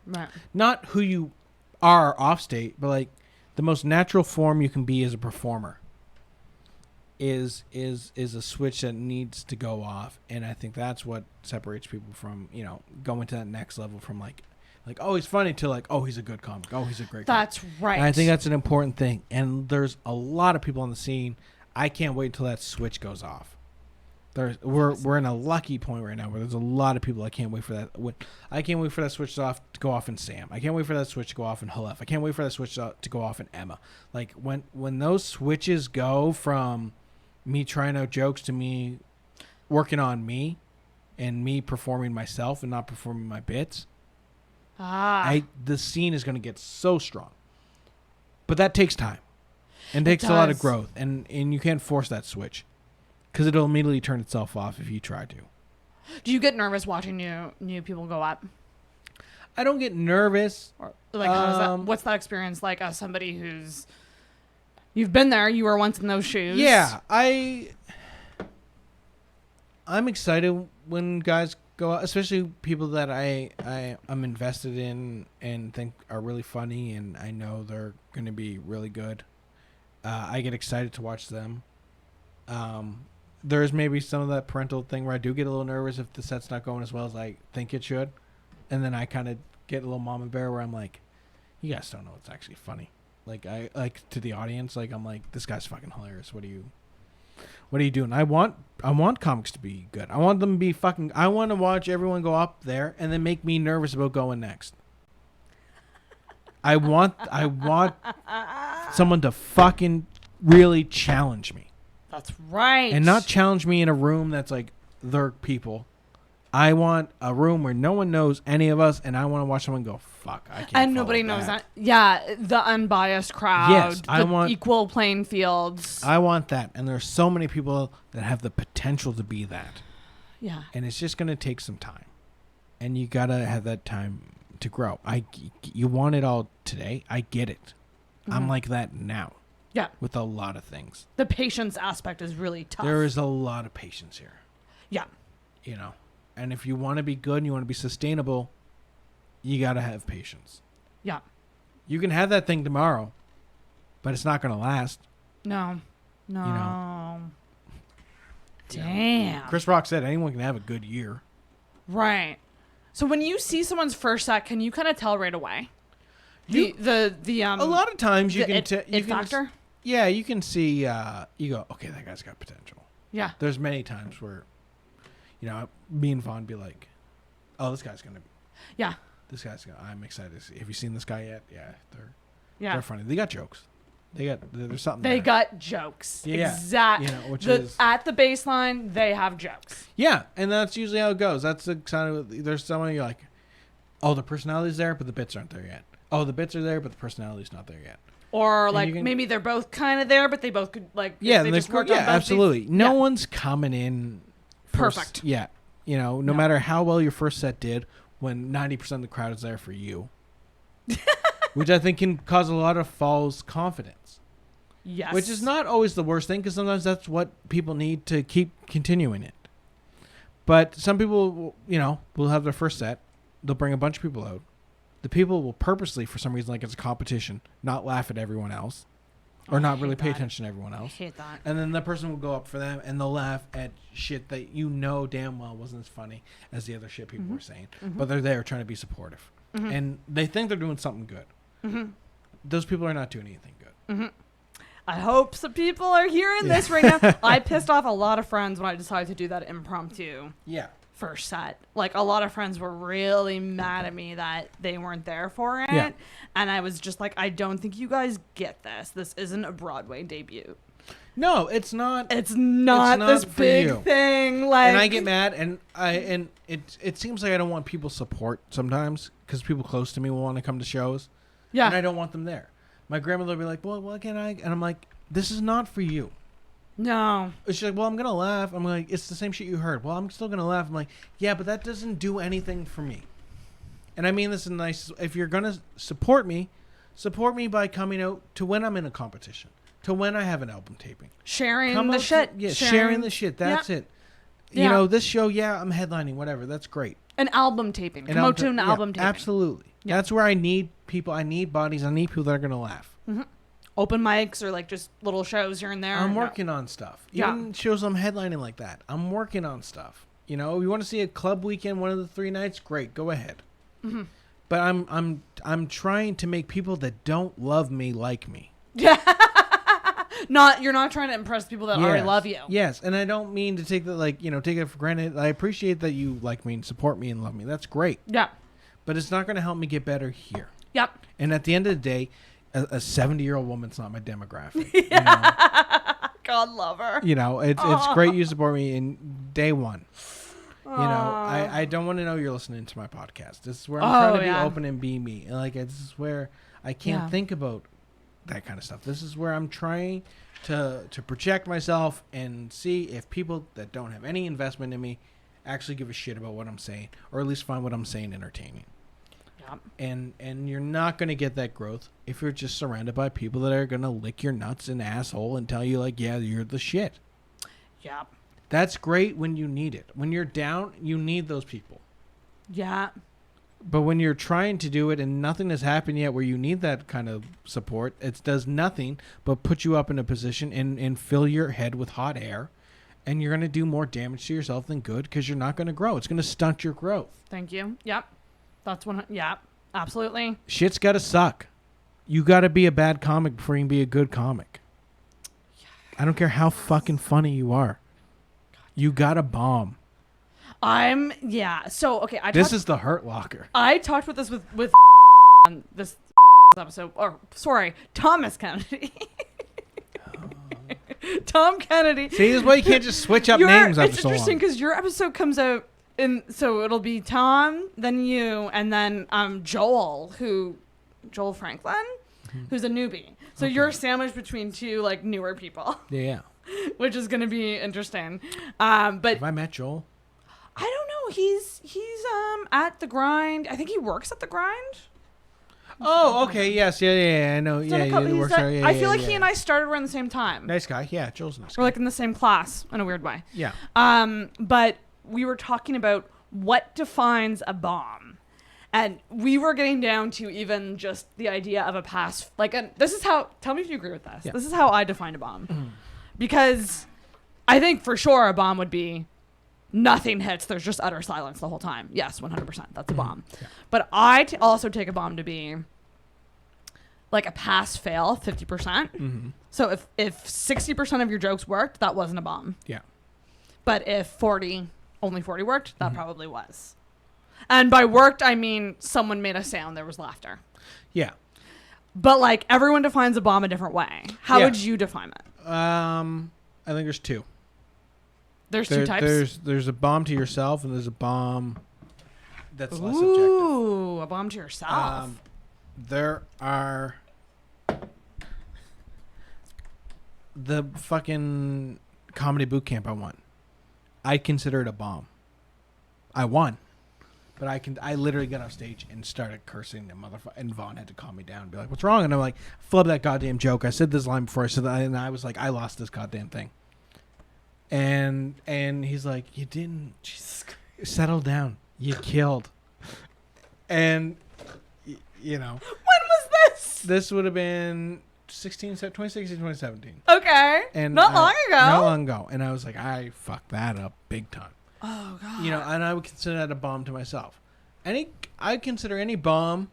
Right. Not who you are off state, but like the most natural form you can be as a performer is a switch that needs to go off. And I think that's what separates people from, going to that next level from like, oh, he's funny to like, oh, he's a good comic. Oh, he's a great comic. That's right. And I think that's an important thing. And there's a lot of people on the scene. I can't wait until that switch goes off. We're in a lucky point right now where there's a lot of people. I can't wait for that. I can't wait for that switch to go off in Sam. I can't wait for that switch to go off in Halef. I can't wait for that switch to go off in Emma. Like when those switches go from me trying out jokes to me working on me and me performing myself and not performing my bits, the scene is going to get so strong. But that takes time and takes a lot of growth, and you can't force that switch. Because it'll immediately turn itself off if you try to. Do you get nervous watching new people go up? I don't get nervous. Or like, what's that experience like as somebody you've been there, you were once in those shoes? Yeah, I'm excited when guys go out, especially people that I'm invested in and think are really funny and I know they're going to be really good. I get excited to watch them. There's maybe some of that parental thing where I do get a little nervous if the set's not going as well as I think it should. And then I kind of get a little mama bear where I'm like, you guys don't know what's actually funny. Like, I like to the audience, like, I'm like, this guy's fucking hilarious. What are you doing? I want comics to be good. I want them to be fucking, I want to watch everyone go up there and then make me nervous about going next. I want someone to fucking really challenge me. That's right. And not challenge me in a room that's like their people. I want a room where no one knows any of us, and I want to watch someone go, fuck, I can't. And nobody knows that. Yeah, the unbiased crowd. Yes, I want equal playing fields. I want that. And there's so many people that have the potential to be that. Yeah. And it's just going to take some time. And you got to have that time to grow. You want it all today. I get it. Mm-hmm. I'm like that now. Yeah. With a lot of things. The patience aspect is really tough. There is a lot of patience here. Yeah. And if you want to be good and you want to be sustainable, you got to have patience. Yeah. You can have that thing tomorrow, but it's not going to last. No. Damn. Chris Rock said anyone can have a good year. Right. So when you see someone's first set, can you kind of tell right away? A lot of times you can tell. It factor? Yeah, you can see. You go, okay, that guy's got potential. Yeah. There's many times where, me and Vaughn be like, oh, this guy's gonna. Yeah. This guy's gonna. I'm excited to see. Have you seen this guy yet? Yeah, they're funny. They got jokes. There's something. They got jokes. Yeah. Exactly. Which is at the baseline, they have jokes. Yeah, and that's usually how it goes. That's the kind of. There's someone you're like, oh, the personality's there, but the bits aren't there yet. Oh, the bits are there, but the personality's not there yet. Or like maybe they're both kind of there, but they both could like. Yeah, they just worked on both absolutely. these. No one's coming in perfect. Yeah, no matter how well your first set did, when 90% of the crowd is there for you, which I think can cause a lot of false confidence. Yes. Which is not always the worst thing, because sometimes that's what people need to keep continuing it. But some people, will have their first set. They'll bring a bunch of people out. The people will purposely, for some reason, like it's a competition, not laugh at everyone else. Or not really pay attention to everyone else. I hate that. And then the person will go up for them, and they'll laugh at shit that damn well wasn't as funny as the other shit people were saying. Mm-hmm. But they're there trying to be supportive. Mm-hmm. And they think they're doing something good. Mm-hmm. Those people are not doing anything good. I hope some people are hearing this right now. I pissed off a lot of friends when I decided to do that impromptu first set. Like, a lot of friends were really mad at me that they weren't there for it. Yeah. And I was just like, I don't think you guys get this. This isn't a Broadway debut. No, it's not. It's not this big thing. Like, and I get mad, and it seems like I don't want people's support sometimes because people close to me will want to come to shows. Yeah, and I don't want them there. My grandmother will be like, "Well, what can I?" And I'm like, "This is not for you." No. She's like, "Well, I'm gonna laugh." I'm like, "It's the same shit you heard." Well, I'm still gonna laugh. I'm like, "Yeah, but that doesn't do anything for me." And I mean this in nice. If you're gonna support me by coming out to when I'm in a competition. To when I have an album taping. Sharing the shit. Sharing the shit. That's it. You know, this show, I'm headlining, whatever. That's great. An album taping. Come out to an album taping. Absolutely. Yeah. That's where I need people. I need bodies. I need people that are going to laugh. Mm-hmm. Open mics or like just little shows here and there. I'm working on stuff. Even shows I'm headlining like that. I'm working on stuff. You know, you want to see a club weekend, one of the 3 nights? Great. Go ahead. Mm-hmm. But I'm trying to make people that don't love me like me. Yeah. You're not trying to impress people that already love you. Yes, and I don't mean to take take it for granted. I appreciate that you like me and support me and love me. That's great. Yeah. But it's not going to help me get better here. Yep. And at the end of the day, a 70-year-old woman's not my demographic. You know? God love her. You know, it's great you support me in day one. You know, I don't want to know you're listening to my podcast. This is where I'm trying to be open and be me. And like, this is where I can't think about that kind of stuff. This is where I'm trying to project myself and see if people that don't have any investment in me actually give a shit about what I'm saying, or at least find what I'm saying entertaining. Yep. And you're not going to get that growth if you're just surrounded by people that are going to lick your nuts and asshole and tell you like, yeah, you're the shit. Yep. That's great when you need it. When you're down, you need those people. Yeah. But when you're trying to do it and nothing has happened yet where you need that kind of support, it does nothing but put you up in a position and fill your head with hot air. And you're going to do more damage to yourself than good because you're not going to grow. It's going to stunt your growth. Thank you. Yep. That's one. Yeah, absolutely. Shit's got to suck. You got to be a bad comic before you can be a good comic. Yes. I don't care how fucking funny you are. You got to bomb. So, okay. This is the Hurt Locker. I talked with this with on this episode. Or, sorry, Thomas Kennedy. Tom Kennedy. See, this is why you can't just switch up names after so long. It's interesting because your episode comes out, so it'll be Tom, then you, and then Joel Franklin, who's a newbie. So you're sandwiched between two like newer people. Yeah. Which is going to be interesting. But have I met Joel? I don't know. He's at the Grind. I think he works at the Grind. Oh, okay. Yes. Yeah. I know. Yeah. He works there. I feel like he and I started around the same time. Nice guy. Yeah. Joel's a nice guy. We're like in the same class in a weird way. Yeah. But we were talking about what defines a bomb. And we were getting down to even just the idea of a pass. This is how, tell me if you agree with this. Yeah. This is how I define a bomb. Because I think for sure a bomb would be nothing hits. There's just utter silence the whole time. Yes, 100%. That's a bomb. Yeah. But I also take a bomb to be like a pass-fail, 50%. Mm-hmm. So if 60% of your jokes worked, that wasn't a bomb. Yeah. But if only 40 worked, that probably was. And by worked, I mean someone made a sound. There was laughter. Yeah. But like everyone defines a bomb a different way. How would you define it? I think there's two. There's two types? There's a bomb to yourself and there's a bomb that's less subjective. Ooh, a bomb to yourself. There are the fucking comedy boot camp I won. I consider it a bomb. I won. But I literally got off stage and started cursing the motherfucker. And Vaughn had to calm me down and be like, what's wrong? And I'm like, flub that goddamn joke. I said this line before I said that. And I was like, I lost this goddamn thing. And he's like, you didn't. Jesus Christ. Settle down. You killed. And, you know. When was this? This would have been 2016, 2017. Okay. And not long ago. Not long ago. And I was like, I fucked that up big time. Oh, God. You know, and I would consider that a bomb to myself. I consider any bomb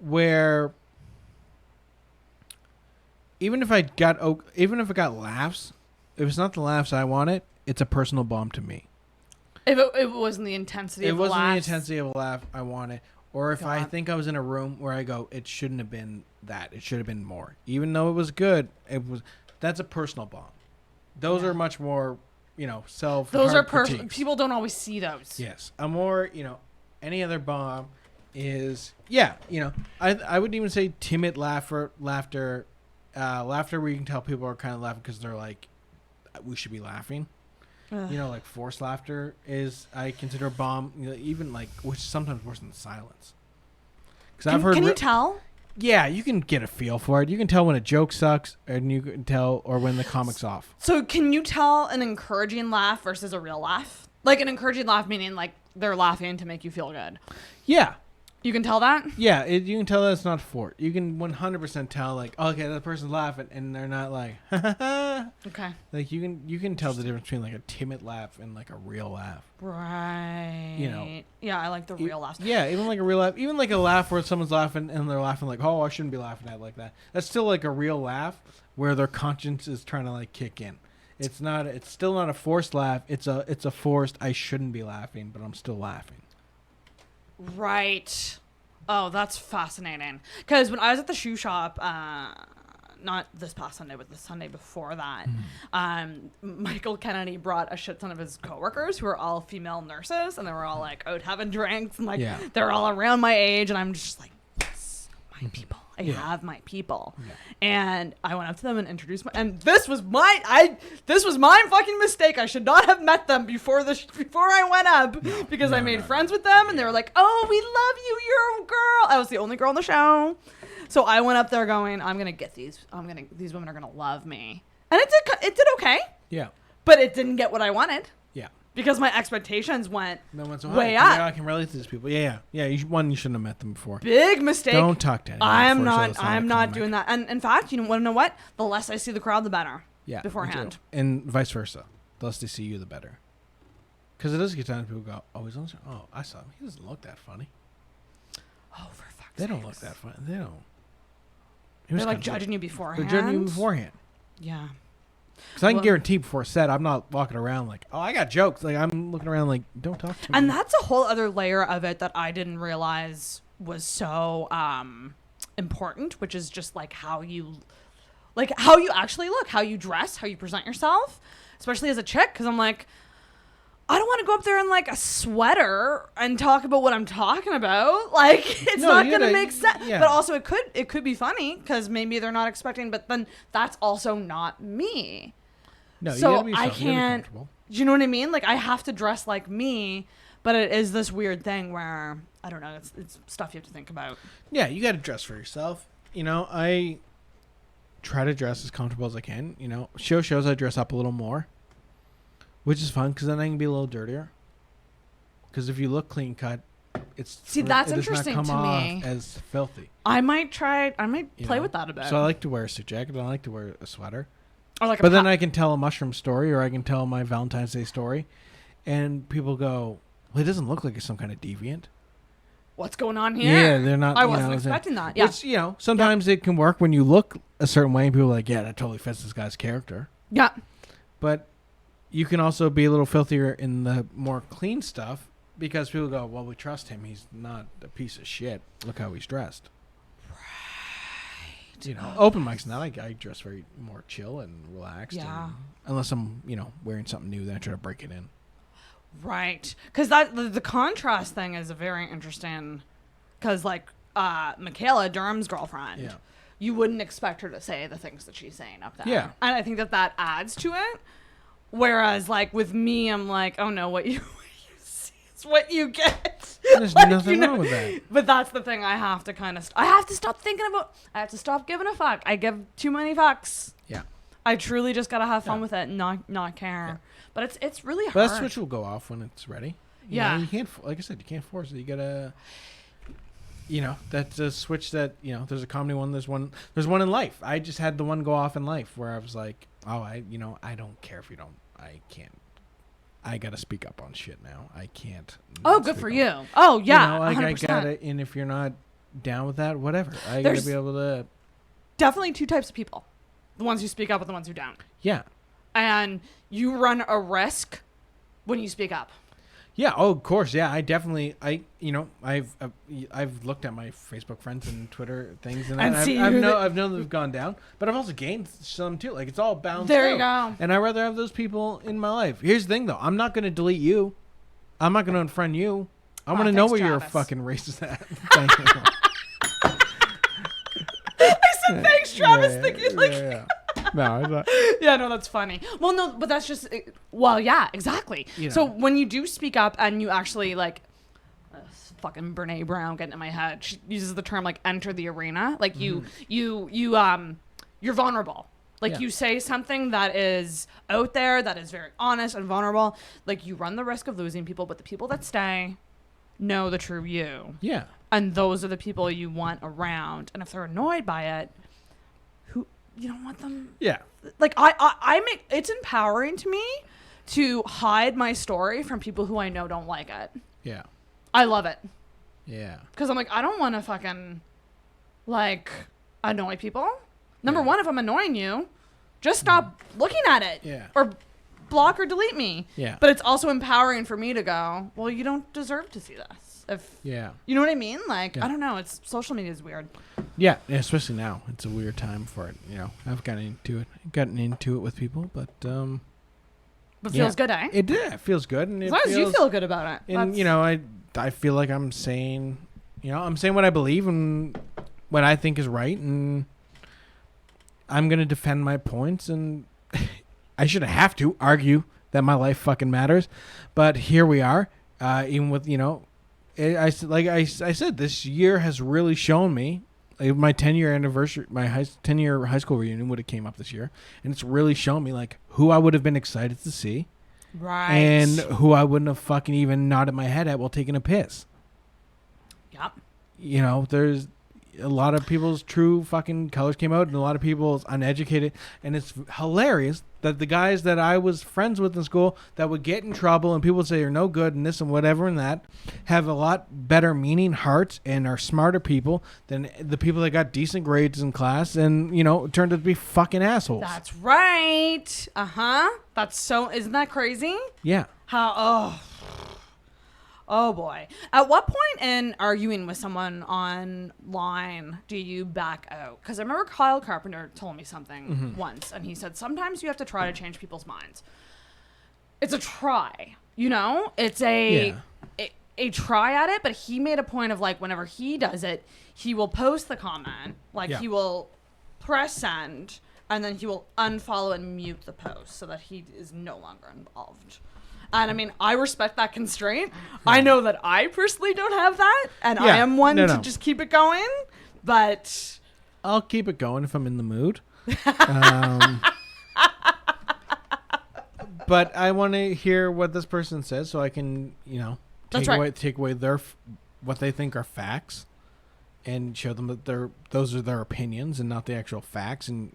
where even if it got laughs, if it's not the laughs I wanted, it's a personal bomb to me. If it wasn't the intensity of the laughs. It wasn't the intensity of a laugh I wanted. Or if I think I was in a room where I go, it shouldn't have been that. It should have been more. Even though it was good, that's a personal bomb. Those are much more, self. Those are personal. People don't always see those. Yes. A more, any other bomb is, I wouldn't even say timid laughter where you can tell people are kind of laughing because they're like, we should be laughing. Like forced laughter is, I consider a bomb, even like, which is sometimes worse than silence. I've heard. Can you tell? Yeah, you can get a feel for it. You can tell when a joke sucks, and you can tell, or when the comic's off. So, can you tell an encouraging laugh versus a real laugh? Like an encouraging laugh meaning like they're laughing to make you feel good. Yeah. You can tell that? Yeah, you can tell that it's not forced. You can 100% tell, like, okay, that person's laughing, and they're not like, ha ha ha. Okay. Like, you can tell the difference between, like, a timid laugh and, like, a real laugh. Right. Yeah, I like the real laughs. Yeah, even, like, a real laugh. Even, like, a laugh where someone's laughing, and they're laughing like, oh, I shouldn't be laughing at it like that. That's still, like, a real laugh where their conscience is trying to, like, kick in. It's still not a forced laugh. It's a forced, I shouldn't be laughing, but I'm still laughing. Right. Oh, that's fascinating. Because when I was at the shoe shop, not this past Sunday, but the Sunday before that, Michael Kennedy brought a shit ton of his coworkers who are all female nurses, and they were all like out having drinks, and like they're all around my age, and I'm just like, yes, my people. I have my people. Yeah. And I went up to them and introduced and this was my fucking mistake. I should not have met them before I went up because I made friends with them and they were like, "Oh, we love you. You're a girl." I was the only girl on the show. So I went up there going, "I'm going to get these. These women are going to love me." And it did okay. Yeah. But it didn't get what I wanted. Yeah. Because my expectations went way up. Yeah, I can relate to these people. Yeah. You shouldn't have met them before. Big mistake. Don't talk to anyone. I'm not doing that. And in fact, you want to know what? The less I see the crowd, the better. Yeah. Beforehand. And vice versa. The less they see you, the better. Because it does get times people go, "Oh, he's on the show. Oh, I saw him. He doesn't look that funny." Oh, for fuck's sake. They don't look that funny. They don't. They're like judging you beforehand. They're judging you beforehand. Yeah. Because I can guarantee before a set, I'm not walking around like, oh, I got jokes. Like, I'm looking around like, don't talk to me. And that's a whole other layer of it that I didn't realize was so important, which is just like how you actually look, how you dress, how you present yourself, especially as a chick. Because I'm like, I don't want to go up there in like a sweater and talk about what I'm talking about. Like, it's not going to make sense. Yeah. But also it could be funny because maybe they're not expecting, but then that's also not me. No, so you gotta be I can't, do you know what I mean? Like I have to dress like me, but it is this weird thing where, I don't know, it's stuff you have to think about. Yeah, you got to dress for yourself. I try to dress as comfortable as I can. Shows I dress up a little more. Which is fun because then I can be a little dirtier. Because if you look clean cut, that's interesting to me. As filthy. I might play with that a bit. So I like to wear a suit jacket. I like to wear a sweater. Or like but then I can tell a mushroom story, or I can tell my Valentine's Day story, and people go, "Well, it doesn't look like it's some kind of deviant." What's going on here? Yeah, they're not. I wasn't expecting that. Yeah. Which, sometimes it can work when you look a certain way, and people are like, "Yeah, that totally fits this guy's character." Yeah. But you can also be a little filthier in the more clean stuff because people go, well, we trust him. He's not a piece of shit. Look how he's dressed. Right. Open mics now, I dress very more chill and relaxed. Yeah. Unless I'm, wearing something new, then I try to break it in. Right. Because the contrast thing is a very interesting, because like Michaela, Durham's girlfriend, you wouldn't expect her to say the things that she's saying up there. Yeah. And I think that adds to it. Whereas, like, with me, I'm like, oh, no, what you see is what you get. There's nothing wrong with that. But that's the thing I have to I have to stop thinking about. I have to stop giving a fuck. I give too many fucks. Yeah. I truly just got to have fun with it and not care. Yeah. But it's really hard. But that switch will go off when it's ready. You can't, like I said, you can't force it. You got to, that's a switch that, there's a comedy one. There's one in life. I just had the one go off in life where I was like, oh, I don't care if you don't. I can't. I got to speak up on shit now. I can't. Oh, good for you. Oh, yeah. I got it. And if you're not down with that, whatever. I got to be able to. Definitely two types of people. The ones who speak up are the ones who don't. Yeah. And you run a risk when you speak up. Yeah. Oh, of course. Yeah. I've looked at my Facebook friends and Twitter things, and I've known they've gone down, but I've also gained some too. Like, it's all balanced. There you go. And I'd rather have those people in my life. Here's the thing, though. I'm not going to delete you. I'm not going to unfriend you. I want to know where you're a fucking racist at. Thank you. I said thanks, Travis. Yeah. No, yeah, no, that's funny. Well, no, but that's just, well, yeah, exactly. So when you do speak up and you actually like, fucking Brene Brown getting in my head, she uses the term like enter the arena. Like you're vulnerable. Like you say something that is out there, that is very honest and vulnerable. Like you run the risk of losing people, but the people that stay know the true you. Yeah. And those are the people you want around. And if they're annoyed by it, you don't want them. Yeah. Like I make it's empowering to me to hide my story from people who I know don't like it. Yeah. I love it. Yeah. Because I'm like, I don't want to fucking like annoy people. Number one, if I'm annoying you, just stop looking at it. Yeah. Or block or delete me. Yeah. But it's also empowering for me to go, well, you don't deserve to see this. You know what I mean? Like, I don't know. It's social media is weird. Yeah, especially now. It's a weird time for it. You know, I've gotten into it with people, but But feels good, eh? It feels good, and as long as you feel good about it. And you know, I feel like I'm saying what I believe and what I think is right, and I'm gonna defend my points, and I shouldn't have to argue that my life fucking matters, but here we are. Even with I said, this year has really shown me. Like, my 10-year anniversary, my 10-year high school reunion would have came up this year, and it's really shown me like who I would have been excited to see, right, and who I wouldn't have fucking even nodded my head at while taking a piss. Yep. You know, there's a lot of people's true fucking colors came out, and a lot of people's uneducated, and it's hilarious that the guys that I was friends with in school that would get in trouble and people would say you're no good and this and whatever and that have a lot better meaning hearts and are smarter people than the people that got decent grades in class and turned out to be fucking assholes. That's right. That's so, isn't that crazy? Yeah. Oh boy. At what point in arguing with someone online do you back out? Because I remember Kyle Carpenter told me something once, and he said sometimes you have to try to change people's minds. It's a try, It's a try at it, but he made a point of like whenever he does it, he will post the comment, he will press send, and then he will unfollow and mute the post so that he is no longer involved. And I mean, I respect that constraint. I know that I personally don't have that, and I am one to just keep it going. But I'll keep it going if I'm in the mood. But I want to hear what this person says, so I can, take away their what they think are facts, and show them that those are their opinions and not the actual facts. And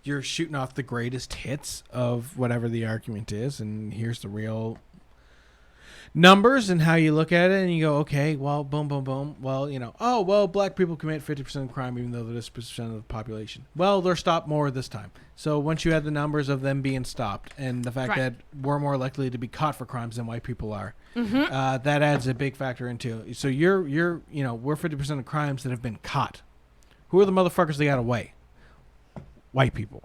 you're shooting off the greatest hits of whatever the argument is, and here's the real numbers and how you look at it, and you go, okay, well, boom, boom, boom. Well, black people commit 50% of crime, even though they're 50% of the population. Well, they're stopped more this time. So once you add the numbers of them being stopped and the fact that we're more likely to be caught for crimes than white people are, that adds a big factor into. So we're 50% of crimes that have been caught. Who are the motherfuckers that got away? White people.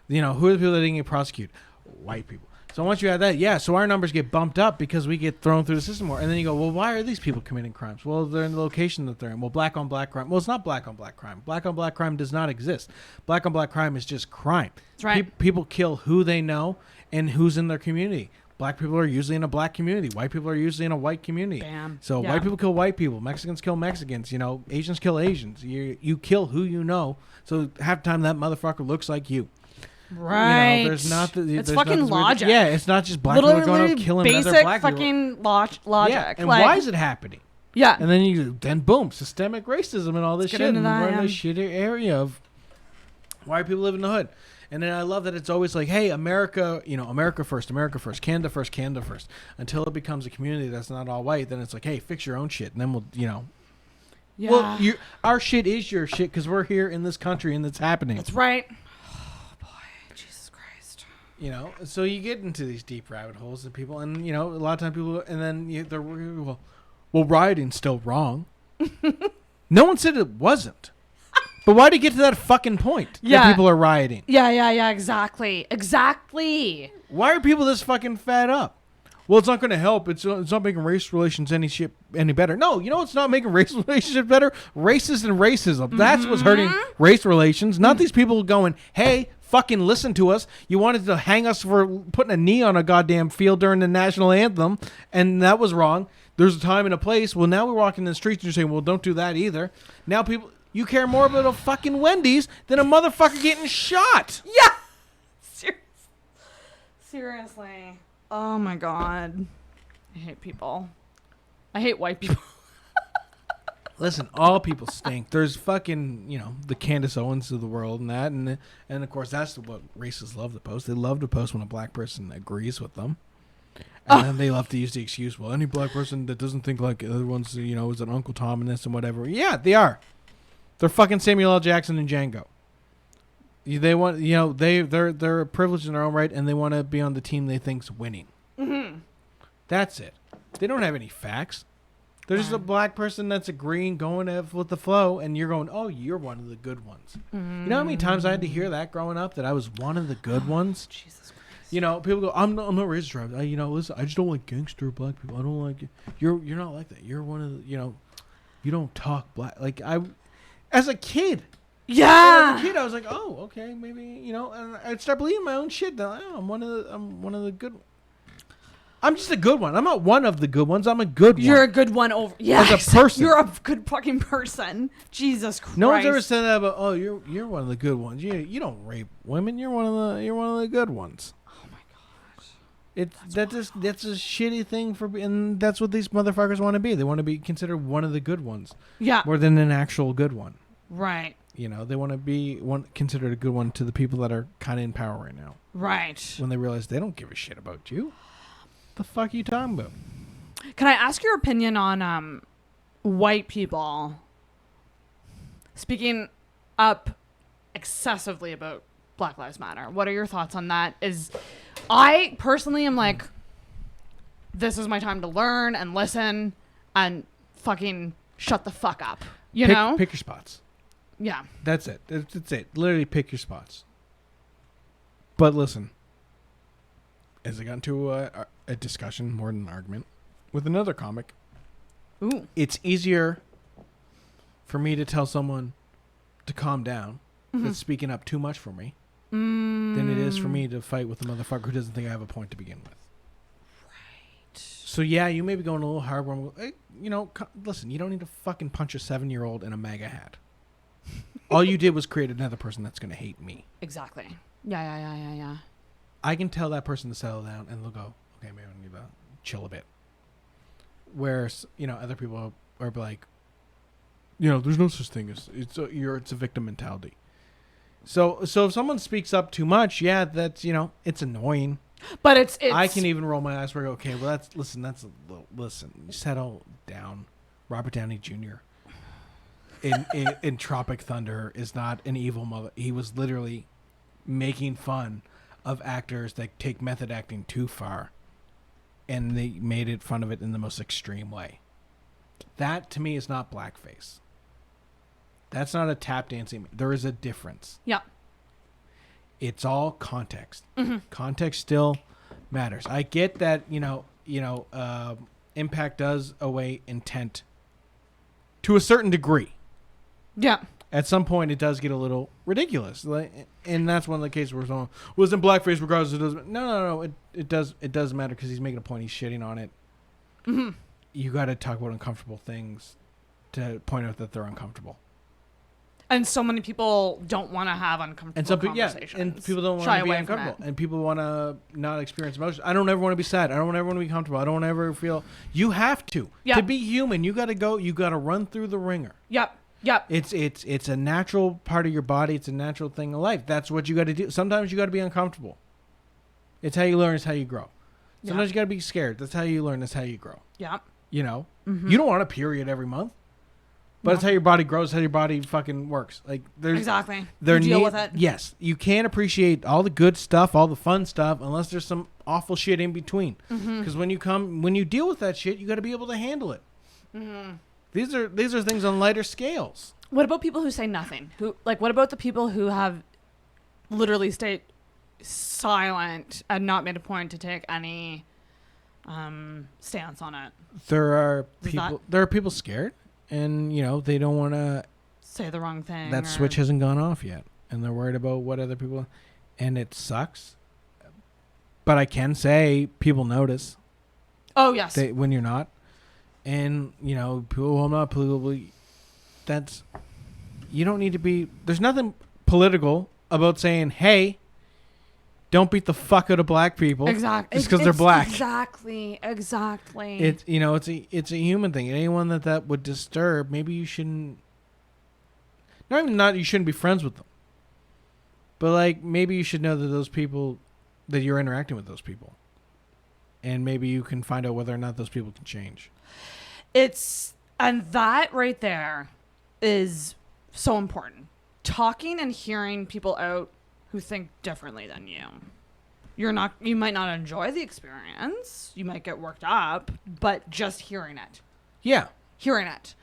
Who are the people that didn't get prosecuted? White people. So once you add that, so our numbers get bumped up because we get thrown through the system more. And then you go, well, why are these people committing crimes? Well, they're in the location that they're in. Well, black on black crime. Well, it's not black on black crime. Black on black crime does not exist. Black on black crime is just crime. That's right. People kill who they know and who's in their community. Black people are usually in a black community. White people are usually in a white community. Bam. So white people kill white people. Mexicans kill Mexicans. Asians kill Asians. You kill who you know. So half the time that motherfucker looks like you. Right. There's not it's fucking logic. Yeah, it's not just black people going out killing other black people. Basic fucking logic. Yeah, and why is it happening? Yeah. And then boom, systemic racism and all this shit. And we're in this shitty area of why people live in the hood. And then I love that it's always like, hey, America, America first, Canada first. Until it becomes a community that's not all white, then it's like, hey, fix your own shit. And then we'll, Yeah. Well, our shit is your shit because we're here in this country and it's happening. That's right. You know, so you get into these deep rabbit holes of people, and a lot of times people, and then they're well, rioting's still wrong. No one said it wasn't. But why do you get to that fucking point? Yeah. That people are rioting. Yeah, exactly. Why are people this fucking fed up? Well, it's not going to help. It's not making race relations any better. No, it's not making race relations better? Racist and racism. That's what's hurting race relations. Not these people going, hey, fucking listen to us. You wanted to hang us for putting a knee on a goddamn field during the national anthem, and that was wrong. There's a time and a place. Well, now we're walking in the streets and you're saying, well, don't do that either. Now people... You care more about a fucking Wendy's than a motherfucker getting shot. Yeah. Seriously. Oh my God. I hate people. I hate white people. Listen, all people stink. There's fucking, the Candace Owens of the world and that. And of course, that's what racists love to post. They love to post when a black person agrees with them. And then they love to use the excuse, well, any black person that doesn't think like the other ones, is an Uncle Tom and this and whatever. Yeah, they are. They're fucking Samuel L. Jackson and Django. They want, they're privileged in their own right, and they want to be on the team they think's winning. Mm-hmm. That's it. They don't have any facts. They're just a black person that's agreeing, going with the flow, and you're going, oh, you're one of the good ones. Mm-hmm. You know how many times I had to hear that growing up, that I was one of the good ones? Jesus Christ. People go, I'm not racist, Travis. Listen, I just don't like gangster black people. I don't like it. You're not like that. You're one of the, you don't talk black. Like, as a kid. Yeah. As a kid, I was like, oh, okay, maybe, and I'd start believing my own shit. That, I'm one of the good. I'm just a good one. I'm not one of the good ones. I'm a good one. You're a good one over. Yes. As a person. You're a good fucking person. Jesus Christ. No one's ever said that about, oh, you're one of the good ones. You don't rape women. You're one of the good ones. Oh my gosh. That's a shitty thing and that's what these motherfuckers want to be. They want to be considered one of the good ones. Yeah. More than an actual good one. Right. They want to be considered a good one to the people that are kind of in power right now. Right. When they realize they don't give a shit about you. The fuck are you talking about? Can I ask your opinion on white people speaking up excessively about Black Lives Matter? What are your thoughts on that? I personally am like, this is my time to learn and listen and fucking shut the fuck up. You know? Pick your spots. Yeah. That's it. That's it. Literally pick your spots. But listen, as I got into a discussion, more than an argument, with another comic, it's easier for me to tell someone to calm down that's speaking up too much for me than it is for me to fight with a motherfucker who doesn't think I have a point to begin with. Right. So yeah, you may be going a little hard. Where I'm, hey, listen, you don't need to fucking punch a 7-year-old in a MAGA hat. All you did was create another person that's going to hate me. Exactly. Yeah. I can tell that person to settle down, and they'll go, okay, maybe I need to chill a bit. Whereas, other people are like, there's no such thing as it's a victim mentality. So if someone speaks up too much, yeah, that's it's annoying. But it's I can even roll my eyes where I go, okay, well listen, settle down. Robert Downey Jr. in Tropic Thunder is not an evil mother. He was literally making fun of actors that take method acting too far, and they made fun of it in the most extreme way. That to me is not blackface. That's not a tap dancing. There is a difference. Yeah. It's all context. Mm-hmm. Context still matters. I get that, impact does away intent to a certain degree. Yeah. At some point, it does get a little ridiculous, and that's one of the cases where someone was in blackface regardless. It doesn't. No. It does matter because he's making a point. He's shitting on it. Mm-hmm. You got to talk about uncomfortable things to point out that they're uncomfortable. And so many people don't want to have uncomfortable conversations. Yeah, and people don't want to be uncomfortable, and people want to not experience emotions. I don't ever want to be sad. I don't ever want to be comfortable. I don't ever feel. You have to. Yep. To be human, you got to go. You got to run through the ringer. Yep. It's a natural part of your body. It's a natural thing of life. That's what you got to do. Sometimes you got to be uncomfortable. It's how you learn. It's how you grow. Sometimes you got to be scared. That's how you learn. That's how you grow. Yeah. You don't want a period every month. But it's how your body grows, how your body fucking works. Like there's exactly. You deal with it. Yes, you can't appreciate all the good stuff, all the fun stuff, unless there's some awful shit in between. Because when you deal with that shit, you got to be able to handle it. These are things on lighter scales. What about people who say nothing? What about the people who have literally stayed silent and not made a point to take any stance on it? There are people scared, and they don't want to say the wrong thing. That switch hasn't gone off yet, and they're worried about what other people, and it sucks. But I can say people notice. Oh yes. When you're not, and people who are not political. That's you don't need to be. There's nothing political about saying, "Hey, don't beat the fuck out of black people." Exactly. Just because they're black. Exactly. It's a human thing. Anyone that would disturb, maybe you shouldn't. You shouldn't be friends with them. But maybe you should know that those people, that you're interacting with those people, and maybe you can find out whether or not those people can change. And that right there is so important. Talking and hearing people out who think differently than you. You might not enjoy the experience. You might get worked up, but just hearing it. Yeah. Hearing it.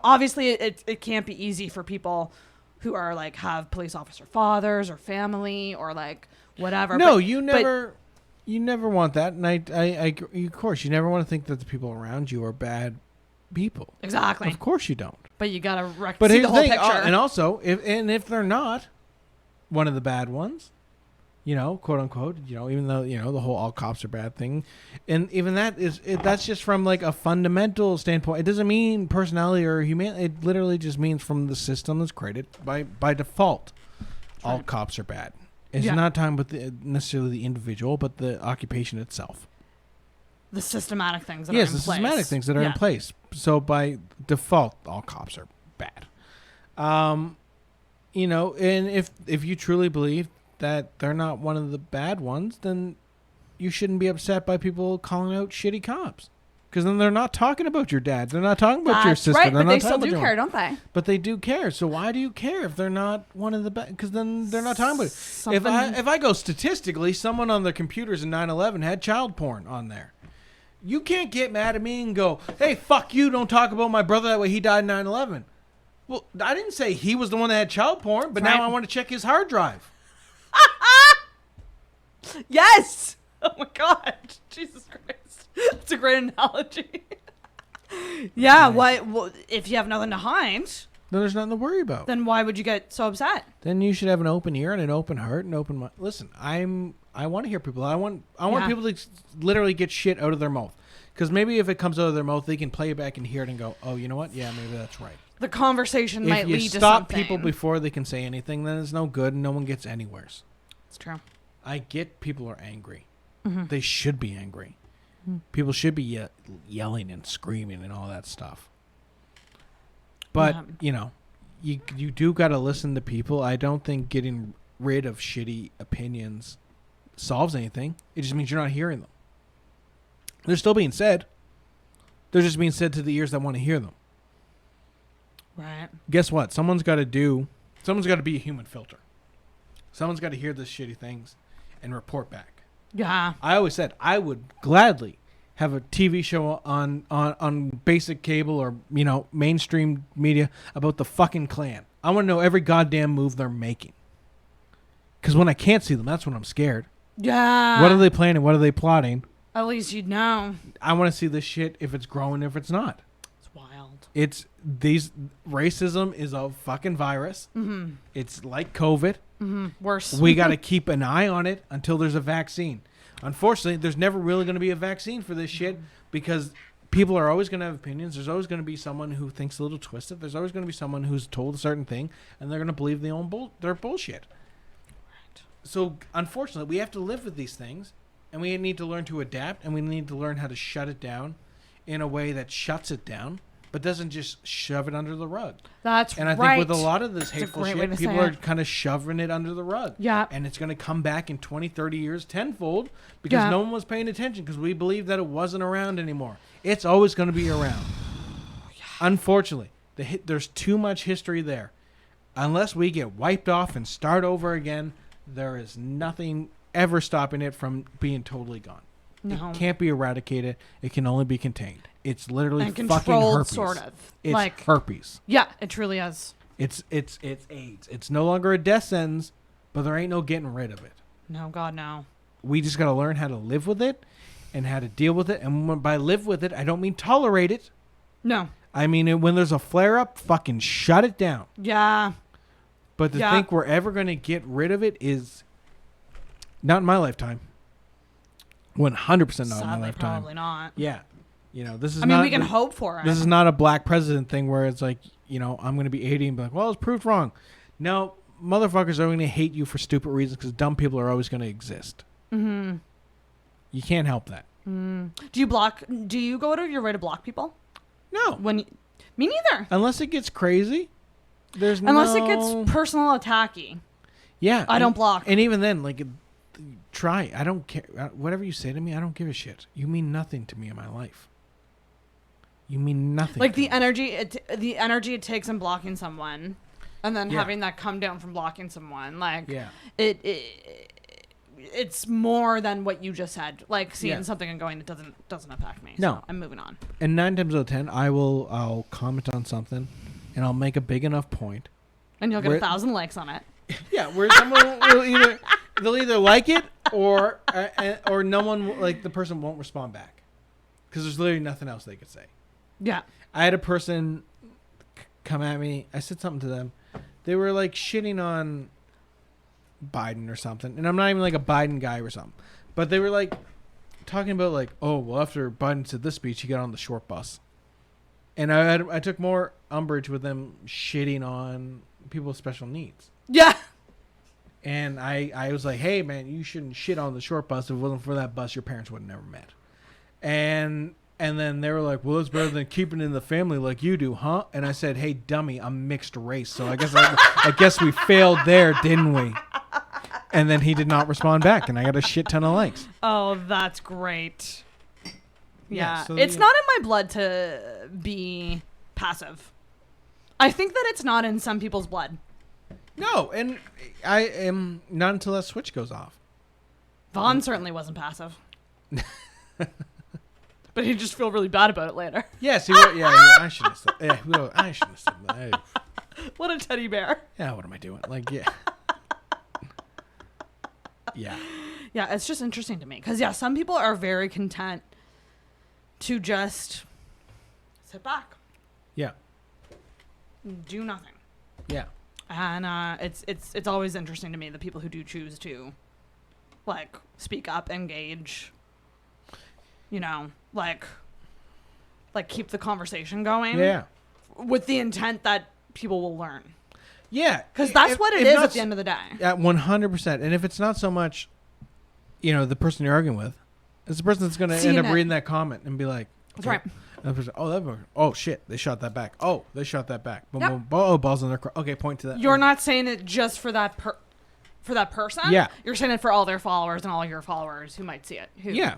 Obviously it can't be easy for people who are have police officer fathers or family or whatever. No, you never want that. And I of course, you never want to think that the people around you are bad people. Exactly. Of course you don't. But you gotta see the whole picture. And also, if they're not one of the bad ones, quote unquote, even though the whole all cops are bad thing, and even that's just from a fundamental standpoint. It doesn't mean personality or humanity. It literally just means from the system that's created by default. All cops are bad. It's not talking about necessarily the individual, but the occupation itself. The systematic things that are in place. Yes, the systematic things that are in place. So by default, all cops are bad. And if you truly believe that they're not one of the bad ones, then you shouldn't be upset by people calling out shitty cops. Because then they're not talking about your dad. They're not talking about your sister. Right, but they still do care, don't they? But they do care. So why do you care if they're not one of the bad? Because then they're not talking about it. If I go statistically, someone on their computers in 9/11 had child porn on there. You can't get mad at me and go, "Hey, fuck you! Don't talk about my brother that way. He died in 9/11." Well, I didn't say he was the one that had child porn, but now I want to check his hard drive. Yes. Oh my God. Jesus Christ. That's a great analogy. Yeah. Nice. Well, if you have nothing to hide, then there's nothing to worry about. Then why would you get so upset? Then you should have an open ear and an open heart and open mind. Listen, I want to hear people. I want people to literally get shit out of their mouth. Because maybe if it comes out of their mouth, they can play it back and hear it and go, "Oh, you know what? Yeah, maybe that's right." The conversation might lead to something. If you stop people before they can say anything, then it's no good and no one gets anywheres. It's true. I get people are angry. Mm-hmm. They should be angry. Mm-hmm. People should be yelling and screaming and all that stuff. But, you do got to listen to people. I don't think getting rid of shitty opinions solves anything. It just means you're not hearing them. They're still being said. They're just being said to the ears that want to hear them. Right. Guess what? Someone's got to be a human filter. Someone's got to hear the shitty things and report back. Yeah. I always said I would gladly have a TV show on basic cable or, mainstream media about the fucking Klan. I want to know every goddamn move they're making. Because when I can't see them, that's when I'm scared. Yeah. What are they planning? What are they plotting? At least you'd know. I want to see this shit if it's growing, if it's not. It's wild. Racism is a fucking virus. Mm-hmm. It's like COVID. Mm-hmm. Worse. We got to keep an eye on it until there's a vaccine. Unfortunately, there's never really going to be a vaccine for this shit because people are always going to have opinions. There's always going to be someone who thinks a little twisted. There's always going to be someone who's told a certain thing, and they're going to believe their bullshit. Right. So, unfortunately, we have to live with these things, and we need to learn to adapt, and we need to learn how to shut it down in a way that shuts it down, but doesn't just shove it under the rug. That's right. And I think with a lot of this hateful shit, people are kind of shoving it under the rug. Yeah. And it's going to come back in 20, 30 years tenfold because no one was paying attention because we believed that it wasn't around anymore. It's always going to be around. Unfortunately. There's too much history there. Unless we get wiped off and start over again, there is nothing ever stopping it from being totally gone. No. It can't be eradicated. It can only be contained. It's literally and fucking controlled, herpes. sort of. It's like herpes. Yeah, it truly is. It's AIDS. It's no longer a death sentence, but there ain't no getting rid of it. No, God, no. We just got to learn how to live with it and how to deal with it. And by live with it, I don't mean tolerate it. No. I mean, when there's a flare-up, fucking shut it down. Yeah. But to think we're ever going to get rid of it is not in my lifetime. 100% not in my lifetime. Probably not. Yeah. This is I mean, we can hope for it. This is not a black president thing where it's like, I'm going to be 80 and be like, well, it's proved wrong. No, motherfuckers are going to hate you for stupid reasons because dumb people are always going to exist. Mm-hmm. You can't help that. Mm. Do you go out of your way to block people? No. Me neither. Unless it gets crazy. Unless it gets personal attacky. Yeah. I don't block. And even then, try. I don't care. Whatever you say to me, I don't give a shit. You mean nothing to me in my life. You mean nothing. Like the energy it takes in blocking someone, and then having that come down from blocking someone. It's more than what you just said. Like seeing something and going, it doesn't affect me. No, so I'm moving on. And 9 times out of 10, I'll comment on something, and I'll make a big enough point, and you'll get 1,000 likes on it. Yeah, where someone will they'll either like it or no one the person won't respond back because there's literally nothing else they could say. Yeah, I had a person come at me. I said something to them. They were shitting on Biden or something, and I'm not even a Biden guy or something, but they were talking about oh well, after Biden said this speech, he got on the short bus, and I took more umbrage with them shitting on people with special needs. Yeah. And I was like, hey man, you shouldn't shit on the short bus. If it wasn't for that bus, your parents would have never met. And then they were like, well, it's better than keeping it in the family like you do, huh? And I said, hey dummy, I'm mixed race, so I guess we failed there, didn't we? And then he did not respond back, and I got a shit ton of likes. Oh, that's great. Yeah. So it's not in my blood to be passive. I think that it's not in some people's blood. No, and I am not until that switch goes off. Vaughn certainly wasn't passive. But he'd just feel really bad about it later. Yes, I shouldn't have said. Yeah, I shouldn't have said that. What a teddy bear. Yeah, what am I doing? Yeah. Yeah, it's just interesting to me. Because, some people are very content to just sit back. Yeah. Do nothing. Yeah. And it's always interesting to me, the people who do choose to, speak up, engage, keep the conversation going. Yeah. With the intent that people will learn. Yeah. Because that's what it is at the end of the day. Yeah, 100%. And if it's not so much, the person you're arguing with, it's the person that's going to end up reading that comment and be like, that's right. And the person, oh, shit, they shot that back. Oh, they shot that back. Boom, boom, boom. Oh, balls in their okay, point to that. You're not saying it just for that person. Yeah. You're saying it for all their followers and all your followers who might see it. Yeah.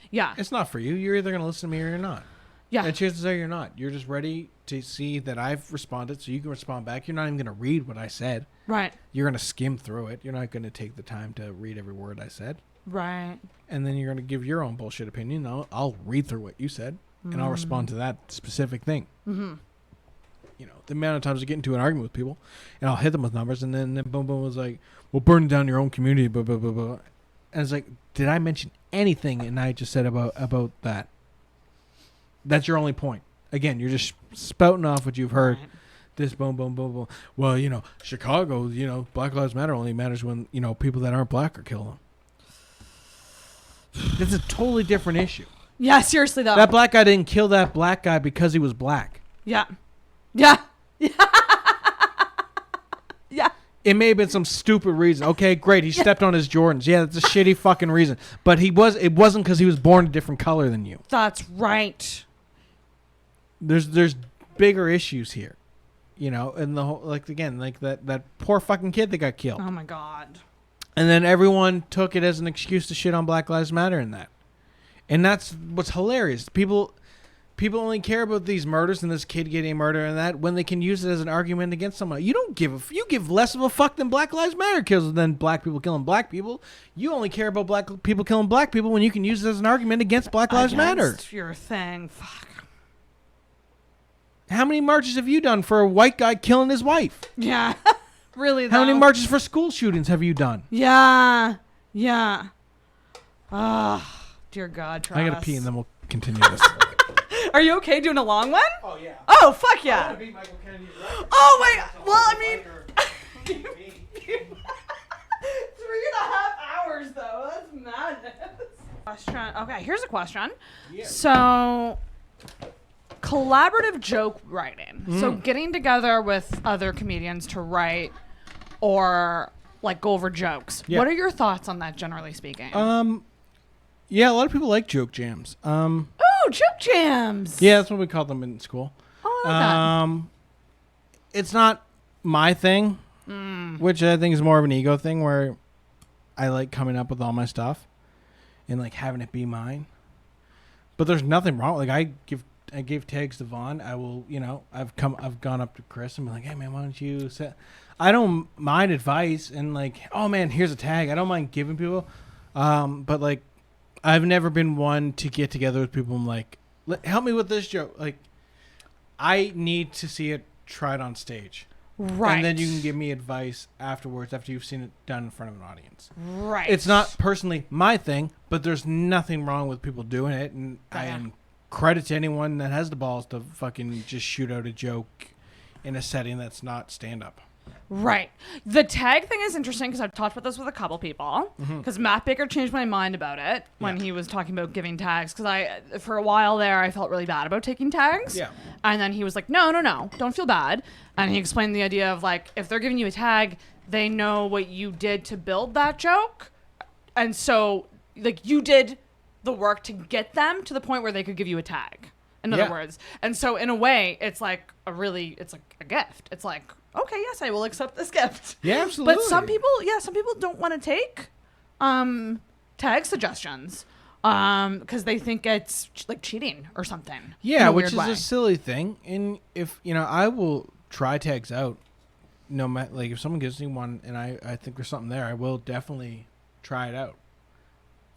Yeah. It's not for you. You're either going to listen to me or you're not. Yeah. And chances are you're not. You're just ready to see that I've responded so you can respond back. You're not even going to read what I said. Right. You're going to skim through it. You're not going to take the time to read every word I said. Right. And then you're going to give your own bullshit opinion. I'll read through what you said and I'll respond to that specific thing. Mm-hmm. The amount of times I get into an argument with people and I'll hit them with numbers and then boom, boom was like, well, burn down your own community, blah, blah, blah, blah. And it's like, did I mention anything and I just said about that? That's your only point. Again, you're just spouting off what you've heard. Right. This boom, boom, boom, boom. Well, Chicago, Black Lives Matter only matters when, people that aren't black are killing them. It's a totally different issue. Yeah, seriously though. That black guy didn't kill that black guy because he was black. Yeah. Yeah. Yeah. Yeah. It may have been some stupid reason. Okay, great. He stepped on his Jordans. Yeah, that's a shitty fucking reason. But it wasn't because he was born a different color than you. That's right. There's bigger issues here. And the whole that poor fucking kid that got killed. Oh my God. And then everyone took it as an excuse to shit on Black Lives Matter and that. And that's what's hilarious. People people only care about these murders and this kid getting murdered and that when they can use it as an argument against someone. You give less of a fuck than Black Lives Matter kills than black people killing black people. You only care about black people killing black people when you can use it as an argument against Black Lives Matter. Your thing. Fuck. How many marches have you done for a white guy killing his wife? Yeah. Really, though. How many marches for school shootings have you done? Yeah. Dear God, Travis. I gotta pee and then we'll continue this. Are you okay doing a long one? Oh, yeah. Oh, fuck yeah. I want to beat Michael Kennedy's record. Oh, wait. Well, I mean... 3.5 hours, though. That's madness. Question. Okay, here's a question. Yeah. So, collaborative joke writing. So, getting together with other comedians to write or, like, go over jokes. Yeah. What are your thoughts on that, generally speaking? Yeah, a lot of people like joke jams. Oh, joke jams. Yeah, that's what we called them in school. Oh, I like that. It's not my thing, which I think is more of an ego thing where I like coming up with all my stuff and like having it be mine. But there's nothing wrong. Like I gave tags to Vaughn. I will, I've gone up to Chris and be like, hey man, why don't you say? I don't mind advice and like, oh man, here's a tag. I don't mind giving people, but like. I've never been one to get together with people and like, help me with this joke. Like, I need to see it tried on stage. Right. And then you can give me advice afterwards after you've seen it done in front of an audience. Right. It's not personally my thing, but there's nothing wrong with people doing it. And I am credit to anyone that has the balls to fucking just shoot out a joke in a setting that's not stand-up. Right. The tag thing is interesting because I've talked about this with a couple people. Because Matt Baker changed my mind about it when he was talking about giving tags. Because for a while there, I felt really bad about taking tags. Yeah. And then he was like, no, don't feel bad. And he explained the idea of like, if they're giving you a tag, they know what you did to build that joke. And so, like, you did the work to get them to the point where they could give you a tag. In other words. And so, in a way, it's like it's like a gift. It's like, okay, yes, I will accept this gift. Yeah, absolutely. But some people don't want to take tag suggestions because they think it's like cheating or something. Yeah, which is a silly thing. And if, I will try tags out. No matter, like, if someone gives me one and I think there's something there, I will definitely try it out.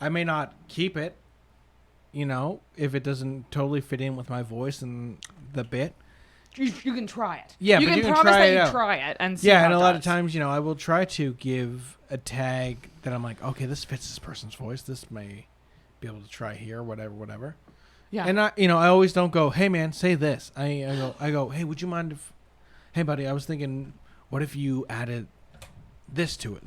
I may not keep it, if it doesn't totally fit in with my voice and the bit. You can try it. Yeah, you but can promise that you try it and see and a lot of times, I will try to give a tag that I'm like, okay, this fits this person's voice. This may be able to try here, whatever. Yeah. And I always don't go, hey man, say this. I go, hey, would you mind if, hey buddy, I was thinking, what if you added this to it,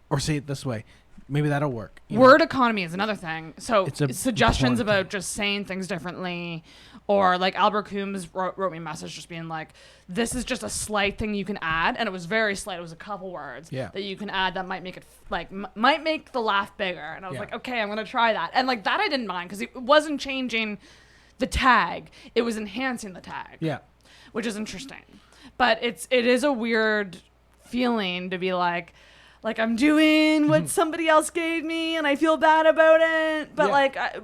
or say it this way. Maybe that'll work. Word economy is another thing. So suggestions about just saying things differently, or like Albert Coombs wrote me a message just being like, this is just a slight thing you can add, and it was very slight. It was a couple words that you can add that might make it might make the laugh bigger. And I was like, okay, I'm gonna try that. And like that I didn't mind because it wasn't changing the tag; it was enhancing the tag. Yeah, which is interesting. But it is a weird feeling to be like I'm doing what somebody else gave me and I feel bad about it. But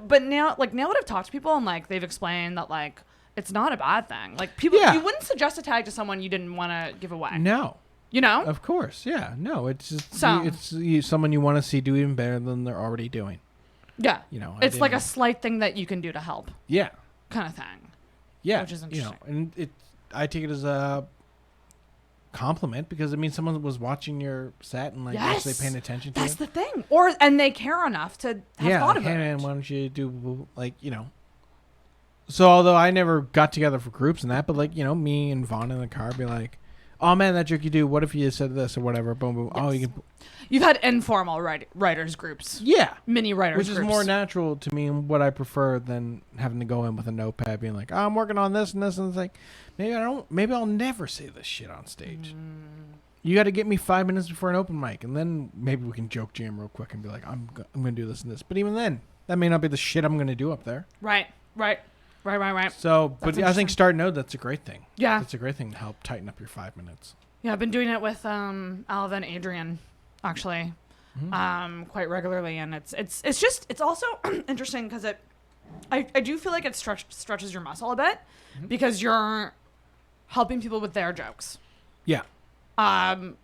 but now that I've talked to people and like they've explained that like it's not a bad thing. Like people, you wouldn't suggest a tag to someone you didn't want to give away. No. Of course. Yeah. No, it's just it's someone you want to see do even better than they're already doing. Yeah. It's like a slight thing that you can do to help. Yeah. Kind of thing. Yeah. Which is interesting. And I take it as a compliment because it means someone was watching your set and like actually paying attention to it. That's the thing. And they care enough to have thought about it. And why don't you do So although I never got together for groups and that, but like, me and Vaughn in the car be like, oh man, that joke you do, what if you said this or whatever, boom, boom. Yes. Oh, you can. You've had informal writers groups. Yeah. Mini writers groups. Which is more natural to me and what I prefer than having to go in with a notepad being like, oh, I'm working on this and this, and it's like, maybe I'll never say this shit on stage. You got to get me 5 minutes before an open mic, and then maybe we can joke jam real quick and be like, I'm going to do this and this. But even then, that may not be the shit I'm going to do up there. Right. So, but I think starting out, that's a great thing. Yeah. It's a great thing to help tighten up your 5 minutes. Yeah, I've been doing it with Alva and Adrian, actually, quite regularly, and it's also interesting because I do feel like it stretches your muscle a bit because you're helping people with their jokes. Yeah.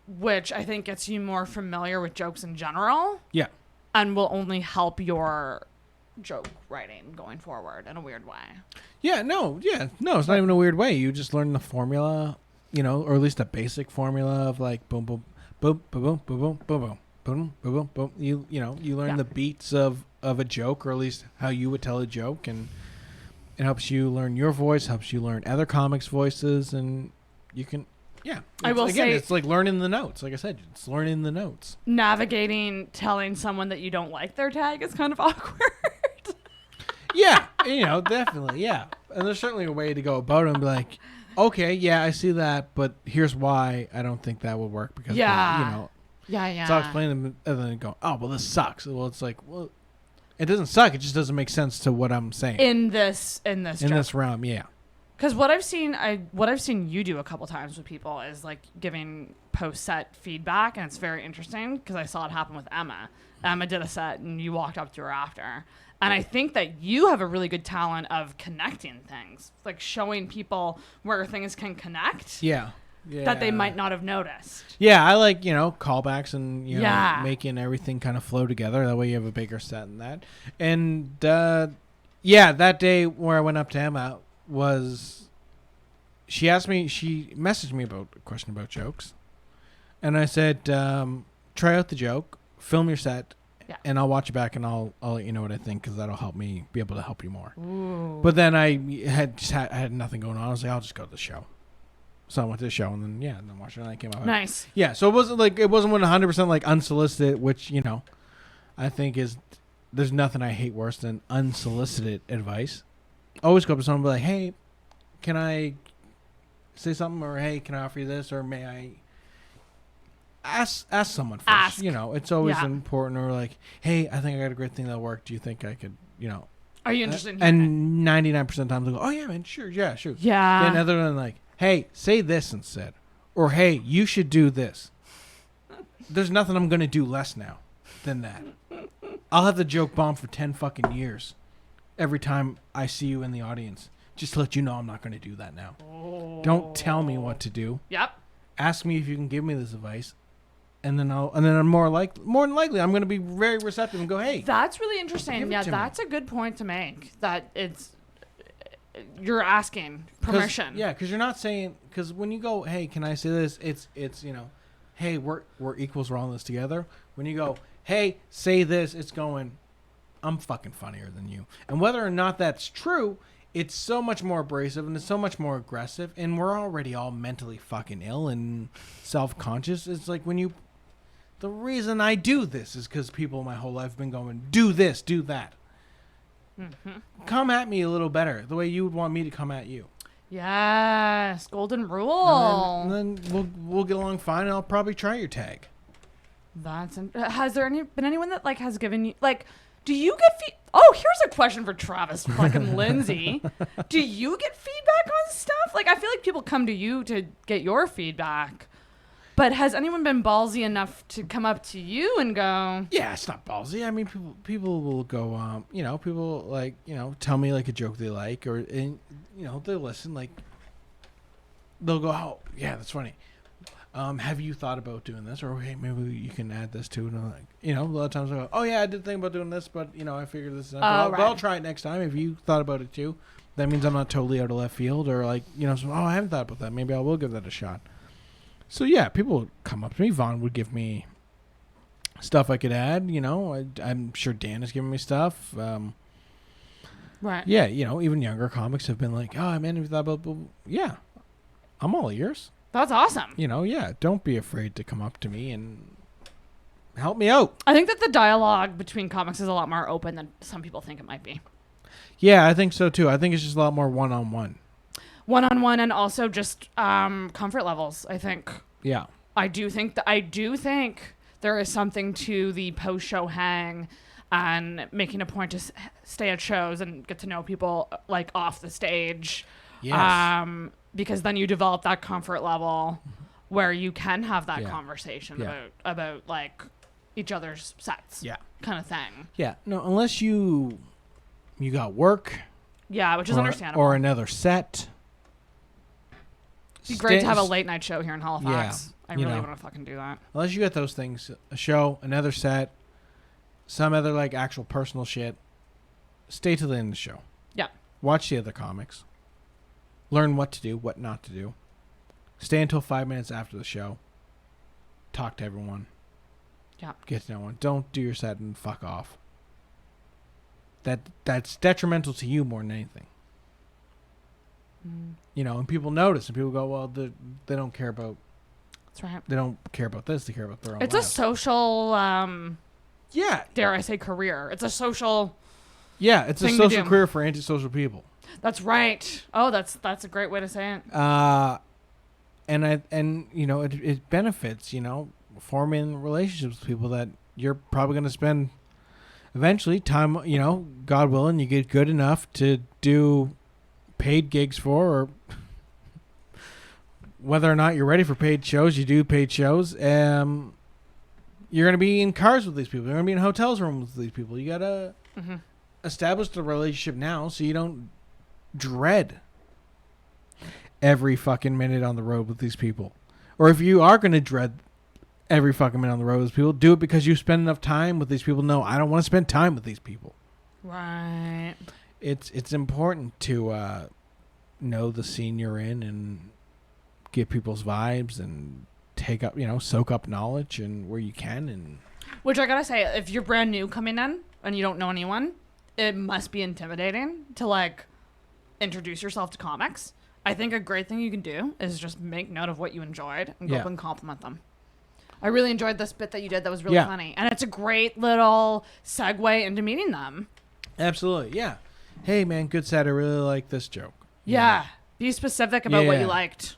Which I think gets you more familiar with jokes in general. Yeah. And will only help your joke writing going forward in a weird way. Yeah, no, it's not even a weird way. You just learn the formula, or at least a basic formula of like boom, boom, boom, boom, boom, boom, boom, boom, boom, boom, boom, boom. You learn the beats of a joke, or at least how you would tell a joke, and it helps you learn your voice, helps you learn other comics' voices, and you can. Yeah, I will say it's like learning the notes. Like I said, it's learning the notes. Navigating telling someone that you don't like their tag is kind of awkward. Yeah, definitely, yeah. And there's certainly a way to go about it and be like, okay, yeah, I see that, but here's why I don't think that would work because, Yeah. So I'll explain them and then go, oh, well, this sucks. Well, it's like, well, it doesn't suck. It just doesn't make sense to what I'm saying. In this realm, yeah. Because what I've seen you do a couple times with people is like giving post-set feedback, and it's very interesting because I saw it happen with Emma. Emma did a set, and you walked up to her after. And I think that you have a really good talent of connecting things, like showing people where things can connect. Yeah. That they might not have noticed. Yeah, I like, callbacks and, making everything kind of flow together. That way you have a bigger set than that. And, that day where I went up to Emma she messaged me about a question about jokes. And I said, try out the joke, film your set, and I'll watch it back and I'll let you know what I think because that'll help me be able to help you more. Ooh. But then I had nothing going on. I was like, I'll just go to the show. So I went to the show and then watched it and I came out. Nice. Yeah, so it wasn't 100% like unsolicited, which, I think there's nothing I hate worse than unsolicited advice. Always go up to someone and be like, hey, can I say something? Or, hey, can I offer you this? Or may I ask someone first? It's always important. Or like, hey, I think I got a great thing that'll work. Do you think I could, Are you interested in And 99% of the time they go, oh, yeah, man, sure, yeah, sure. Yeah. Then other than like, hey, say this instead. Or, hey, you should do this. There's nothing I'm going to do less now than that. I'll have the joke bomb for 10 fucking years every time I see you in the audience. Just to let you know I'm not going to do that now. Oh. Don't tell me what to do. Yep. Ask me if you can give me this advice. And then I'm more than likely I'm going to be very receptive and go, hey. That's really interesting. Yeah, that's a good point to make. That you're asking permission. Yeah, because you're not saying, because when you go, hey, can I say this? It's hey, we're equals, we're all in this together. When you go, hey, say this, it's going, I'm fucking funnier than you. And whether or not that's true, it's so much more abrasive and it's so much more aggressive. And we're already all mentally fucking ill and self-conscious. It's like the reason I do this is because people my whole life have been going, do this, do that. Mm-hmm. Come at me a little better, the way you would want me to come at you. Yes, golden rule. And then we'll get along fine, and I'll probably try your tag. Has there been anyone that has given you do you get Oh, here's a question for Travis fucking Lindsay. Do you get feedback on stuff? I feel like people come to you to get your feedback. But has anyone been ballsy enough to come up to you and go? Yeah, it's not ballsy. I mean, people will go, people tell me a joke they like, or they'll listen. They'll go, oh yeah, that's funny. Have you thought about doing this? Or hey, maybe you can add this too. And a lot of times I go, oh yeah, I did think about doing this, but I figured this out. But I'll try it next time. If you thought about it too, that means I'm not totally out of left field. Or I haven't thought about that. Maybe I will give that a shot. So yeah, people would come up to me. Vaughn would give me stuff I could add. I'm sure Dan has given me stuff. Right. Yeah, even younger comics have been like, oh man, have you thought about? Yeah, I'm all ears. That's awesome. Yeah, don't be afraid to come up to me and help me out. I think that the dialogue between comics is a lot more open than some people think it might be. Yeah, I think so too. I think it's just a lot more one-on-one. One-on-one, and also just comfort levels, I think. Yeah. I do think there is something to the post-show hang and making a point to stay at shows and get to know people off the stage. Yes. Because then you develop that comfort level where you can have that conversation about each other's sets. Yeah. Kind of thing. Yeah. No, unless you you got work. Yeah, which is understandable. Or another set. It'd be great to have a late night show here in Halifax. Yeah, I really want to fucking do that. Unless you get those things, a show, another set, some other like actual personal shit. Stay till the end of the show. Yeah. Watch the other comics. Learn what to do, what not to do. Stay until 5 minutes after the show. Talk to everyone. Yeah. Get to know one. Don't do your set and fuck off. That's detrimental to you more than anything. You know, and people notice, and people go, well, they don't care about. That's right. They don't care about this. They care about their own. It's lives. a social. Yeah. Dare I say career? It's a social. Yeah, it's a social career for antisocial people. That's right. Oh, that's a great way to say it. And you know, it benefits, you know, forming relationships with people that you're probably going to spend eventually time, you know, God willing, you get good enough to do paid gigs for, or whether or not you're ready for paid shows, you do paid shows. You're going to be in cars with these people. You're going to be in hotels rooms with these people. You got to establish the relationship now so you don't dread every fucking minute on the road with these people. Or if you are going to dread every fucking minute on the road with these people, do it because you spend enough time with these people. No, I don't want to spend time with these people. Right. It's important to know the scene you're in and get people's vibes and take up, you know, soak up knowledge and where you can. And which I gotta say, if you're brand new coming in and you don't know anyone, it must be intimidating to like introduce yourself to comics. I think a great thing you can do is just make note of what you enjoyed and go up and compliment them. I really enjoyed this bit that you did. That was really funny. And it's a great little segue into meeting them. Absolutely. Yeah. Hey, man, good set. I really like this joke. Yeah. Be specific about what you liked.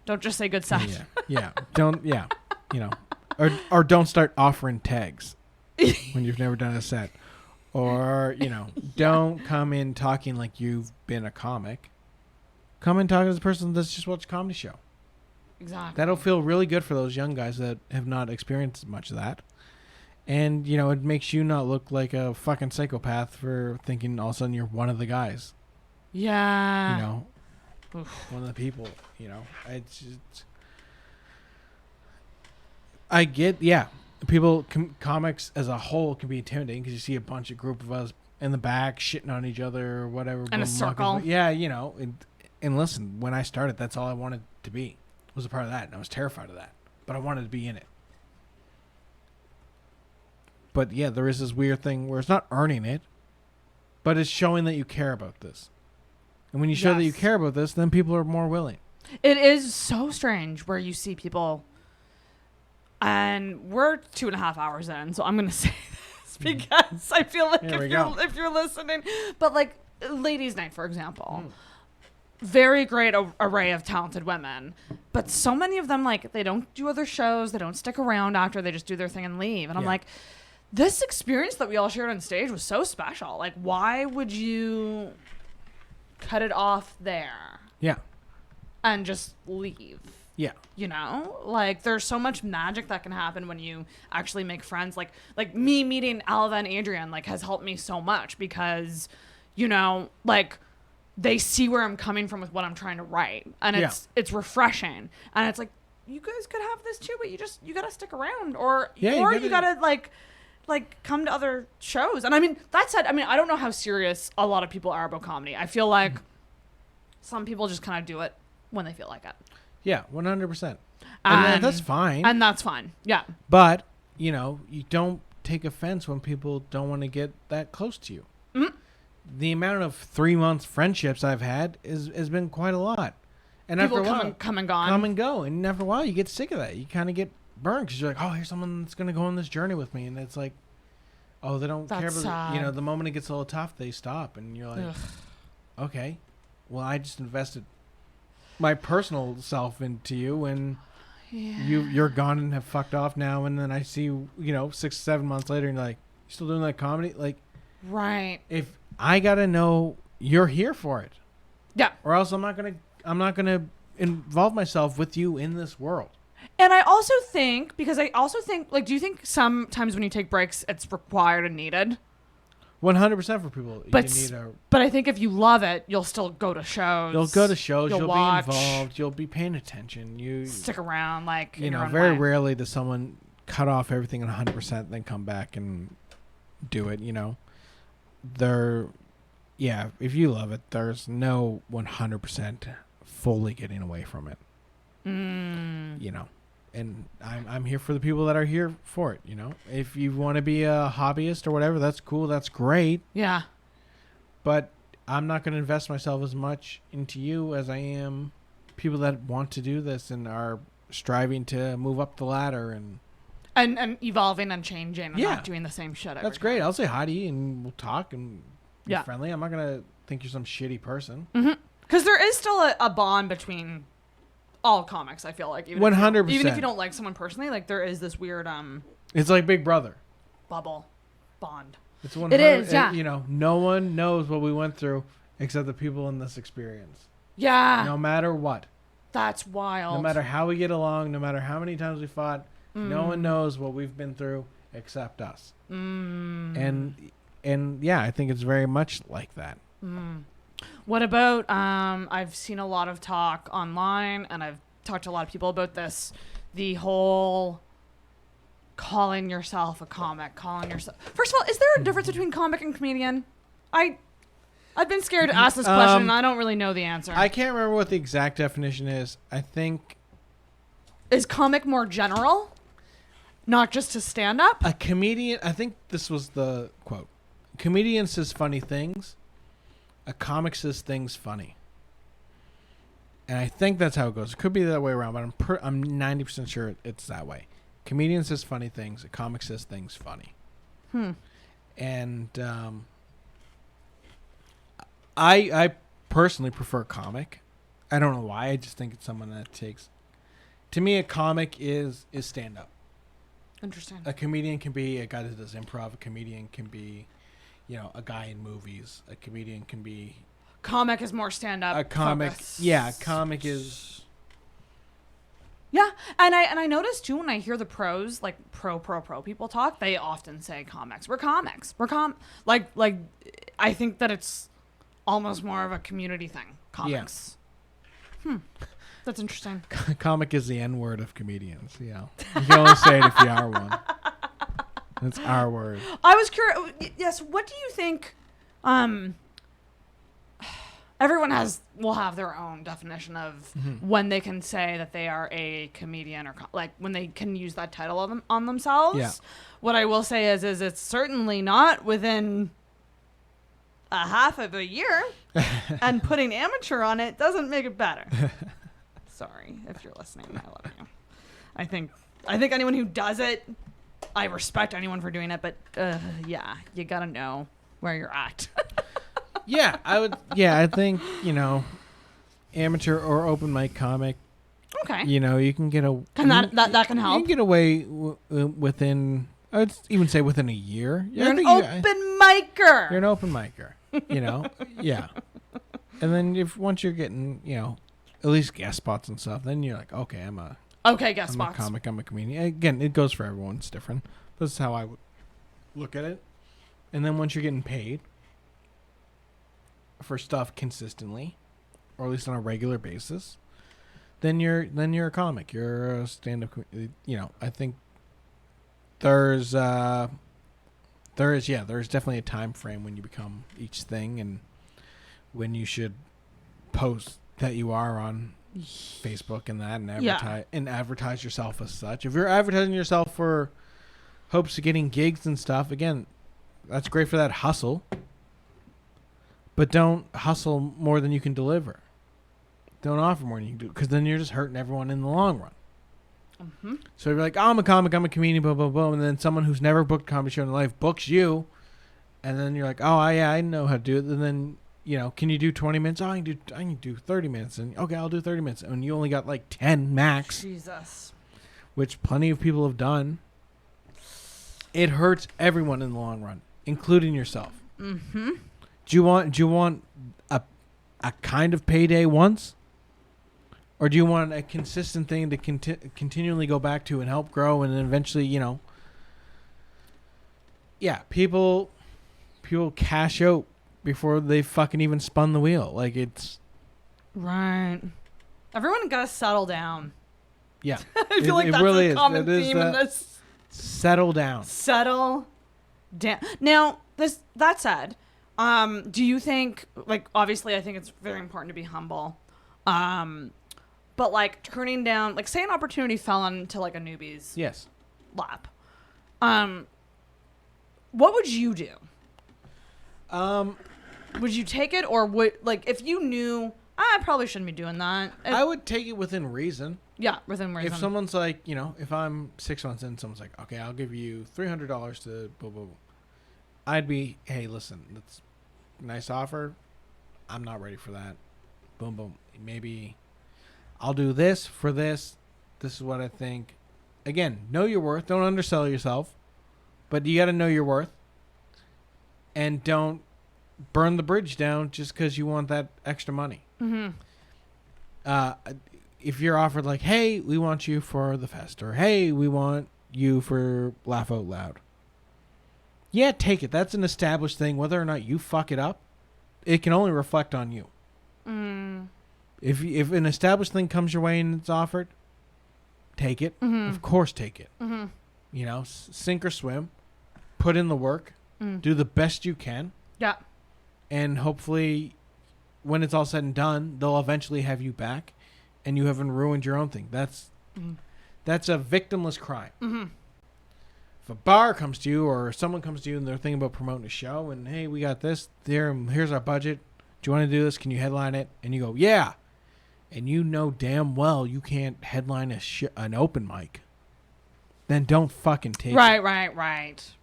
Don't just say good set. Yeah. Don't, you know, or don't start offering tags when you've never done a set. Or, you know, don't come in talking like you've been a comic. Come and talk to the person that's just watched a comedy show. Exactly. That'll feel really good for those young guys that have not experienced much of that. And, you know, it makes you not look like a fucking psychopath for thinking all of a sudden you're one of the guys. Yeah. You know, one of the people, you know. It's just, I get, people, comics as a whole can be intimidating because you see a bunch of group of us in the back shitting on each other or whatever. In a circle. Yeah, you know. And listen, when I started, that's all I wanted to be. Was a part of that, and I was terrified of that. But I wanted to be in it. But yeah, there is this weird thing where it's not earning it, but it's showing that you care about this. And when you show that you care about this, then people are more willing. It is so strange where you see people, and we're 2.5 hours in, so I'm going to say this because I feel like if you're listening, but like Ladies' Night, for example, very great array of talented women, but so many of them, like, they don't do other shows, they don't stick around after, they just do their thing and leave. And I'm like, this experience that we all shared on stage was so special. Like, why would you cut it off there? Yeah. And just leave? Yeah. You know? Like, there's so much magic that can happen when you actually make friends. Like me meeting Alva and Adrian, like, has helped me so much because, you know, like, they see where I'm coming from with what I'm trying to write. And it's refreshing. And it's like, you guys could have this too, but you gotta stick around. Or you gotta like come to other shows. And I mean, that said, I mean, I don't know how serious a lot of people are about comedy. I feel like some people just kind of do it when they feel like it. Yeah, 100%. And that's fine. And that's fine. Yeah. But, you know, you don't take offense when people don't want to get that close to you. Mm-hmm. The amount of 3 months friendships I've had has been quite a lot. And people after a while, come and gone. Come and go. And after a while, you get sick of that. You kind of get burned because you're like, oh, here's someone that's going to go on this journey with me. And it's like, oh, they don't care about it. You know, the moment it gets a little tough, they stop. And you're like, okay, well, I just invested my personal self into you. And you're gone and have fucked off now. And then I see you, you know, 6-7 months later and you're like, you still doing that comedy? Like, right. If I got to know you're here for it. Yeah. Or else I'm not going to involve myself with you in this world. And I also think, like, do you think sometimes when you take breaks, it's required and needed? 100% for people. But you need a, but I think if you love it, you'll still go to shows. You'll go to shows. You'll watch, be involved. You'll be paying attention. You stick around, like you in know. your own Very way. rarely does someone cut off everything at 100%, then come back and do it. You know, if you love it, there's no 100% fully getting away from it. You know. And I'm here for the people that are here for it, you know. If you want to be a hobbyist or whatever, that's cool. That's great. Yeah. But I'm not going to invest myself as much into you as I am people that want to do this and are striving to move up the ladder and evolving and changing and not doing the same shit. That's great. I'll say hi to you and we'll talk and be Yeah. friendly. I'm not going to think you're some shitty person. Because there is still a bond between all comics, I feel like. 100%. Even if you don't like someone personally, like there is this weird It's like Big Brother. bubble bond. It's 100, It is, yeah. You know, no one knows what we went through except the people in this experience. Yeah. No matter what. That's wild. No matter how we get along, no matter how many times we fought, no one knows what we've been through except us. And yeah, I think it's very much like that. What about I've seen a lot of talk online and I've talked to a lot of people about this, the whole calling yourself a comic, First of all, is there a difference between comic and comedian? I've been scared to ask this question and I don't really know the answer. I can't remember what the exact definition is. I think is comic more general? Not just to stand up? A comedian, I think this was the quote. Comedian says funny things. A comic says things funny. And I think that's how it goes. It could be that way around, but I'm 90% sure it's that way. Comedian says funny things. A comic says things funny. And I personally prefer comic. I don't know why. I just think it's someone that takes... To me, a comic is stand-up. Interesting. A comedian can be a guy that does improv. A comedian can be... You know, a guy in movies. A comedian can be... Comic is more stand-up. A comic... focus. Yeah, comic is... Yeah, and I noticed, too, when I hear the pros, like pro people talk, they often say comics. We're comics. Like, I think that it's almost more of a community thing. Comics. Yeah. That's interesting. Comic is the N-word of comedians, yeah. You can only say it if you are one. It's our word. I was curious. Yes, what do you think? Everyone will have their own definition of when they can say that they are a comedian or like when they can use that title on themselves. Yeah. What I will say is it's certainly not within a half of a year, and putting amateur on it doesn't make it better. Sorry if you're listening. I love you. I think anyone who does it, I respect anyone for doing it, but yeah, you gotta know where you're at. Yeah, I think, you know, amateur or open mic comic. Okay. You know, you can get a... That can help. You can get away within... I'd even say within a year. You're an open micer. You're an open micer. You know? Yeah. And then once you're getting, you know, at least guest spots and stuff, then you're like, okay, I'm a comic, I'm a comedian. Again, it goes for everyone. It's different. This is how I would look at it. And then once you're getting paid for stuff consistently, or at least on a regular basis, then you're a comic. You're a stand-up. You know, I think there's definitely a time frame when you become each thing, and when you should post that you are on Facebook and that, and advertise yourself as such. If you're advertising yourself for hopes of getting gigs and stuff, again, that's great for that hustle. But don't hustle more than you can deliver. Don't offer more than you can do, because then you're just hurting everyone in the long run. Mm-hmm. So if you're like, oh, I'm a comic, I'm a comedian, boom, boom, boom, and then someone who's never booked a comedy show in their life books you, and then you're like, oh, yeah, I know how to do it. And then, you know, can you do 20 minutes? Oh, I can do 30 minutes. And okay, I'll do 30 minutes. And you only got like 10 max. Jesus. Which plenty of people have done. It hurts everyone in the long run, including yourself. Mm-hmm. Do you want a kind of payday once? Or do you want a consistent thing to continually go back to and help grow, and then eventually, you know... Yeah, people people cash out before they fucking even spun the wheel. Like, it's... Right. Everyone gotta settle down. Yeah. I feel like that's really a common theme in this. Settle down. Settle down. Now, that said, do you think, like, obviously I think it's very important to be humble. But, like, turning down, like, say an opportunity fell onto, like, a newbie's lap. What would you do? Would you take it, or would, like, if you knew, I probably shouldn't be doing that. I would take it within reason. Yeah, within reason. If someone's like, you know, if I'm 6 months in, someone's like, okay, I'll give you $300 to blah, blah, blah. I'd be, hey, listen, that's a nice offer. I'm not ready for that. Boom, boom. Maybe I'll do this for this. This is what I think. Again, know your worth. Don't undersell yourself. But you got to know your worth. And don't burn the bridge down just because you want that extra money. Mm-hmm. If you're offered like, hey, we want you for the fest, or hey, we want you for Laugh Out Loud. Yeah, take it. That's an established thing. Whether or not you fuck it up, it can only reflect on you. Mm. If an established thing comes your way and it's offered, take it. Mm-hmm. Of course, take it. Mm-hmm. You know, sink or swim. Put in the work. Do the best you can. Yeah. And hopefully, when it's all said and done, they'll eventually have you back, and you haven't ruined your own thing. That's a victimless crime. Mm-hmm. If a bar comes to you or someone comes to you and they're thinking about promoting a show, and hey, we got this there, here's our budget. Do you want to do this? Can you headline it? And you go, yeah. And you know damn well you can't headline an open mic. Then don't fucking take it. Right.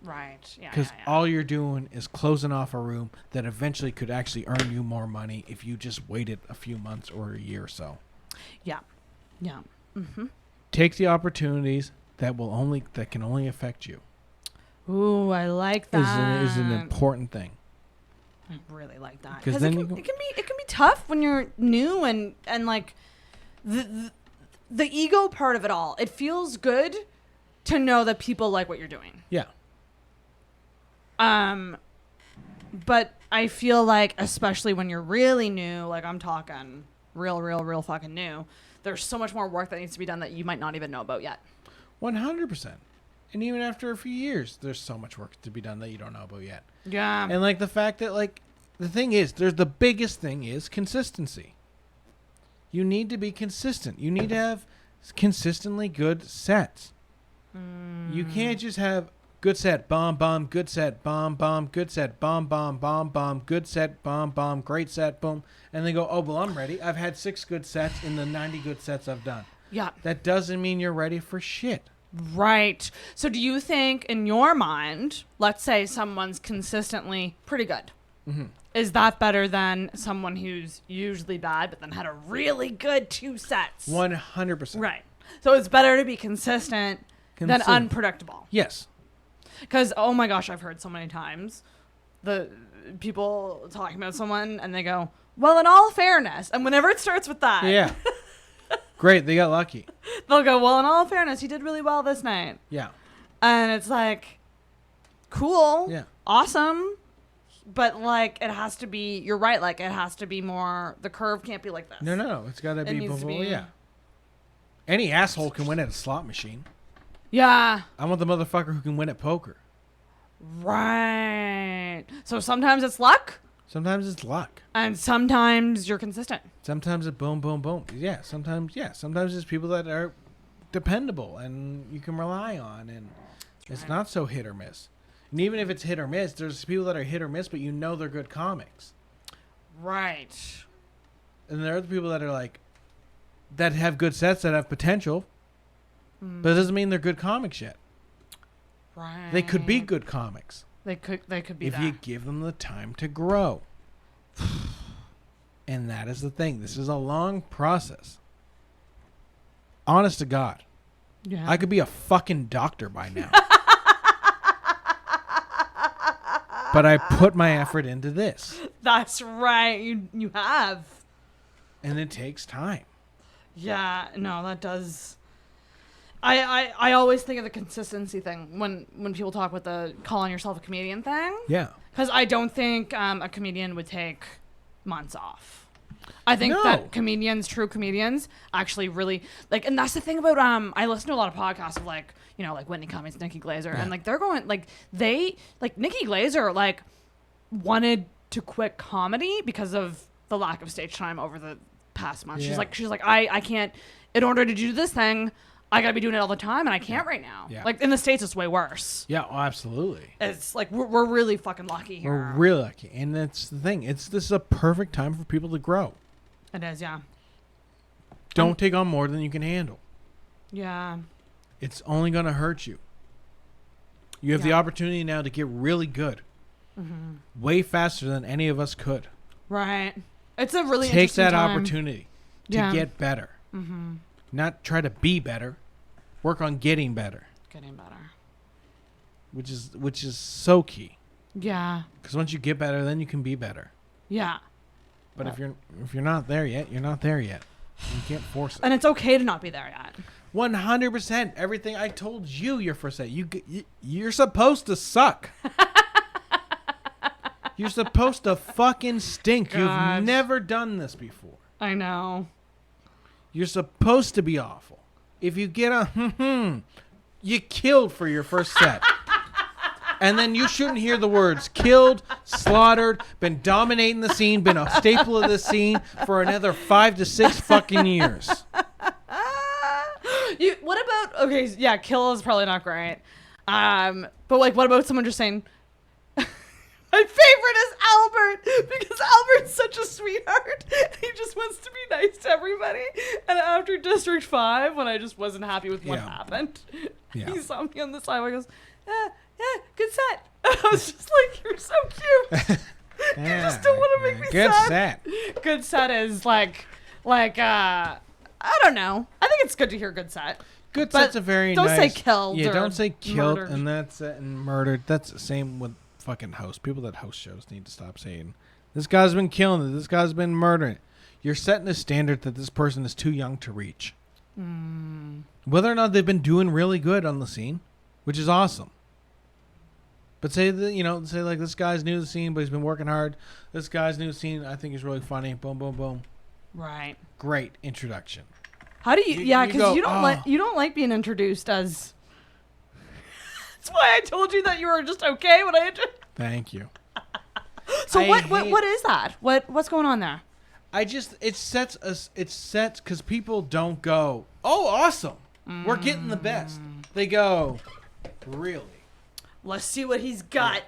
Yeah. Because all you're doing is closing off a room that eventually could actually earn you more money if you just waited a few months or a year or so. Yeah. Mm-hmm. Take the opportunities that can only affect you. Ooh, I like that. Is an important thing. I really like that. Because then it can be tough when you're new and like the ego part of it all. It feels good to know that people like what you're doing. Yeah. But I feel like, especially when you're really new, like I'm talking real fucking new, there's so much more work that needs to be done that you might not even know about yet. 100%. And even after a few years, there's so much work to be done that you don't know about yet. Yeah. And like the fact that, like, the thing is, the biggest thing is consistency. You need to be consistent. You need to have consistently good sets. You can't just have good set, bomb, good set, bomb, good set, bomb, good set, bomb, great set, boom. And they go, oh, well, I'm ready. I've had 6 good sets in the 90 good sets I've done. Yeah. That doesn't mean you're ready for shit. Right. So do you think, in your mind, let's say someone's consistently pretty good. Mm-hmm. Is that better than someone who's usually bad but then had a really good 2 sets? 100%. Right. So it's better to be consistent than unpredictable. Yes. Because, oh my gosh, I've heard so many times the people talking about someone and they go, well, in all fairness. And whenever it starts with that. Yeah. Great, they got lucky. They'll go, well, in all fairness, he did really well this night. Yeah. And it's like, cool. Yeah. Awesome. But, like, it has to be, you're right, like, it has to be more, the curve can't be like this. No, it's got to be needs to be. Yeah. Any asshole can win at a slot machine. Yeah. I want the motherfucker who can win at poker. Right. So sometimes it's luck. Sometimes it's luck. And sometimes you're consistent. Sometimes it's boom, boom, boom. Yeah, sometimes it's people that are dependable and you can rely on, and it's not so hit or miss. And even if it's hit or miss, there's people that are hit or miss, but you know they're good comics. Right. And there are the people that are like, that have good sets, that have potential, but it doesn't mean they're good comics yet. Right. They could be good comics. They could be if you give them the time to grow. And that is the thing. This is a long process. Honest to God. Yeah. I could be a fucking doctor by now. But I put my effort into this. That's right. You have. And it takes time. Yeah, no, that does. I always think of the consistency thing when people talk with the calling yourself a comedian thing. Yeah. Because I don't think a comedian would take months off. I think that true comedians, actually really like, and that's the thing about I listen to a lot of podcasts of like, you know, like Whitney Cummings, Nikki Glaser, and like they're going like Nikki Glaser like wanted to quit comedy because of the lack of stage time over the past month. She's like I can't, in order to do this thing, I gotta be doing it all the time, and I can't right now. Yeah. Like in the States, it's way worse. Yeah, absolutely. It's like we're really fucking lucky here. We're really lucky, and that's the thing. This is a perfect time for people to grow. It is, yeah. Don't take on more than you can handle. Yeah. It's only gonna hurt you. You have the opportunity now to get really good, way faster than any of us could. Right. It's a really take interesting that time. opportunity to get better. Not try to be better. Work on getting better. Which is so key. Yeah. Because once you get better, then you can be better. Yeah. But if you're not there yet, you're not there yet. You can't force it. And it's okay to not be there yet. 100%. Everything I told you your first set. You're supposed to suck. You're supposed to fucking stink. God. You've never done this before. I know. You're supposed to be awful. If you get you killed for your first set. And then you shouldn't hear the words killed, slaughtered, been dominating the scene, been a staple of the scene for another 5 to 6 fucking years. What about, okay, yeah, kill is probably not great. But like, what about someone just saying, my favorite is Albert, because Albert's such a sweetheart. He just wants to be nice to everybody. And after District 5, when I just wasn't happy with what happened, he saw me on the sidewalk and goes, yeah, good set. And I was just like, you're so cute. You just don't want to make me good sad. Set. Good set is like I don't know. I think it's good to hear good set. Good set's a very don't nice. Don't say killed. Yeah, or don't say killed, murdered. and that's it, and murdered. That's the same with fucking hosts. People that host shows need to stop saying, this guy's been killing it. This guy's been murdering it. You're setting a standard that this person is too young to reach. Whether or not they've been doing really good on the scene, which is awesome. But say like this guy's new to the scene, but he's been working hard. This guy's new to the scene, I think he's really funny. Boom, boom, boom. Right. Great introduction. How do you? Yeah, because you don't like being introduced as. That's why I told you that you were just okay when I. Thank you. So what is that? What's going on there? It sets because people don't go, oh, awesome, we're getting the best. They go, really? Let's see what he's got.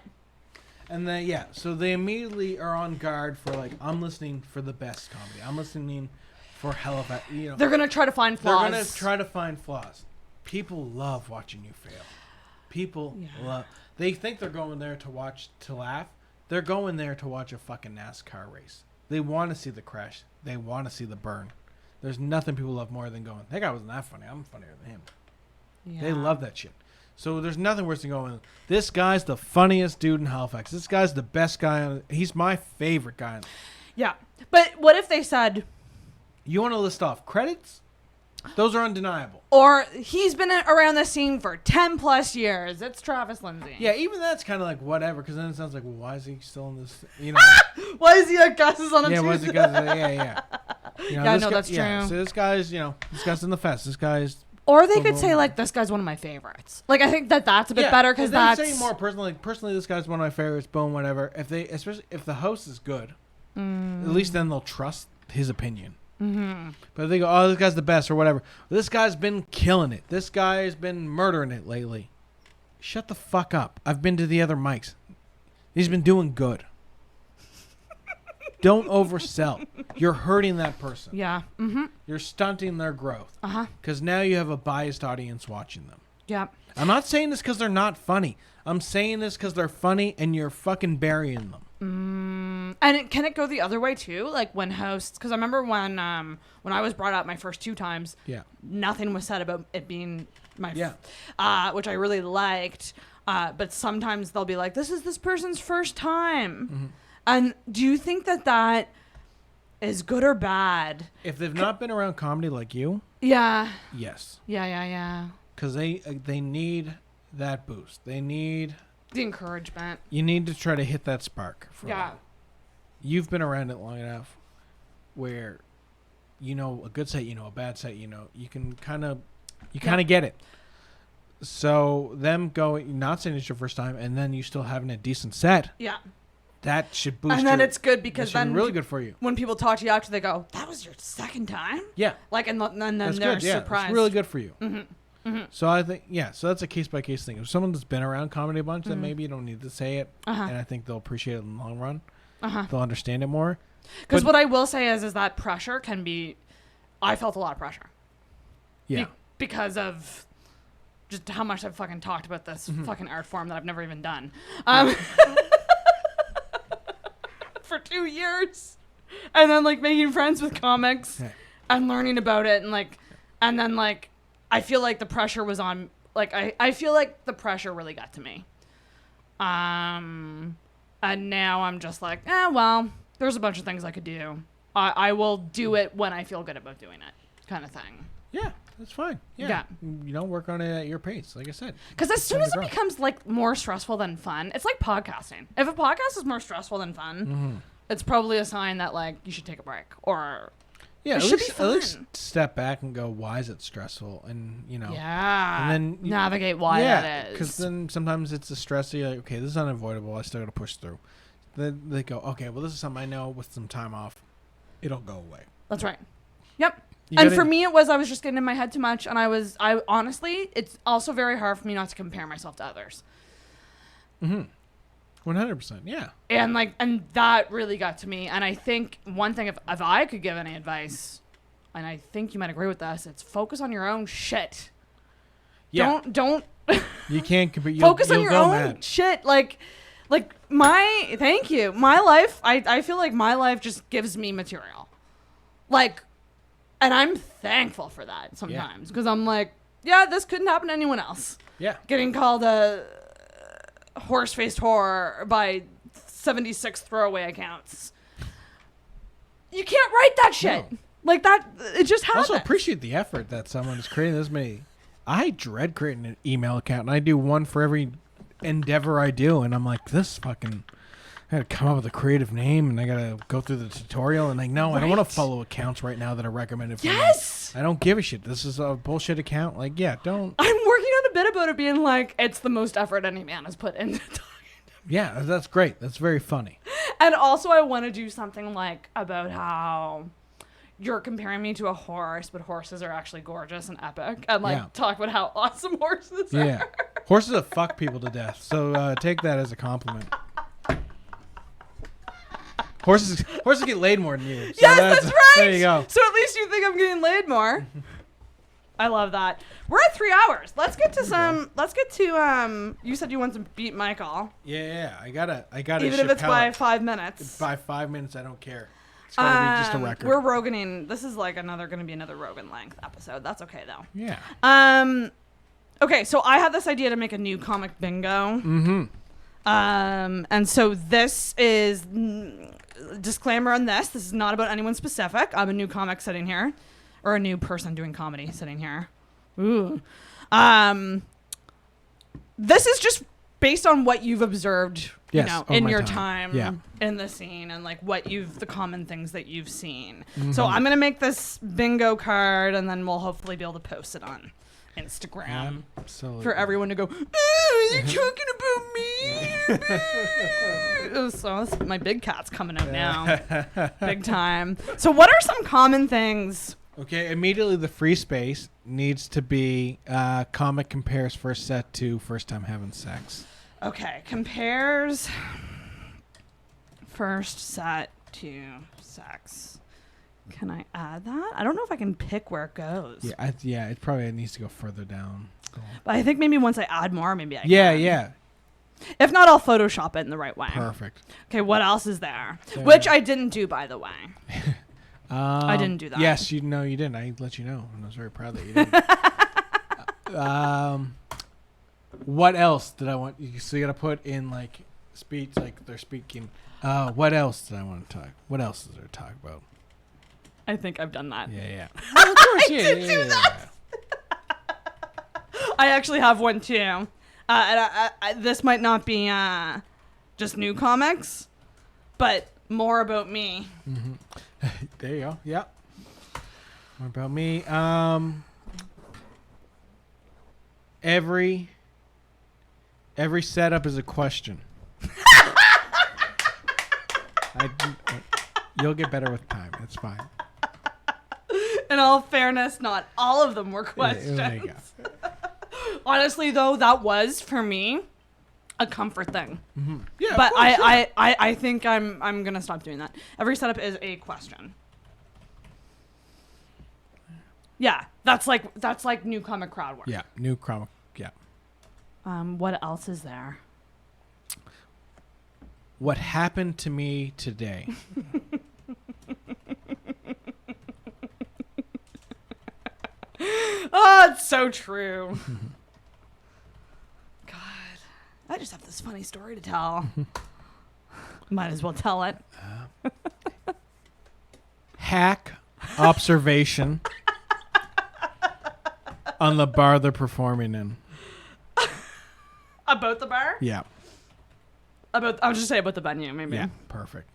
And then so they immediately are on guard for like, I'm listening for the best comedy. I'm listening for Halifax. They're gonna try to find flaws. They're gonna try to find flaws. People love watching you fail. People love. They think they're going there to laugh. They're going there to watch a fucking NASCAR race. They want to see the crash. They want to see the burn. There's nothing people love more than going, that guy wasn't that funny. I'm funnier than him. Yeah. They love that shit. So there's nothing worse than going, this guy's the funniest dude in Halifax. This guy's the best guy. He's my favorite guy. Yeah. But what if they said... You want to list off credits? Those are undeniable. Or he's been around the scene for 10 plus years. It's Travis Lindsay. Yeah, even that's kind of like whatever, because then it sounds like, well, why is he still in this? Why is he got glasses on? Yeah, why is he got? Yeah. That's true. So this guy's in the fest. This guy's. Or they could say like, this guy's one of my favorites. Like I think that's a bit better because that's saying more personally. Personally, this guy's one of my favorites. Boom, whatever. Especially if the host is good, at least then they'll trust his opinion. Mm-hmm. But if they go, oh, this guy's the best or whatever. This guy's been killing it. This guy's been murdering it lately. Shut the fuck up. I've been to the other mics. He's been doing good. Don't oversell. You're hurting that person. Yeah. Mm-hmm. You're stunting their growth. Uh-huh. Because now you have a biased audience watching them. Yeah. I'm not saying this because they're not funny. I'm saying this because they're funny and you're fucking burying them. And can it go the other way too? Like when hosts, because I remember when I was brought up my first 2 times, nothing was said about it being my, which I really liked. But sometimes they'll be like, this is this person's first time. Mm-hmm. And do you think that is good or bad? If they've not been around comedy like you, yes. Yes. Yeah. Because they need that boost. They need The encouragement. You need to try to hit that spark. Yeah. You've been around it long enough where you know a good set, you know a bad set, you can kind of get it. So them going, not saying it's your first time, and then you still having a decent set. Yeah. That should boost. And then it's good because then really good for you. When people talk to you after, they go, "That was your second time." Yeah. Like, and then that's they're good. Yeah, surprised. it's really good for you. Mm-hmm. Mm-hmm. So I think, so that's a case by case thing. If someone that's been around comedy a bunch, then maybe you don't need to say it, and I think they'll appreciate it in the long run. They'll understand it more. Because what I will say is that pressure can be. I felt a lot of pressure. Yeah. Because of just how much I've fucking talked about this fucking art form that I've never even done. For 2 years. And then, like, making friends with comics and learning about it. And then, I feel like the pressure was on, like, I feel like the pressure really got to me. And now I'm just like, well, there's a bunch of things I could do. I will do it when I feel good about doing it, kind of thing. Yeah, that's fine. Yeah. Work on it at your pace, like I said. Because as soon as it becomes, like, more stressful than fun, it's like podcasting. If a podcast is more stressful than fun, it's probably a sign that, like, you should take a break. Or it should be fun. At least step back and go, why is it stressful? And, Yeah. And then navigate why that is. Because then sometimes it's the stress that you're like, okay, this is unavoidable. I still got to push through. Then they go, okay, well, this is something I know with some time off. It'll go away. That's right. Yep. And for me, I was just getting in my head too much. And I honestly, it's also very hard for me not to compare myself to others. 100%. Yeah. And that really got to me. And I think one thing, if I could give any advice, and I think you might agree with this, it's focus on your own shit. Yeah. Don't. You can't compare. Focus on your own shit. Thank you. My life, I feel like my life just gives me material. And I'm thankful for that sometimes. Because I'm like, this couldn't happen to anyone else. Yeah. Getting called a horse-faced whore by 76 throwaway accounts. You can't write that shit. No. Like that, it just happens. I also appreciate the effort that someone is creating this many. I dread creating an email account, and I do one for every endeavor I do, and I'm like, this fucking, I gotta come up with a creative name, and I gotta go through the tutorial, and like, no, I don't want to follow accounts right now that are recommended for me. I don't give a shit. This is a bullshit account. Like, don't. I'm working on a bit about it being like, it's the most effort any man has put into talking to me. Yeah, that's great. That's very funny. And also I want to do something like about how you're comparing me to a horse, but horses are actually gorgeous and epic, and talk about how awesome horses are. Yeah. Horses have fucked people to death, so take that as a compliment. Horses get laid more than you. So yes, that's right. There you go. So at least you think I'm getting laid more. I love that. We're at 3 hours. Let's get to some. Let's get to. You said you want to beat Michael. Yeah. I gotta. Even if it's by 5 minutes. By 5 minutes, I don't care. It's gonna be just a record. We're Roganing. This is like gonna be another Rogan length episode. That's okay though. Yeah. Okay, so I had this idea to make a new comic bingo. Mm-hmm. And so this is disclaimer on this. This is not about anyone specific. I'm a new comic sitting here, or a new person doing comedy sitting here. Ooh. This is just based on what you've observed, in your time in the scene, and like the common things that you've seen. Mm-hmm. So I'm gonna make this bingo card, and then we'll hopefully be able to post it on Instagram for everyone to go, "Oh, you're talking about me." So my big cat's coming out now, big time. So what are some common things? Okay, immediately the free space needs to be comic compares first set to first time having sex. Okay, compares first set to sex. Can I add that? I don't know if I can pick where it goes. Yeah, it probably needs to go further down. But I think maybe once I add more, maybe I can. Yeah. If not, I'll Photoshop it in the right way. Perfect. Okay, what else is there? Which I didn't do, by the way. I didn't do that. Yes, you didn't. I let you know, and I was very proud that you didn't. What else did I want? So you got to put in like speech, like they're speaking. What else did I want to talk? What else is there to talk about? I think I've done that. Yeah. Well, of course, I did do that. I actually have one too. This might not be just new comics, but more about me. Mm-hmm. There you go. Yep. More about me. Every setup is a question. You'll get better with time. It's fine. In all fairness, not all of them were questions. There you go. Honestly, though, that was for me a comfort thing. Mm-hmm. Yeah, but course, I think I'm gonna stop doing that. Every setup is a question. Yeah, that's like new comic crowd work. Yeah, new comic. Yeah. What else is there? What happened to me today? Oh, it's so true. God, I just have this funny story to tell. Might as well tell it. Hack observation on the bar they're performing in. About the bar? Yeah. I'll just say about the venue, maybe. Yeah, perfect.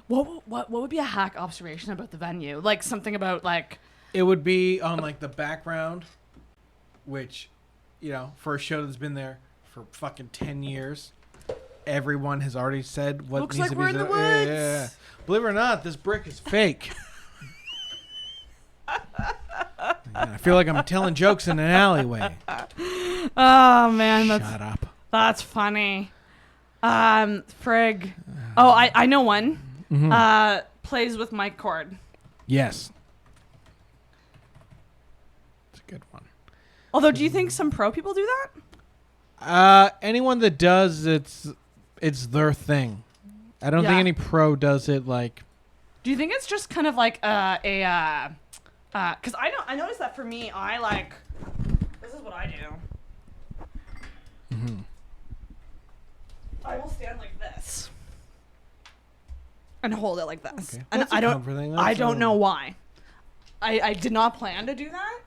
What would be a hack observation about the venue? Like something about like. It would be on like the background, which, you know, for a show that's been there for fucking 10 years, everyone has already said what looks needs like to we're be in the there. woods. Yeah. Believe it or not, this brick is fake. I feel like I'm telling jokes in an alleyway. Oh man, Shut up. That's funny. Frig. Oh, I know one. Mm-hmm. Plays with mic cord. Yes. It's a good one. Although, do you think some pro people do that? Anyone that does, it's their thing. I don't think any pro does it like. Do you think it's just kind of like because I noticed that for me, I like this is what I do. Mm-hmm. I will stand like this and hold it like this, Okay. and That's a I comfort thing. I don't know why. I did not plan to do that.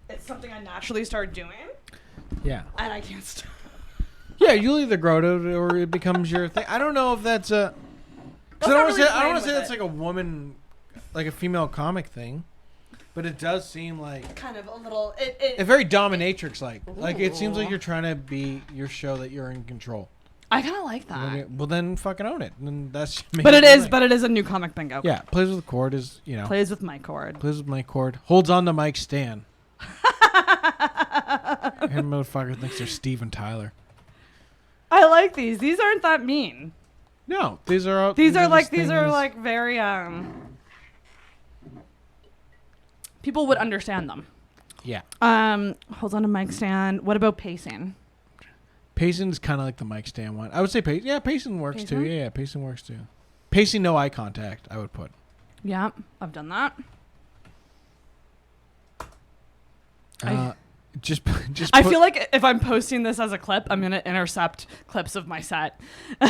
It's something I naturally started doing. Yeah. And I can't stop. Yeah, you'll either grow to it or it becomes your thing. I don't know if that's a. Cause I don't want to say that's like a woman, like a female comic thing, but it does seem like kind of a little. It's very dominatrix like. Like it seems like you're trying to be your show that you're in control. I kind of like that. Well, then fucking own it. And that's. But it is a new comic bingo. Yeah, plays with the cord is Plays with my cord. Plays with my cord. Holds on to mic stand. And motherfucker thinks they're Steven Tyler. I like these. These aren't that mean. No, these are like very people would understand them. Yeah. Holds on to mic stand. What about pacing? Pacing is kind of like the mic stand one. I would say pacing works too. Pacing? Yeah, pacing works too. Pacing, no eye contact, I would put. Yeah, I've done that. Just I feel like if I'm posting this as a clip, I'm gonna intercept clips of my set.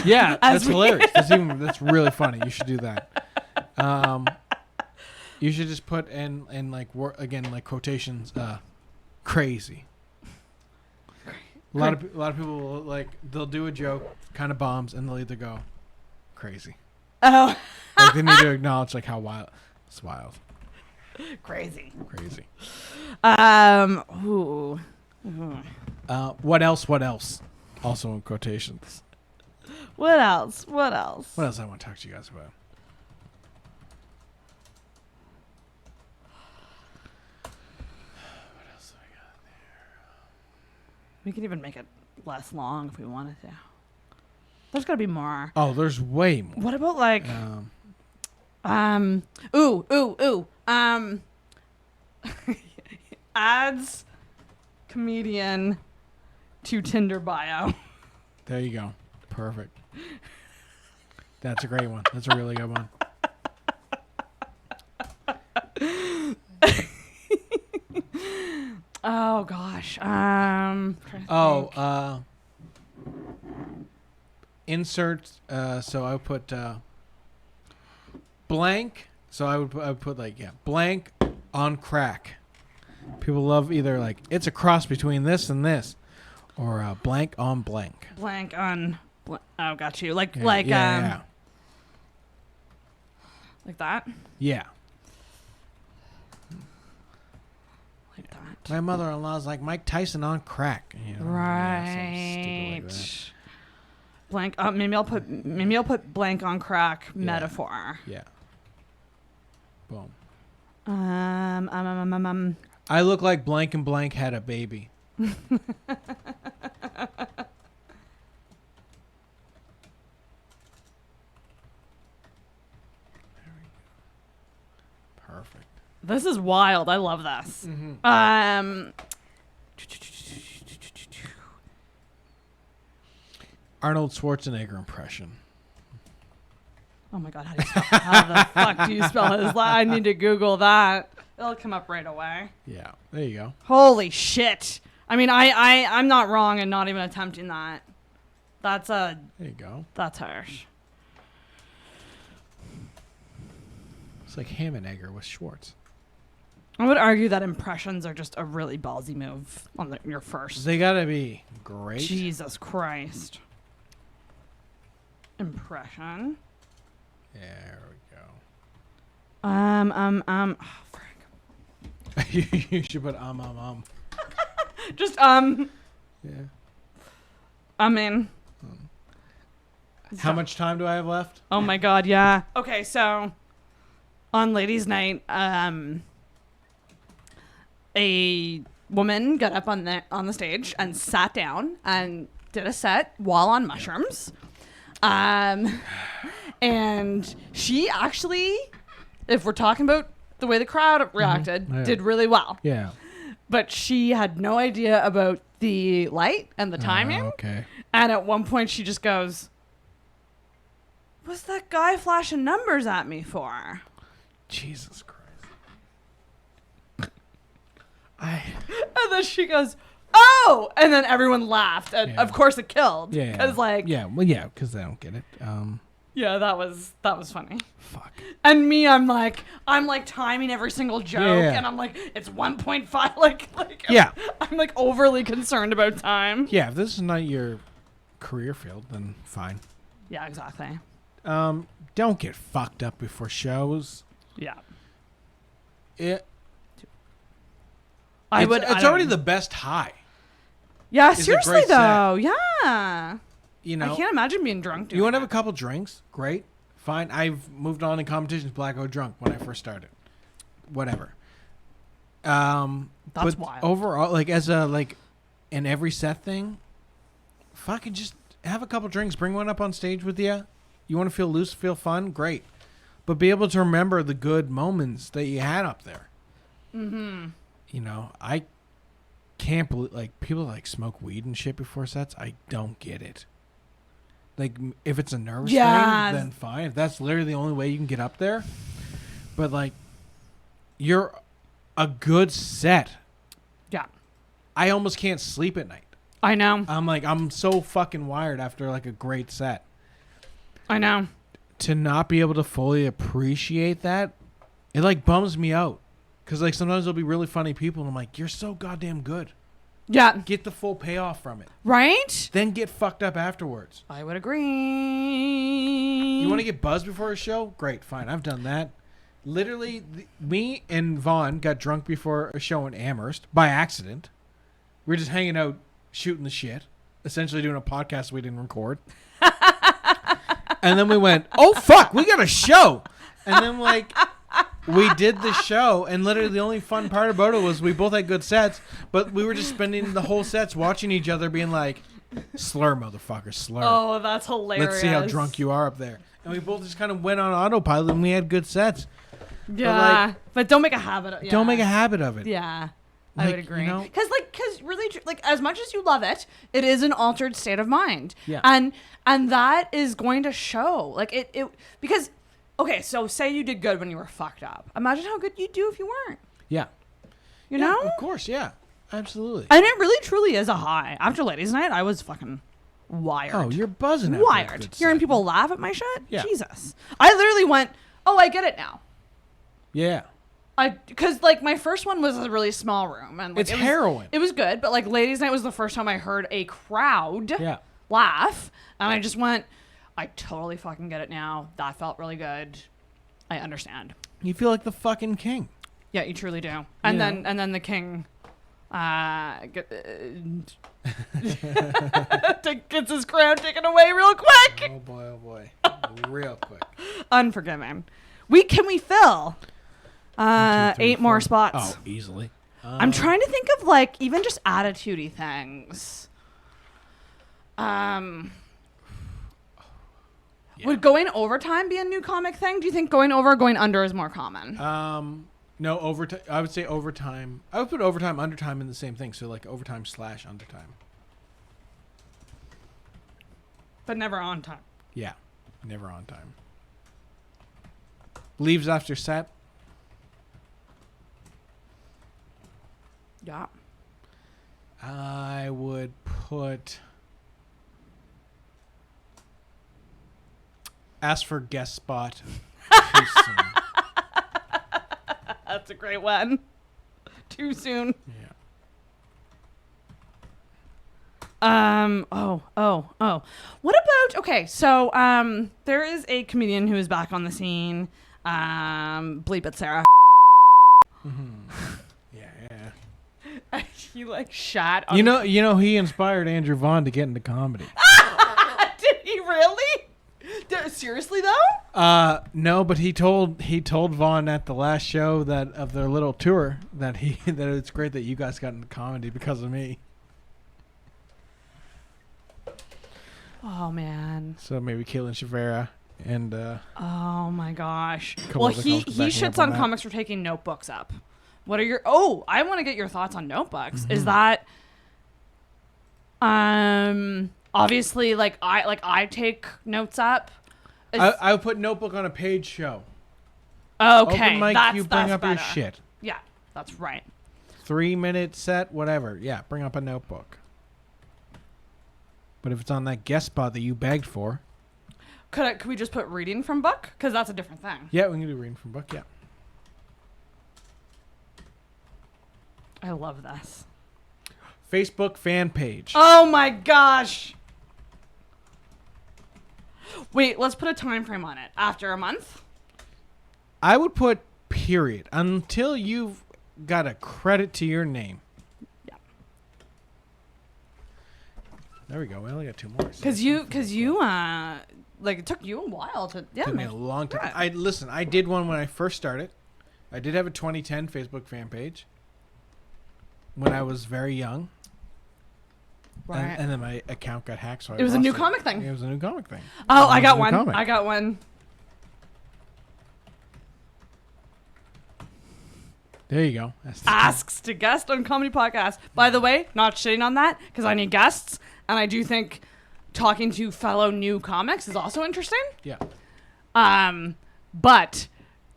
Yeah, that's hilarious. That's really funny. You should do that. You should just put in like like quotations. Crazy. A lot of people will, like they'll do a joke, kind of bombs, and they'll either go crazy. Oh, like they need to acknowledge like how wild. It's wild. Crazy. Ooh. What else? Also in quotations. What else? What else I want to talk to you guys about? What else have I got there? We could even make it less long if we wanted to. There's got to be more. Oh, there's way more. What about like adds comedian to Tinder bio. There you go. Perfect. That's a great one. That's a really good one. Oh gosh. Insert. So I would put blank. So I would put like blank on crack. People love either like it's a cross between this and this, Or blank on blank. Blank on. Oh, got you. Like Like that. Yeah. Like that. My mother-in-law's like Mike Tyson on crack. Right. Blank. Maybe I'll put blank on crack metaphor. Yeah. Boom. I look like blank and blank had a baby. Perfect. This is wild. I love this. Arnold Schwarzenegger impression. Oh my God, how the fuck do you spell his last? I need to Google that. It'll come up right away. Yeah, there you go. Holy shit. I mean, I'm not wrong in not even attempting that. There you go. That's harsh. It's like ham and egger with Schwartz. I would argue that impressions are just a really ballsy move on your first. They gotta be great. Jesus Christ. Impression. There we go. Oh, frick. You should put Just Yeah. I mean. How much time do I have left? Oh my God, yeah. Okay, so on Ladies' Night, a woman got up on the stage and sat down and did a set while on mushrooms. And she actually, if we're talking about the way the crowd reacted, did really well. Yeah. But she had no idea about the light and the timing. Okay. And at one point she just goes, "What's that guy flashing numbers at me for?" Jesus Christ. And then she goes, "Oh!" And then everyone laughed. And of course it killed. Yeah. Because because they don't get it. Yeah, that was funny. Fuck. And me, I'm like timing every single joke, Yeah. and I'm like, it's 1.5. Like Yeah. I'm like overly concerned about time. Yeah, if this is not your career field, then fine. Yeah, exactly. Don't get fucked up before shows. Yeah. It's I already the best high. Yeah, It's a seriously great set. though. Yeah. You know, I can't imagine being drunk doing you want to that. have a couple drinks? Great. Fine. I've moved on in competitions blackout drunk when I first started. Whatever. That's but wild. Overall, like as a an every set thing, fucking just have a couple drinks, bring one up on stage with you. You want to feel loose, feel fun? Great. But be able to remember the good moments that you had up there. Mm-hmm. You know, I can't believe people smoke weed and shit before sets. I don't get it. If it's a nervous thing, then fine. If that's literally the only way you can get up there. But you're a good set. Yeah. I almost can't sleep at night. I know. I'm so fucking wired after a great set. I know. To not be able to fully appreciate that, it bums me out. Because sometimes there'll be really funny people and I'm like, you're so goddamn good. Yeah. Get the full payoff from it. Right? Then get fucked up afterwards. I would agree. You want to get buzzed before a show? Great, fine. I've done that. Literally, me and Vaughn got drunk before a show in Amherst by accident. We were just hanging out, shooting the shit, essentially doing a podcast we didn't record. And then we went, oh, fuck, we got a show. And then, we did the show, and literally the only fun part about it was we both had good sets, but we were just spending the whole sets watching each other being like, slur, motherfucker, slur. Oh, that's hilarious. Let's see how drunk you are up there. And we both just kind of went on autopilot, and we had good sets. Yeah, but don't make a habit of it. Don't make a habit of it. Yeah, I would agree. You know? Because really, as much as you love it, it is an altered state of mind. Yeah. And that is going to show. Because, okay, so say you did good when you were fucked up. Imagine how good you'd do if you weren't. Yeah. You know? Of course, yeah. Absolutely. And it really, truly is a high. After Ladies' Night, I was fucking wired. Oh, you're buzzing after a wired. good Hearing set. people laugh at my shit? Yeah. Jesus. I literally went, oh, I get it now. Yeah. Because like my first one was a really small room, and like, It's heroin. It was good, but like ladies' night was the first time I heard a crowd Yeah. laugh, and I just went, I totally fucking get it now. That felt really good. I understand. You feel like the fucking king. Yeah, you truly do. And Yeah. then the king gets his crown taken away real quick. Oh boy. Real quick. Unforgiving. Can we fill 1, 2, 3, 8 more 4. spots? Oh, easily. I'm trying to think of like even just attitude-y things. Would going overtime be a new comic thing? Do you think going over or going under is more common? No, overtime. I would say overtime. I would put overtime, undertime in the same thing. So like overtime / undertime. But never on time. Yeah, never on time. Leaves after set. Yeah. I would put ask for guest spot too soon. That's a great one. Too soon. Yeah. What about, okay, so there is a comedian who is back on the scene. Bleep it, Sarah. Yeah. He like shot on You know he inspired Andrew Vaughan to get into comedy. Did he really? Seriously though? No, but he told Vaughn at the last show that of their little tour that it's great that you guys got into comedy because of me. Oh man. So maybe Caitlin Shavera and Oh my gosh. Couple Well, other he comics backing shits up on on that. comics for taking notebooks up. What are your I want to get your thoughts on notebooks. Is that obviously like I take notes up. I would put notebook on a paid show. Okay. Open mic, you bring up better. your shit. Yeah, that's right. 3-minute set, whatever. Yeah, bring up a notebook. But if it's on that guest spot that you begged for, Could we just put reading from book? Because that's a different thing. yeah, we can do reading from book. Yeah. I love this. Facebook fan page. Oh my gosh. Wait, let's put a time frame on it. After a month? I would put period until you've got a credit to your name. Yeah. There we go. We only got 2 more. Because you like it took you a while to Took me a long time. I did one when I first started. I did have a 2010 Facebook fan page when I was very young. Right. And then my account got hacked, so It was a new comic thing. It was a new comic thing. Oh, I got New one. comic. I got one. There you go. That's the Asks to guest on comedy podcast. By the way, not shitting on that because I need guests, and I do think talking to fellow new comics is also interesting. Yeah. But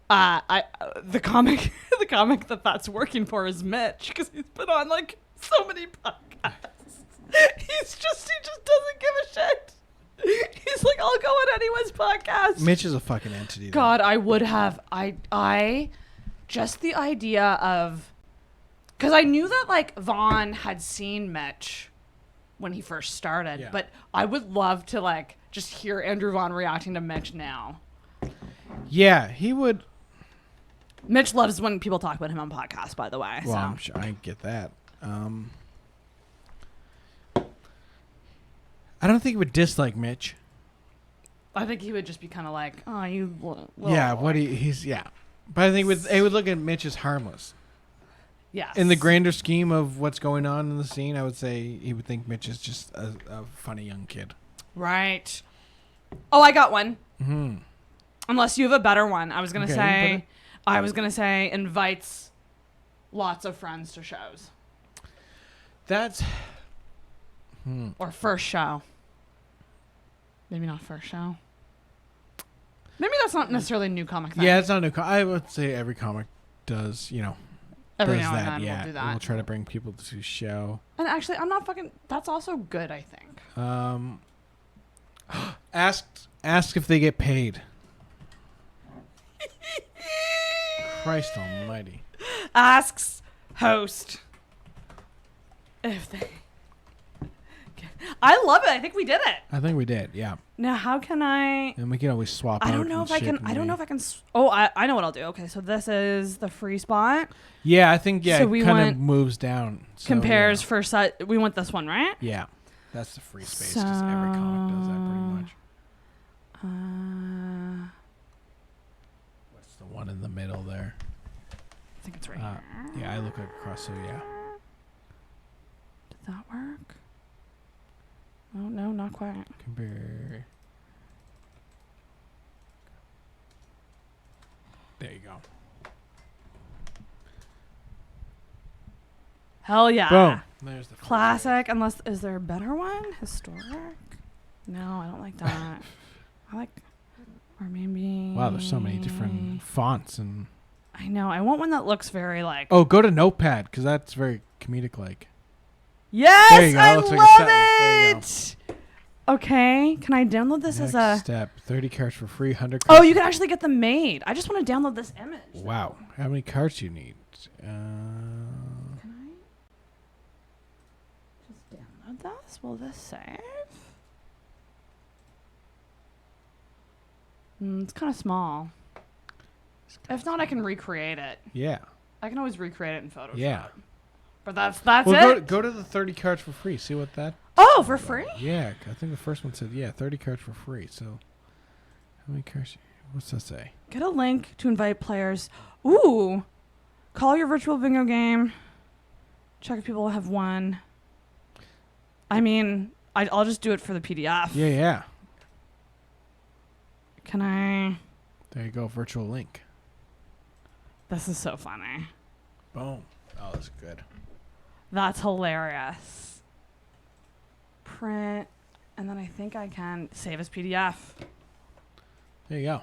the comic that's working for is Mitch because he's been on like so many podcasts. He just doesn't give a shit. He's like, I'll go on anyone's podcast. Mitch is a fucking entity. Though. God, I would have. I just the idea of, because I knew that like Vaughn had seen Mitch when he first started, Yeah. but I would love to like just hear Andrew Vaughan reacting to Mitch now. Yeah, he would. Mitch loves when people talk about him on podcasts, by the way. Well, so. I'm sure I get that. I don't think he would dislike Mitch. I think he would just be kind of like, oh, you. Yeah, he's yeah. But I think he would look at Mitch as harmless. Yes. In the grander scheme of what's going on in the scene, I would say he would think Mitch is just a funny young kid. Right. Oh, I got one. Mm-hmm. Unless you have a better one. I was gonna Okay, say invites lots of friends to shows. That's Or first show. Maybe not first show. Maybe that's not necessarily a new comic thing. yeah, it's not new. I would say every comic does, Every does now and that. then Yeah, we'll do that. we'll try to bring people to show. And actually, I'm not fucking. That's also good, I think. Ask if they get paid. Christ almighty. Asks host if they. I love it. I think we did it. I think we did, yeah. Now, how can I? And we can always swap out. I don't know if I can. I don't know if I can. Oh, I know what I'll do. Okay, so this is the free spot. Yeah, I think So we it kind of want- moves down. So, Compares for set. We want this one, right? Yeah, that's the free space because every comic does that pretty much. What's the one in the middle there? I think it's right here. Yeah, I look across. So yeah. Did that work? Oh no, not quite. Compare. There you go. Hell yeah. Boom. There's the Classic. Unless, is there a better one? Historic? No, I don't like that. I like, or maybe. Wow, there's so many different fonts and. I know. I want one that looks very like. Oh, go to Notepad because that's very comedic like. Yes, There you go. I Looks love like a sentence. There you go. it. Okay, can I download this Next as a? step: 30 cards for free, 100 cards. Oh, you can actually get them made. I just want to download this image. Wow, how many cards do you need? Can I just download this? Will this save? It's kind of small. If not, I can recreate it. Yeah. I can always recreate it in Photoshop. Yeah. But that's Well, it. go to the 30 cards for free. See what that. Oh, for free? Yeah, I think the first one said 30 cards for free. So, how many cards? What's that say? Get a link to invite players. Ooh. Call your virtual bingo game. Check if people have won. I mean, I'll just do it for the PDF. Yeah. Can I? There you go, virtual link. This is so funny. Boom. Oh, that's good. That's hilarious. Print. And then I think I can save as PDF. There you go.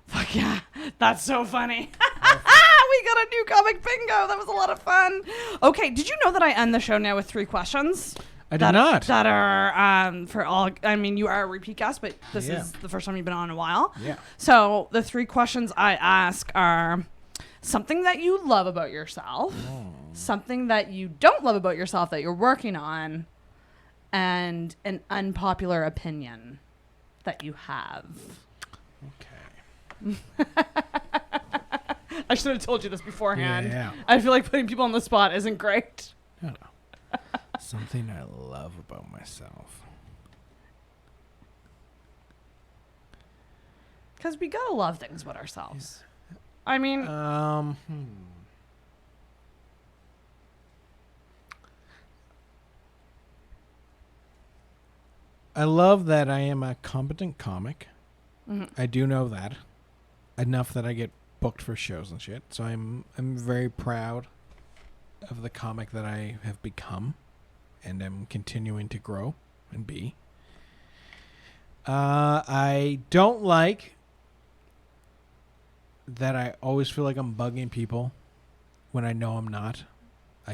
Fuck yeah. That's so funny. We got a new comic bingo. That was a lot of fun. Okay, did you know that I end the show now with 3 questions? I did not. That are for all. I mean, you are a repeat guest, but this Yeah. is the first time you've been on in a while. Yeah. So the 3 questions I ask are something that you love about yourself, something that you don't love about yourself that you're working on, and an unpopular opinion that you have. Okay. I should have told you this beforehand. Yeah. I feel like putting people on the spot isn't great. No. Something I love about myself. Because we gotta love things about ourselves. I mean, I love that I am a competent comic. Mm-hmm. I do know that enough that I get booked for shows and shit. So I'm very proud of the comic that I have become, and I'm continuing to grow and be. I don't like that I always feel like I'm bugging people when I know I'm not. I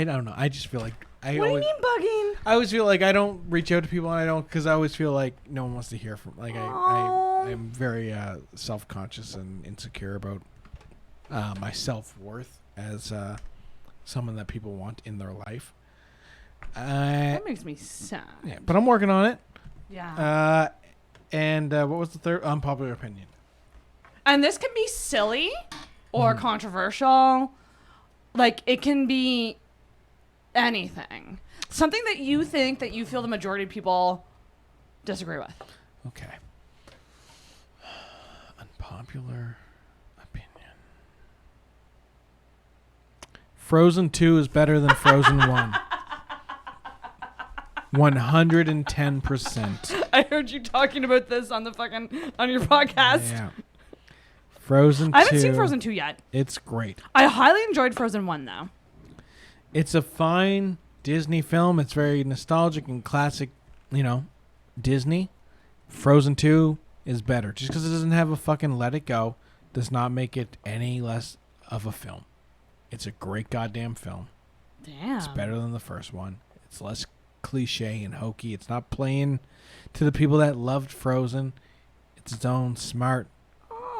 don't know. I just feel like what do you mean bugging? I always feel like I don't reach out to people, and I don't because I always feel like no one wants to hear from. Like I'm very self-conscious and insecure about my self-worth as someone that people want in their life. That makes me sad. Yeah, but I'm working on it. Yeah. And what was the third? Unpopular opinion. And this can be silly or controversial. Like, it can be anything. Something that you think that you feel the majority of people disagree with. Okay. Unpopular opinion. Frozen 2 is better than Frozen 1. 110%. I heard you talking about this on the on your podcast. Yeah. Frozen 2. I haven't seen Frozen 2 yet. It's great. I highly enjoyed Frozen 1, though. It's a fine Disney film. It's very nostalgic and classic, Disney. Frozen 2 is better. Just because it doesn't have a fucking Let It Go does not make it any less of a film. It's a great goddamn film. Damn. It's better than the first one. It's less cliche and hokey. It's not playing to the people that loved Frozen. It's its own smart,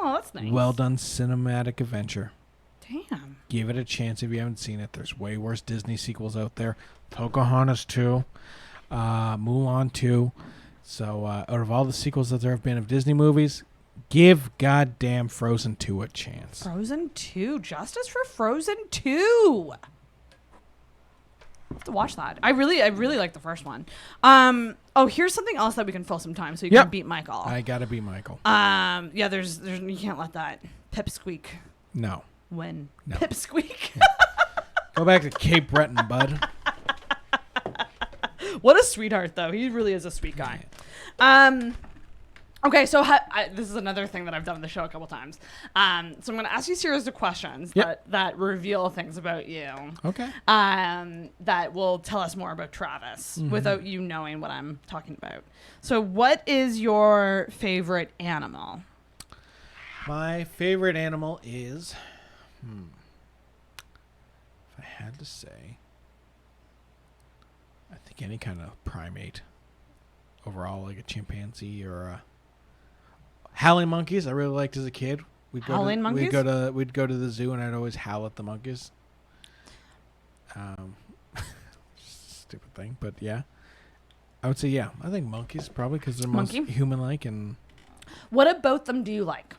Oh, that's nice. Well done cinematic adventure. Damn. Give it a chance if you haven't seen it. There's way worse Disney sequels out there. Pocahontas 2, Mulan 2. So out of all the sequels that there have been of Disney movies, give goddamn Frozen 2 a chance. Frozen 2. Justice for Frozen 2. I have to watch that. I really like the first one. Here's something else that we can fill some time so you can beat Michael. I gotta beat Michael. There's you can't let that pipsqueak No. win. No. Pipsqueak. Go back to Cape Breton, bud. What a sweetheart, though. He really is a sweet guy. Okay, so this is another thing that I've done on the show a couple times. So I'm going to ask you a series of questions that reveal things about you. Okay. That will tell us more about Travis without you knowing what I'm talking about. So what is your favorite animal? My favorite animal is... If I had to say... I think any kind of primate. Overall, like a chimpanzee or a... Howling monkeys, I really liked as a kid. Howling monkeys? We'd go to the zoo and I'd always howl at the monkeys. Stupid thing, but yeah. I would say I think monkeys probably because they're most human-like and... What about them do you like?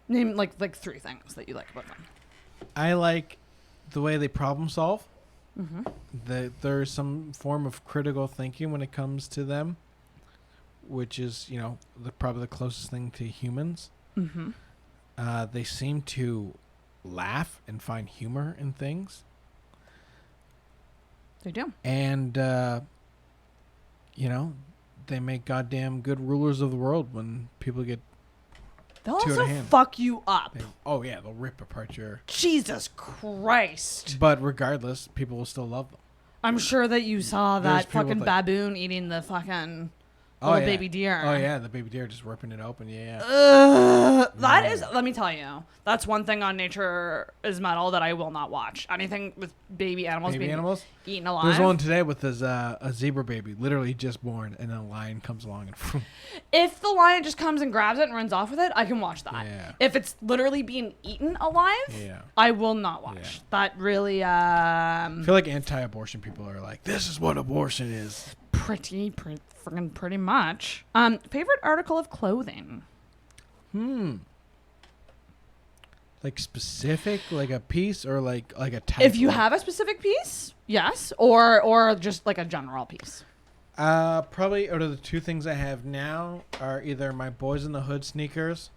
Name like 3 things that you like about them. I like the way they problem solve. Mm-hmm. There's some form of critical thinking when it comes to them, which is, probably the closest thing to humans. Mm-hmm. They seem to laugh and find humor in things. They do. And, they make goddamn good rulers of the world when people get They'll also fuck you up. They'll rip apart your... Jesus Christ. But regardless, people will still love them. I'm sure that you saw that fucking baboon eating the fucking little baby deer. Oh, yeah, the baby deer just ripping it open, That is, let me tell you, that's one thing on Nature is Metal that I will not watch. Anything with baby animals eaten alive. There's one today with a zebra baby, literally just born, and then a lion comes along and... If the lion just comes and grabs it and runs off with it, I can watch that. Yeah. If it's literally being eaten alive, I will not watch. Yeah. That really... I feel like anti-abortion people are like, this is what abortion is. Pretty much. Favorite article of clothing? Like specific, like a piece or like a type? If you have a specific piece, yes. Or just like a general piece. Probably out of the 2 things I have now are either my Boys in the Hood sneakers,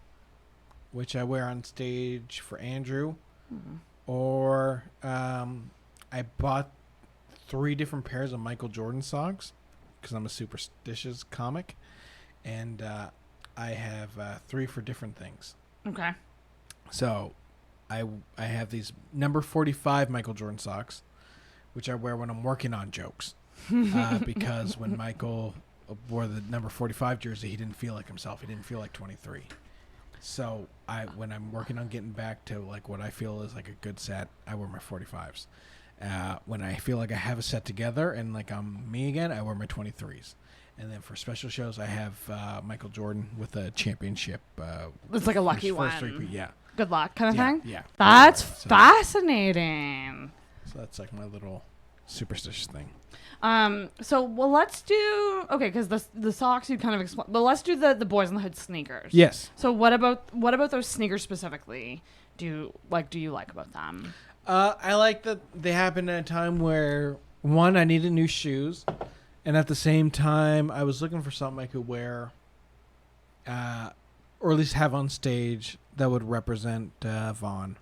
which I wear on stage for Andrew, or I bought 3 different pairs of Michael Jordan socks because I'm a superstitious comic, and I have 3 for different things. Okay. So I have these number 45 Michael Jordan socks, which I wear when I'm working on jokes. Because when Michael wore the number 45 jersey, he didn't feel like himself. He didn't feel like 23. So when I'm working on getting back to like what I feel is like a good set, I wear my 45s. When I feel like I have a set together and like I'm me again, I wear my 23s. And then for special shows, I have Michael Jordan with a championship. It's like a lucky one. Good luck kind of thing? Yeah. That's fascinating. So that's like my little superstitious thing. Let's do... Okay, because the socks you kind of explained. But let's do the Boys in the Hood sneakers. Yes. So what about those sneakers specifically do you like about them? I like that they happened at a time where, one, I needed new shoes. And at the same time, I was looking for something I could wear, or at least have on stage that would represent Vaughan.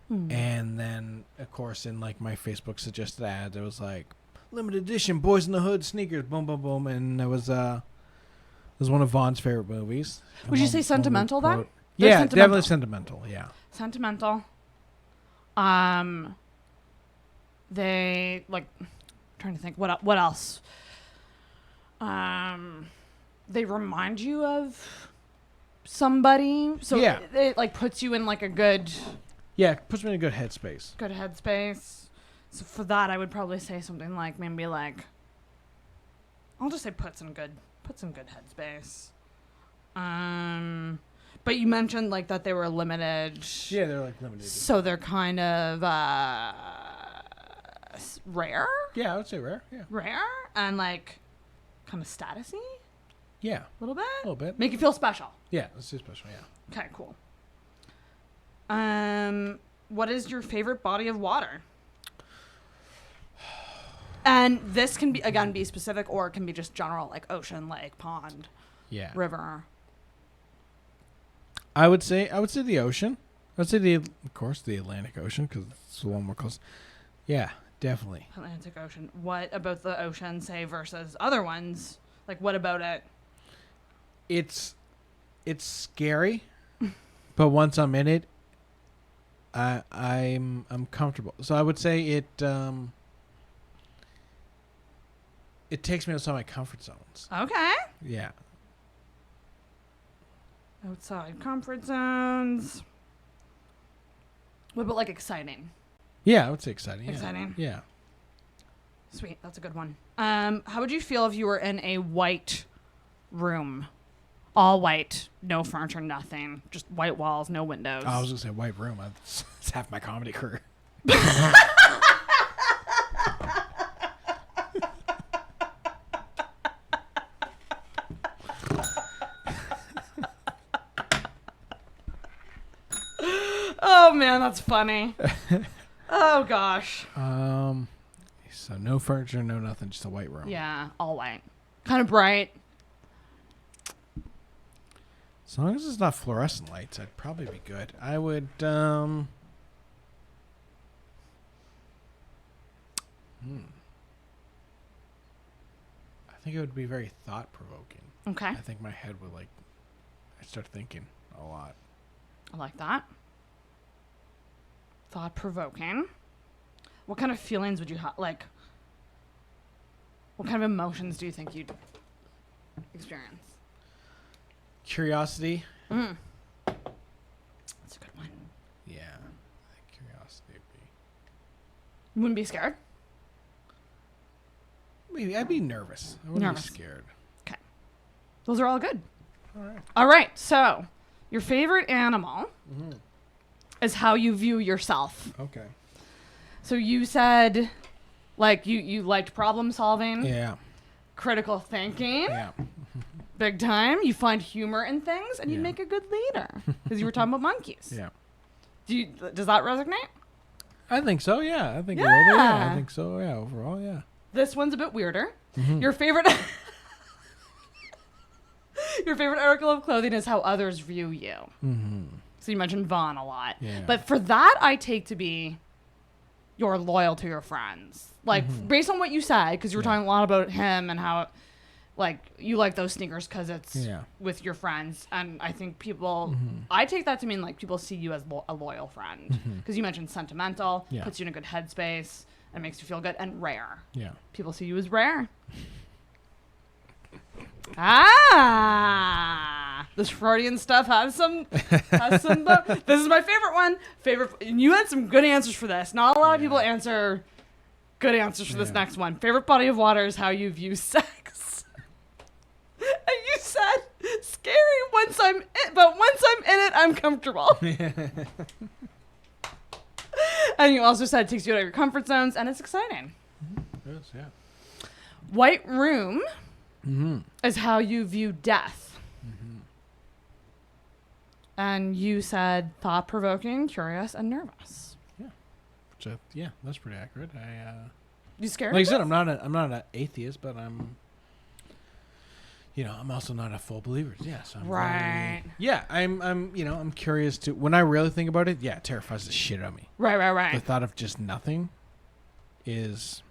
And then, of course, in like my Facebook suggested ads, it was like limited edition Boys in the Hood sneakers, boom, boom, boom, and it was one of Vaughn's favorite movies. Would you say sentimental then? Yeah, definitely sentimental. Yeah, sentimental. They like. Trying to think what else. They remind you of somebody, so it like puts you in like a good. Yeah, it puts me in a good headspace. Good headspace. So for that, I would probably say something like maybe like. I'll just say puts in good headspace. But you mentioned like that they were limited. Yeah, they're like limited. So they're kind of rare. Yeah, I would say rare. Yeah. Rare and like kind of statusy. Yeah. A little bit. A little bit. Make you feel special. Yeah, let's do special. Yeah. Okay, cool. What is your favorite body of water? And this can be be specific, or it can be just general, like ocean, lake, pond, river. I would say the ocean. I would say of course the Atlantic Ocean because it's the one more close. Yeah, definitely. Atlantic Ocean. What about the ocean, say, versus other ones? Like, what about it? It's scary, but once I'm in it, I'm comfortable. So I would say it takes me outside my comfort zones. Okay. Yeah. Outside comfort zones. What about like exciting? Yeah, I would say exciting. Exciting. Yeah. Sweet, that's a good one. How would you feel if you were in a white room? All white, no furniture, nothing. Just white walls, no windows. I was going to say white room. It's half my comedy career. Oh man, that's funny. Oh gosh. So no furniture, no nothing, just a white room. Yeah, all white. Kind of bright. As long as it's not fluorescent lights, I'd probably be good. I would I think it would be very thought provoking. Okay. I think my head would I'd start thinking a lot. I like that. Thought provoking. What kind of feelings would you have? Like, what kind of emotions do you think you'd experience? Curiosity. That's a good one. Yeah. I think curiosity would be. You wouldn't be scared? Maybe I'd be nervous. I wouldn't be scared. Okay. Those are all good. All right. All right. So, your favorite animal is how you view yourself. Okay. So you said, like, you liked problem solving. Yeah. Critical thinking. Yeah. Big time. You find humor in things, and you make a good leader. Because you were talking about monkeys. Yeah. Does that resonate? I think so, yeah. I think a little bit, yeah. I think so, yeah. Overall, yeah. This one's a bit weirder. Your favorite your favorite article of clothing is how others view you. So you mentioned Vaughan a lot. Yeah. But for that, I take to be you're loyal to your friends. Like, based on what you said, because you were talking a lot about him and how, like, you like those sneakers because it's with your friends. And I think people, I take that to mean, like, people see you as a loyal friend. Because you mentioned sentimental, puts you in a good headspace, and makes you feel good, and rare. Yeah. People see you as rare. This Freudian stuff has some. This is my favorite one. And you had some good answers for this. Not a lot of people answer good answers for this next one. Favorite body of water is how you view sex. And you said scary once I'm in, but once I'm in it, I'm comfortable. And you also said it takes you out of your comfort zones, and it's exciting. Yes, yeah. White room is how you view death. And you said thought-provoking, curious, and nervous. Yeah. Which that's pretty accurate. You scared? Like I said, I'm not an atheist, but I'm also not a full believer. Yeah, so I'm right. I'm curious to. When I really think about it, it terrifies the shit out of me. Right. The thought of just nothing is,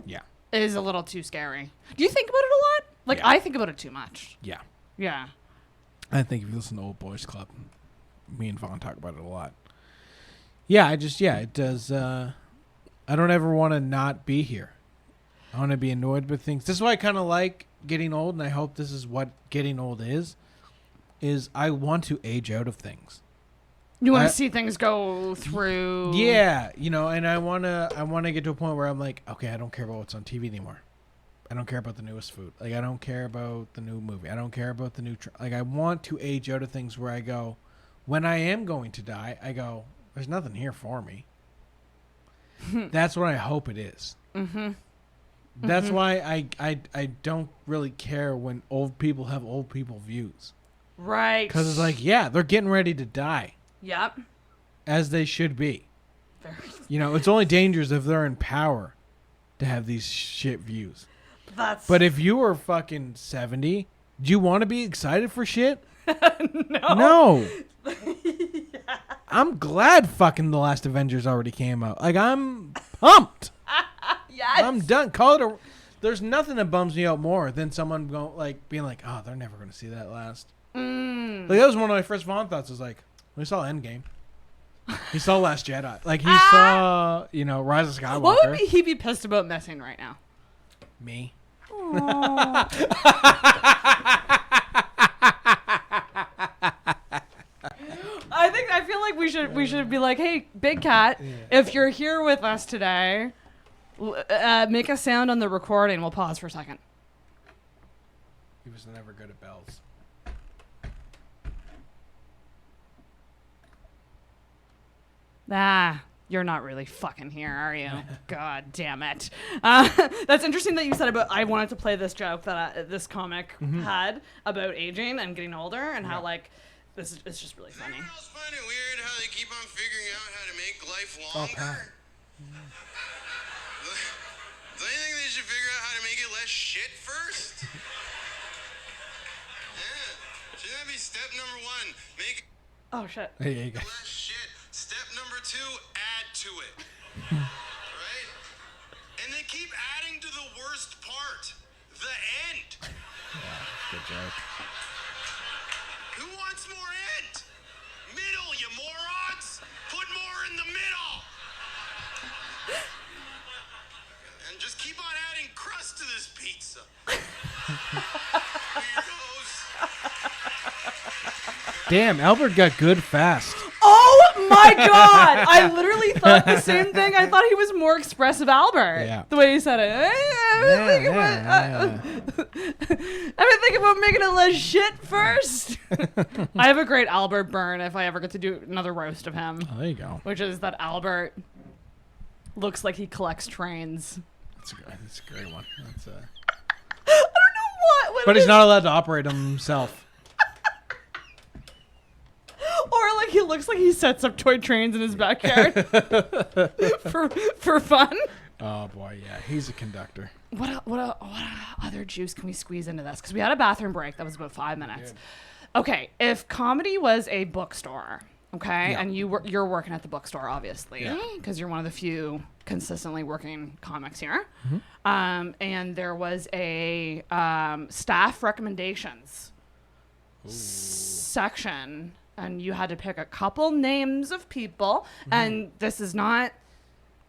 It is a little too scary. Do you think about it a lot? Like, I think about it too much. Yeah. Yeah. I think if you listen to Old Boys Club, me and Vaughn talk about it a lot. Yeah, it does. I don't ever want to not be here. I want to be annoyed with things. This is why I kind of like getting old, and I hope this is what getting old is I want to age out of things. You want to see things go through. Yeah, and I want to get to a point where I'm like, okay, I don't care about what's on TV anymore. I don't care about the newest food. Like, I don't care about the new movie. I don't care about the new... I want to age out of things where I go, when I am going to die, I go, there's nothing here for me. That's what I hope it is. Mm-hmm. That's why I don't really care when old people have old people views. Right. Because it's like, yeah, they're getting ready to die. Yep. As they should be. Very. You know, it's only dangerous if they're in power to have these shit views. But if you were fucking 70, do you want to be excited for shit? No. Yeah. I'm glad fucking The Last Avengers already came out. Like, I'm pumped. Yes. I'm done. Call it a... There's nothing that bums me out more than someone being like, oh, they're never going to see that last. Like, that was one of my first Vaughn thoughts. Was like, we saw Endgame. He saw Last Jedi. Like, he saw, Rise of Skywalker. What would he be pissed about missing right now? Me. I feel like we should be like, hey, Big Cat, if you're here with us today, make a sound on the recording. We'll pause for a second. He was never good at bells. You're not really fucking here, are you? God damn it. That's interesting that you said about, I wanted to play this joke that this comic had about aging and getting older and how, like, it's just really funny. Anyone else find it weird how they keep on figuring out how to make life longer? Don't you think they should figure out how to make it less shit first? Yeah. Shouldn't that be step number 1? Make Oh, shit. There you go. less shit. Step number 2, add to it. Right? And they keep adding to the worst part. The end. Good joke. Who wants more end? Middle, you morons! Put more in the middle! And just keep on adding crust to this pizza. Weirdos. Damn, Albert got good fast. Oh my God! I literally thought the same thing. I thought he was more expressive Albert. Yeah. The way he said it. I've been thinking about making it less shit first. I have a great Albert burn if I ever get to do another roast of him. Oh, there you go. Which is that Albert looks like he collects trains. That's a great one. That's I don't know what. But he's not allowed to operate them himself. Or like he looks like he sets up toy trains in his backyard for fun. Oh boy, yeah, he's a conductor. What other juice can we squeeze into this? Because we had a bathroom break that was about 5 minutes. Good. Okay, if comedy was a bookstore, okay, and you're working at the bookstore, obviously, because you're one of the few consistently working comics here, and there was a staff recommendations section. And you had to pick a couple names of people. And this is not,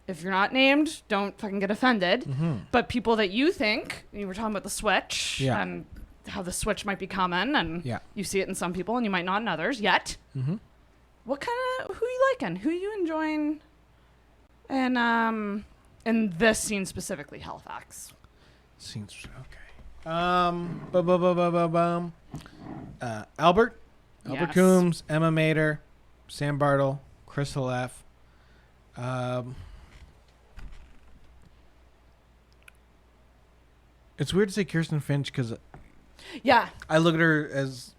if you're not named, don't fucking get offended. But people that you think, you were talking about the Switch and how the Switch might be coming. And you see it in some people and you might not in others yet. What kind of, who you liking? Who you enjoying? And in this scene specifically, Halifax. Scenes, okay. Albert. Albert Coombs, Emma Mater, Sam Bartle, Crystal F. It's weird to say Kirsten Finch because I look at her as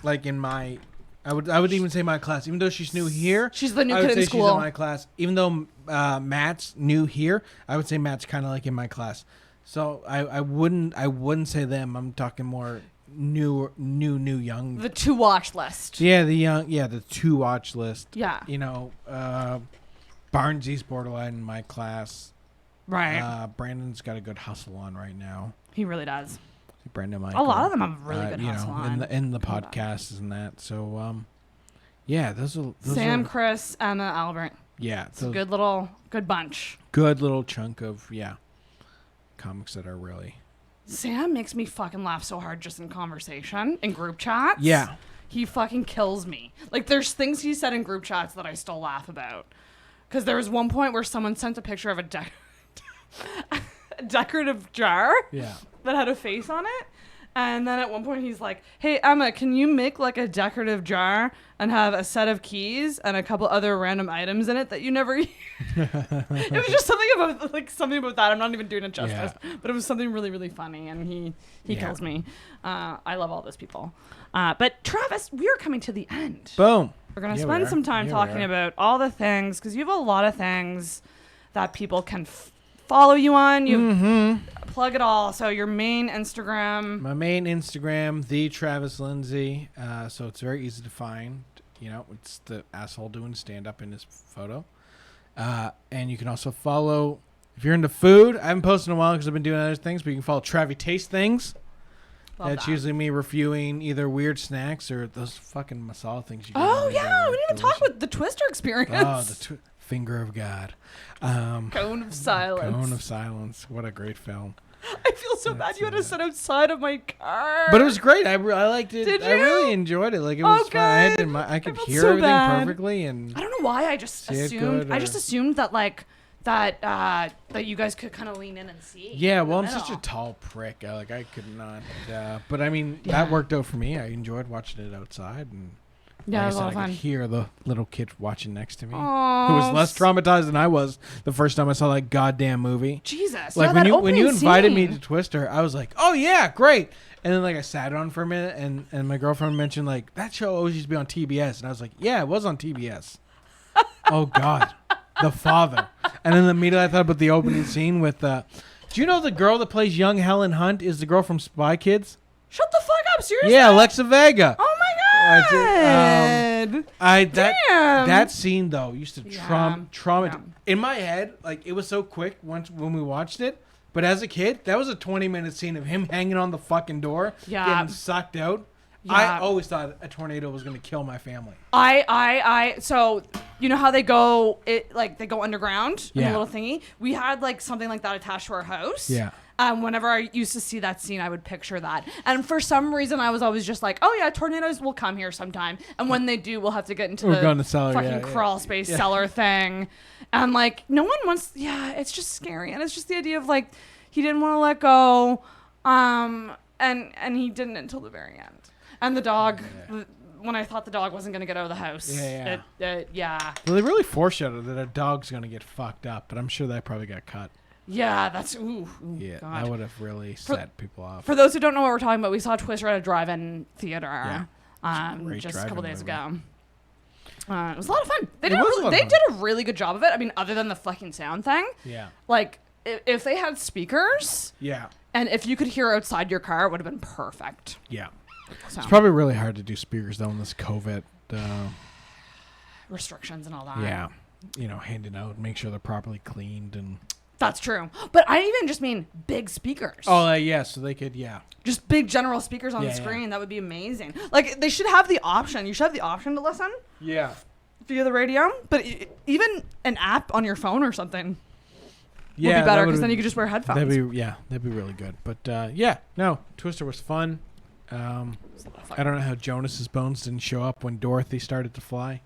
like in my I would even say my class, even though she's new here. She's the new kid in school. She's in my class, even though Matt's new here. I would say Matt's kind of like in my class. So I wouldn't say them. I'm talking more. New young. The to watch list. Yeah, the to watch list. Yeah. Barnsley's borderline in my class. Right. Brandon's got a good hustle on right now. He really does. Brandon Michael. A lot of them have really good hustle on. In the podcasts and that. So, those Sam, Chris, Emma, Albert. Yeah. It's a good bunch. Good little chunk of, comics that are really... Sam makes me fucking laugh so hard just in conversation, in group chats. Yeah. He fucking kills me. Like, there's things he said in group chats that I still laugh about. Because there was one point where someone sent a picture of a decorative jar that had a face on it. And then at one point he's like, hey, Emma, can you make like a decorative jar and have a set of keys and a couple other random items in it that you never use? It was just something about that. I'm not even doing it justice. But it was something really, really funny. And he kills me. I love all those people. But Travis, we are coming to the end. Boom. We're going to spend some time talking about all the things, because you have a lot of things that people can follow you on. You plug it all. So your main Instagram. My main Instagram, the Travis Lindsay. So it's very easy to find. You know, it's the asshole doing stand up in his photo. And you can also follow, if you're into food, I haven't posted in a while because I've been doing other things, but you can follow Travis Taste Things. That's usually me reviewing either weird snacks or those fucking masala things you get. Oh, yeah. We didn't even talk about the Twister experience. Oh, the Finger of God. Cone of Silence. Cone of Silence. What a great film. I feel so bad you had to sit outside of my car. But it was great. I liked it. Did you? I really enjoyed it. Like, it was fun. I could hear everything perfectly. And I don't know why I just assumed that, like, that you guys could kind of lean in and see. Yeah, well, I'm such a tall prick. I could not. But I mean, that worked out for me. I enjoyed watching it outside, and yeah, it was a lot of I fun. could hear the little kid watching next to me, Aww. who was less traumatized than I was the first time I saw that goddamn movie. Jesus, like when you invited me to Twister, I was like, oh yeah, great. And then like I sat on for a minute, and my girlfriend mentioned like that show always used to be on TBS, and I was like, yeah, it was on TBS. Oh God. The father. And then immediately I thought about the opening scene with do you know the girl that plays young Helen Hunt is the girl from Spy Kids? Shut the fuck up, seriously? Yeah, Alexa Vega. Oh my God. That scene though used to trauma in my head. Like it was so quick when we watched it, but as a kid, that was a 20-minute scene of him hanging on the fucking door, getting sucked out. Yeah. I always thought a tornado was going to kill my family. So you know how they go, they go underground in a little thingy. We had like something like that attached to our house. Yeah. Whenever I used to see that scene, I would picture that. And for some reason, I was always just like, oh yeah, tornadoes will come here sometime. And when they do, we'll have to get into the fucking crawl space cellar thing. And like, no one wants. Yeah, it's just scary, and it's just the idea of like he didn't want to let go, and he didn't until the very end. And the dog, when I thought the dog wasn't going to get out of the house. Yeah. Well, they really foreshadowed that a dog's going to get fucked up, but I'm sure that probably got cut. Yeah, that's... yeah, God. That would have really set people off. For those who don't know what we're talking about, we saw Twister at a drive-in theater just a couple days ago. It was a lot of fun. They did a really good job of it. I mean, other than the fucking sound thing. Yeah. Like, if they had speakers... Yeah. And if you could hear outside your car, it would have been perfect. Yeah. So. It's probably really hard to do speakers though in this COVID restrictions and all that. Yeah, handing out, make sure they're properly cleaned and. That's true, but I even just mean big speakers. Oh yeah, so they could just big general speakers on the screen. That would be amazing. Like they should have the option. You should have the option to listen. Yeah. Via the radio, but even an app on your phone or something. Yeah, would be better because then you could just wear headphones. That'd be really good. But Twister was fun. I don't know how Jonas's bones didn't show up when Dorothy started to fly.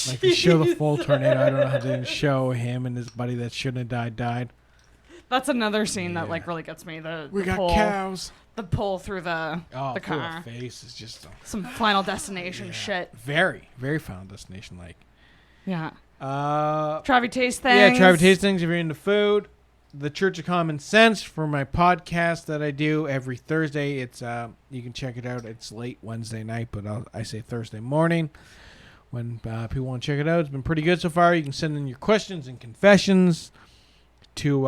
Like they show the full tornado. I don't know how they didn't show him and his buddy that shouldn't have died. That's another scene that like really gets me. We got cows. The pull through the car. The face is just some Final Destination shit. Very, very Final Destination like. Yeah. Travis Taste Things. Yeah, Travis Taste Things if you're into food. The Church of Common Sense for my podcast that I do every Thursday. It's you can check it out. It's late Wednesday night, but I say Thursday morning when people want to check it out. It's been pretty good so far. You can send in your questions and confessions to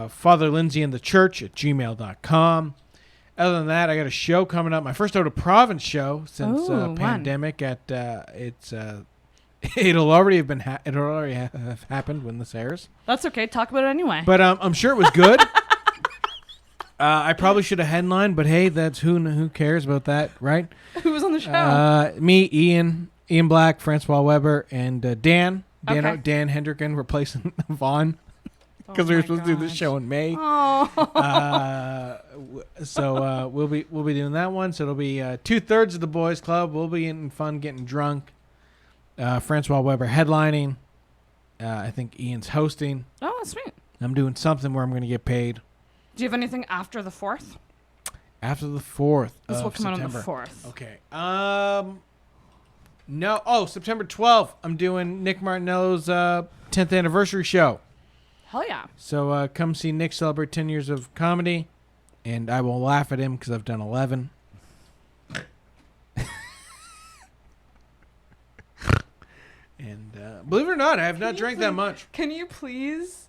Father Lindsay and the Church at gmail.com. Other than that, I got a show coming up. My first out of province show since pandemic. It'll already have happened when this airs. That's okay. Talk about it anyway. But I'm sure it was good. I probably should have headlined, but hey, that's who cares about that, right? Who was on the show? Me, Ian Black, Francois Weber, and Dan Hendricken replacing Vaughan because we were supposed to do this show in May. So we'll be doing that one. So it'll be 2/3 of the boys club. We'll be in fun, getting drunk. Francois Weber headlining. I think Ian's hosting. Oh, sweet. I'm doing something where I'm going to get paid. Do you have anything after the 4th? After the 4th This will of come out September. on the 4th. Okay. No. Oh, September 12th. I'm doing Nick Martinello's 10th anniversary show. Hell yeah. So come see Nick celebrate 10 years of comedy, and I will laugh at him because I've done 11. And believe it or not, I have not drank that much. Can you please,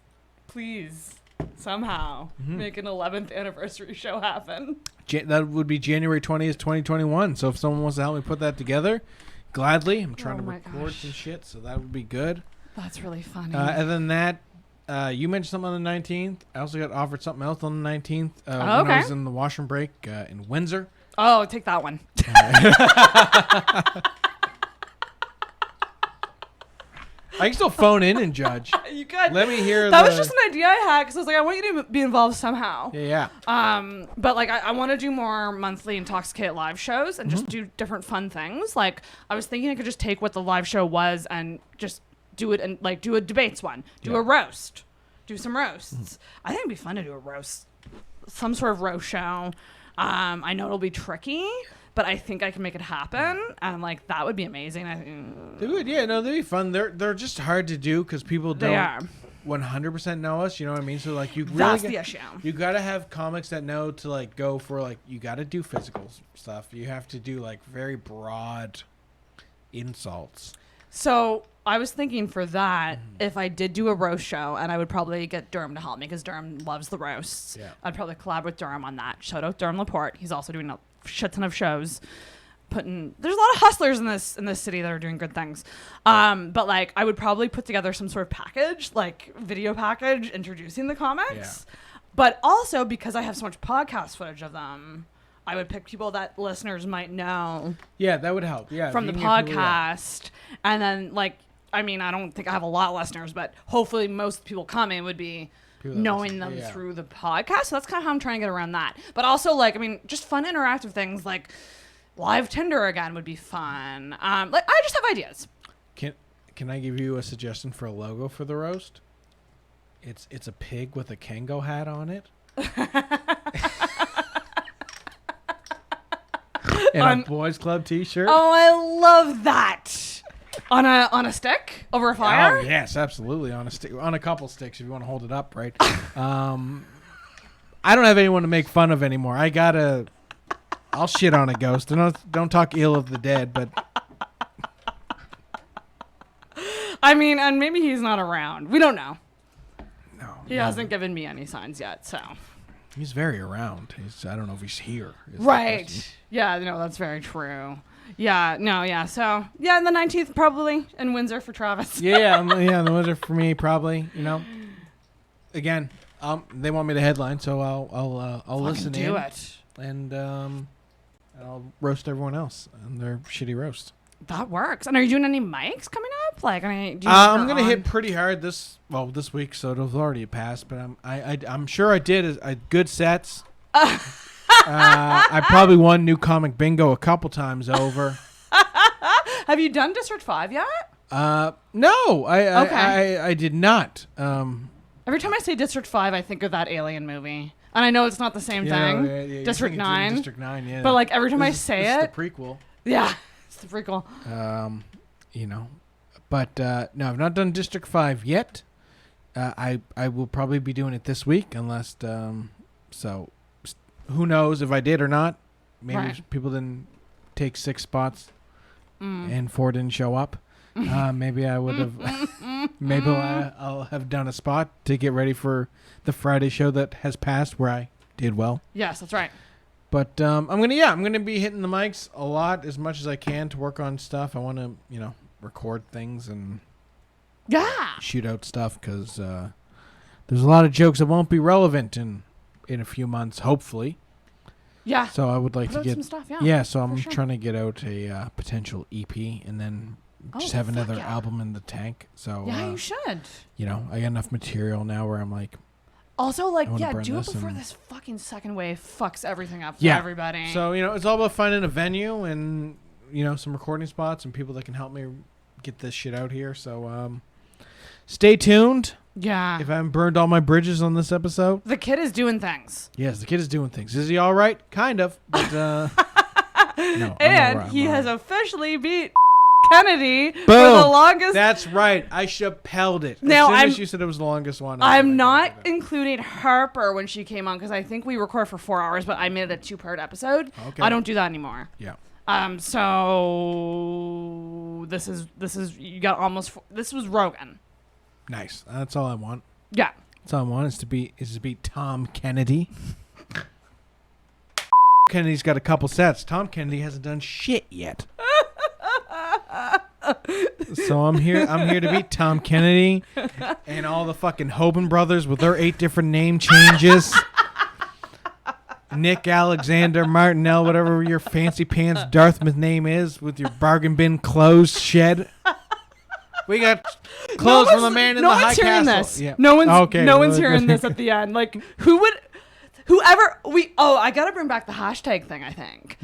somehow make an 11th anniversary show happen? That would be January 20th, 2021. So if someone wants to help me put that together, gladly. I'm trying to record some shit, so that would be good. That's really funny. Other than that, you mentioned something on the 19th. I also got offered something else on the 19th when I was in the washroom break in Windsor. Oh, take that one. I can still phone in and judge. You could. Let me hear that was just an idea I had because I was like, I want you to be involved somehow. Yeah. But like, I want to do more monthly Intoxicated live shows and just do different fun things. Like, I was thinking I could just take what the live show was and just do it and like do a debates one, do a roast, do some roasts. I think it'd be fun to do a roast, some sort of roast show. I know it'll be tricky, but I think I can make it happen, and like that would be amazing. I think they would. Yeah, no, they'd be fun. They're just hard to do because people don't 100% know us. You know what I mean? So like you really that's the issue. You got to have comics that know to like go for like you got to do physical stuff. You have to do like very broad insults. So I was thinking for that, if I did do a roast show, and I would probably get Durham to help me because Durham loves the roasts. Yeah. I'd probably collab with Durham on that. Shout out Durham Laporte. He's also doing a shit ton of shows. There's a lot of hustlers in this city that are doing good things. But like I would probably put together some sort of package, like video package introducing the comics. Yeah. But also because I have so much podcast footage of them, I would pick people that listeners might know. Yeah, that would help. Yeah. From the podcast. And then like, I mean, I don't think I have a lot of listeners, but hopefully most people coming would be knowing them through the podcast. So that's kind of how I'm trying to get around that. But also like, I mean, just fun interactive things like live Tinder again would be fun. Like I just have ideas. Can I give you a suggestion for a logo for the roast? It's a pig with a Kango hat on it. And a Boys Club t-shirt. Oh, I love that. On a stick over a fire? Oh, yes, absolutely. On a stick, on a couple sticks if you want to hold it up, right? I don't have anyone to make fun of anymore. I'll shit on a ghost. Don't talk ill of the dead, but I mean, and maybe he's not around. We don't know. No. He hasn't given me any signs yet, so. He's very around. I don't know if he's here. Right. Yeah, no, that's very true. Yeah, no, yeah. So, yeah, and the 19th probably in Windsor for Travis. yeah, the Windsor for me probably, you know. Again, they want me to headline, so I'll listen in. Do it. And I'll roast everyone else on their shitty roast. That works. And are you doing any mics coming up? Like, I mean, I'm gonna hit pretty hard this week, so it'll already passed. But I'm sure I did good sets. I probably won New Comic Bingo a couple times over. Have you done District 5 yet? No, I did not. Every time I say District 5, I think of that Alien movie. And I know it's not the same thing. Yeah, District 9. District 9, yeah. But like every time I say it. It's the prequel. Yeah, it's the prequel. You know. But no, I've not done District 5 yet. I will probably be doing it this week unless so who knows if I did or not. Maybe people didn't take 6 spots and 4 didn't show up. Maybe I would have maybe I'll have done a spot to get ready for the Friday show that has passed where I did well. Yes, that's right. But I'm gonna be hitting the mics a lot as much as I can to work on stuff. I want to, record things and shoot out stuff because there's a lot of jokes that won't be relevant in a few months, hopefully. Yeah. So I would like to get some stuff. so I'm trying to get out a potential EP and then just have another album in the tank. So you should. I got enough material now where I'm like. Also, like, do it before this fucking second wave fucks everything up for everybody. So, it's all about finding a venue and, some recording spots and people that can help me get this shit out here. So, Stay tuned. Yeah. If I haven't burned all my bridges on this episode. The kid is doing things. Yes, the kid is doing things. Is he all right? Kind of. But, no, and he has officially beat Kennedy Boom. for the longest. That's right. I chappelled it. Now, as soon as you said it was the longest one. I'm not including Harper when she came on because I think we record for 4 hours, but I made it a 2-part episode. Okay. I don't do that anymore. Yeah. So this is you got almost. This was Rogan. Nice. That's all I want. Yeah. That's all I want is to beat Tom Kennedy. Kennedy's got a couple sets. Tom Kennedy hasn't done shit yet. So I'm here to beat Tom Kennedy and all the fucking Hoban brothers with their 8 different name changes. Nick Alexander, Martinell, whatever your fancy pants Dartmouth name is with your bargain bin clothes shed. We got clothes from the man in the high castle. No one's hearing this. Yeah. No one's okay, no one's hearing this at the end. Like I gotta bring back the hashtag thing. I think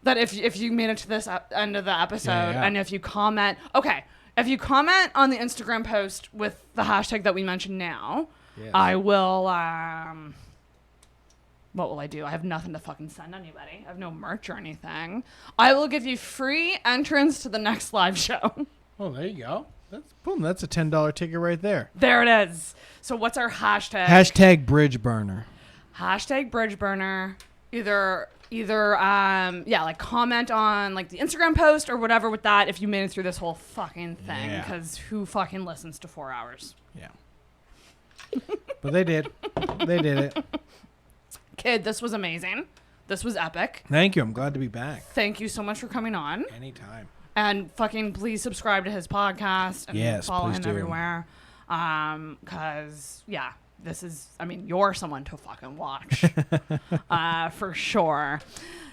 that if you made it to this end of the episode and if you comment, if you comment on the Instagram post with the hashtag that we mentioned now, I will. What will I do? I have nothing to fucking send anybody. I have no merch or anything. I will give you free entrance to the next live show. Oh, there you go. That's a $10 ticket right there. There it is. So what's our hashtag? Hashtag bridge burner. Hashtag bridge burner. Either like comment on like the Instagram post or whatever with that if you made it through this whole fucking thing, because who fucking listens to 4 hours? Yeah. But they did. They did it. Kid, this was amazing. This was epic. Thank you. I'm glad to be back. Thank you so much for coming on. Anytime. And fucking please subscribe to his podcast and follow him do. everywhere. Because, this is, you're someone to fucking watch. For sure.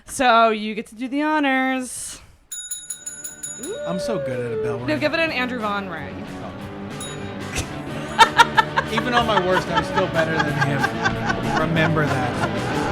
So you get to do the honors. I'm so good at a bell ring. No, give it an Andrew Vaughan ring. Even on my worst, I'm still better than him. Remember that.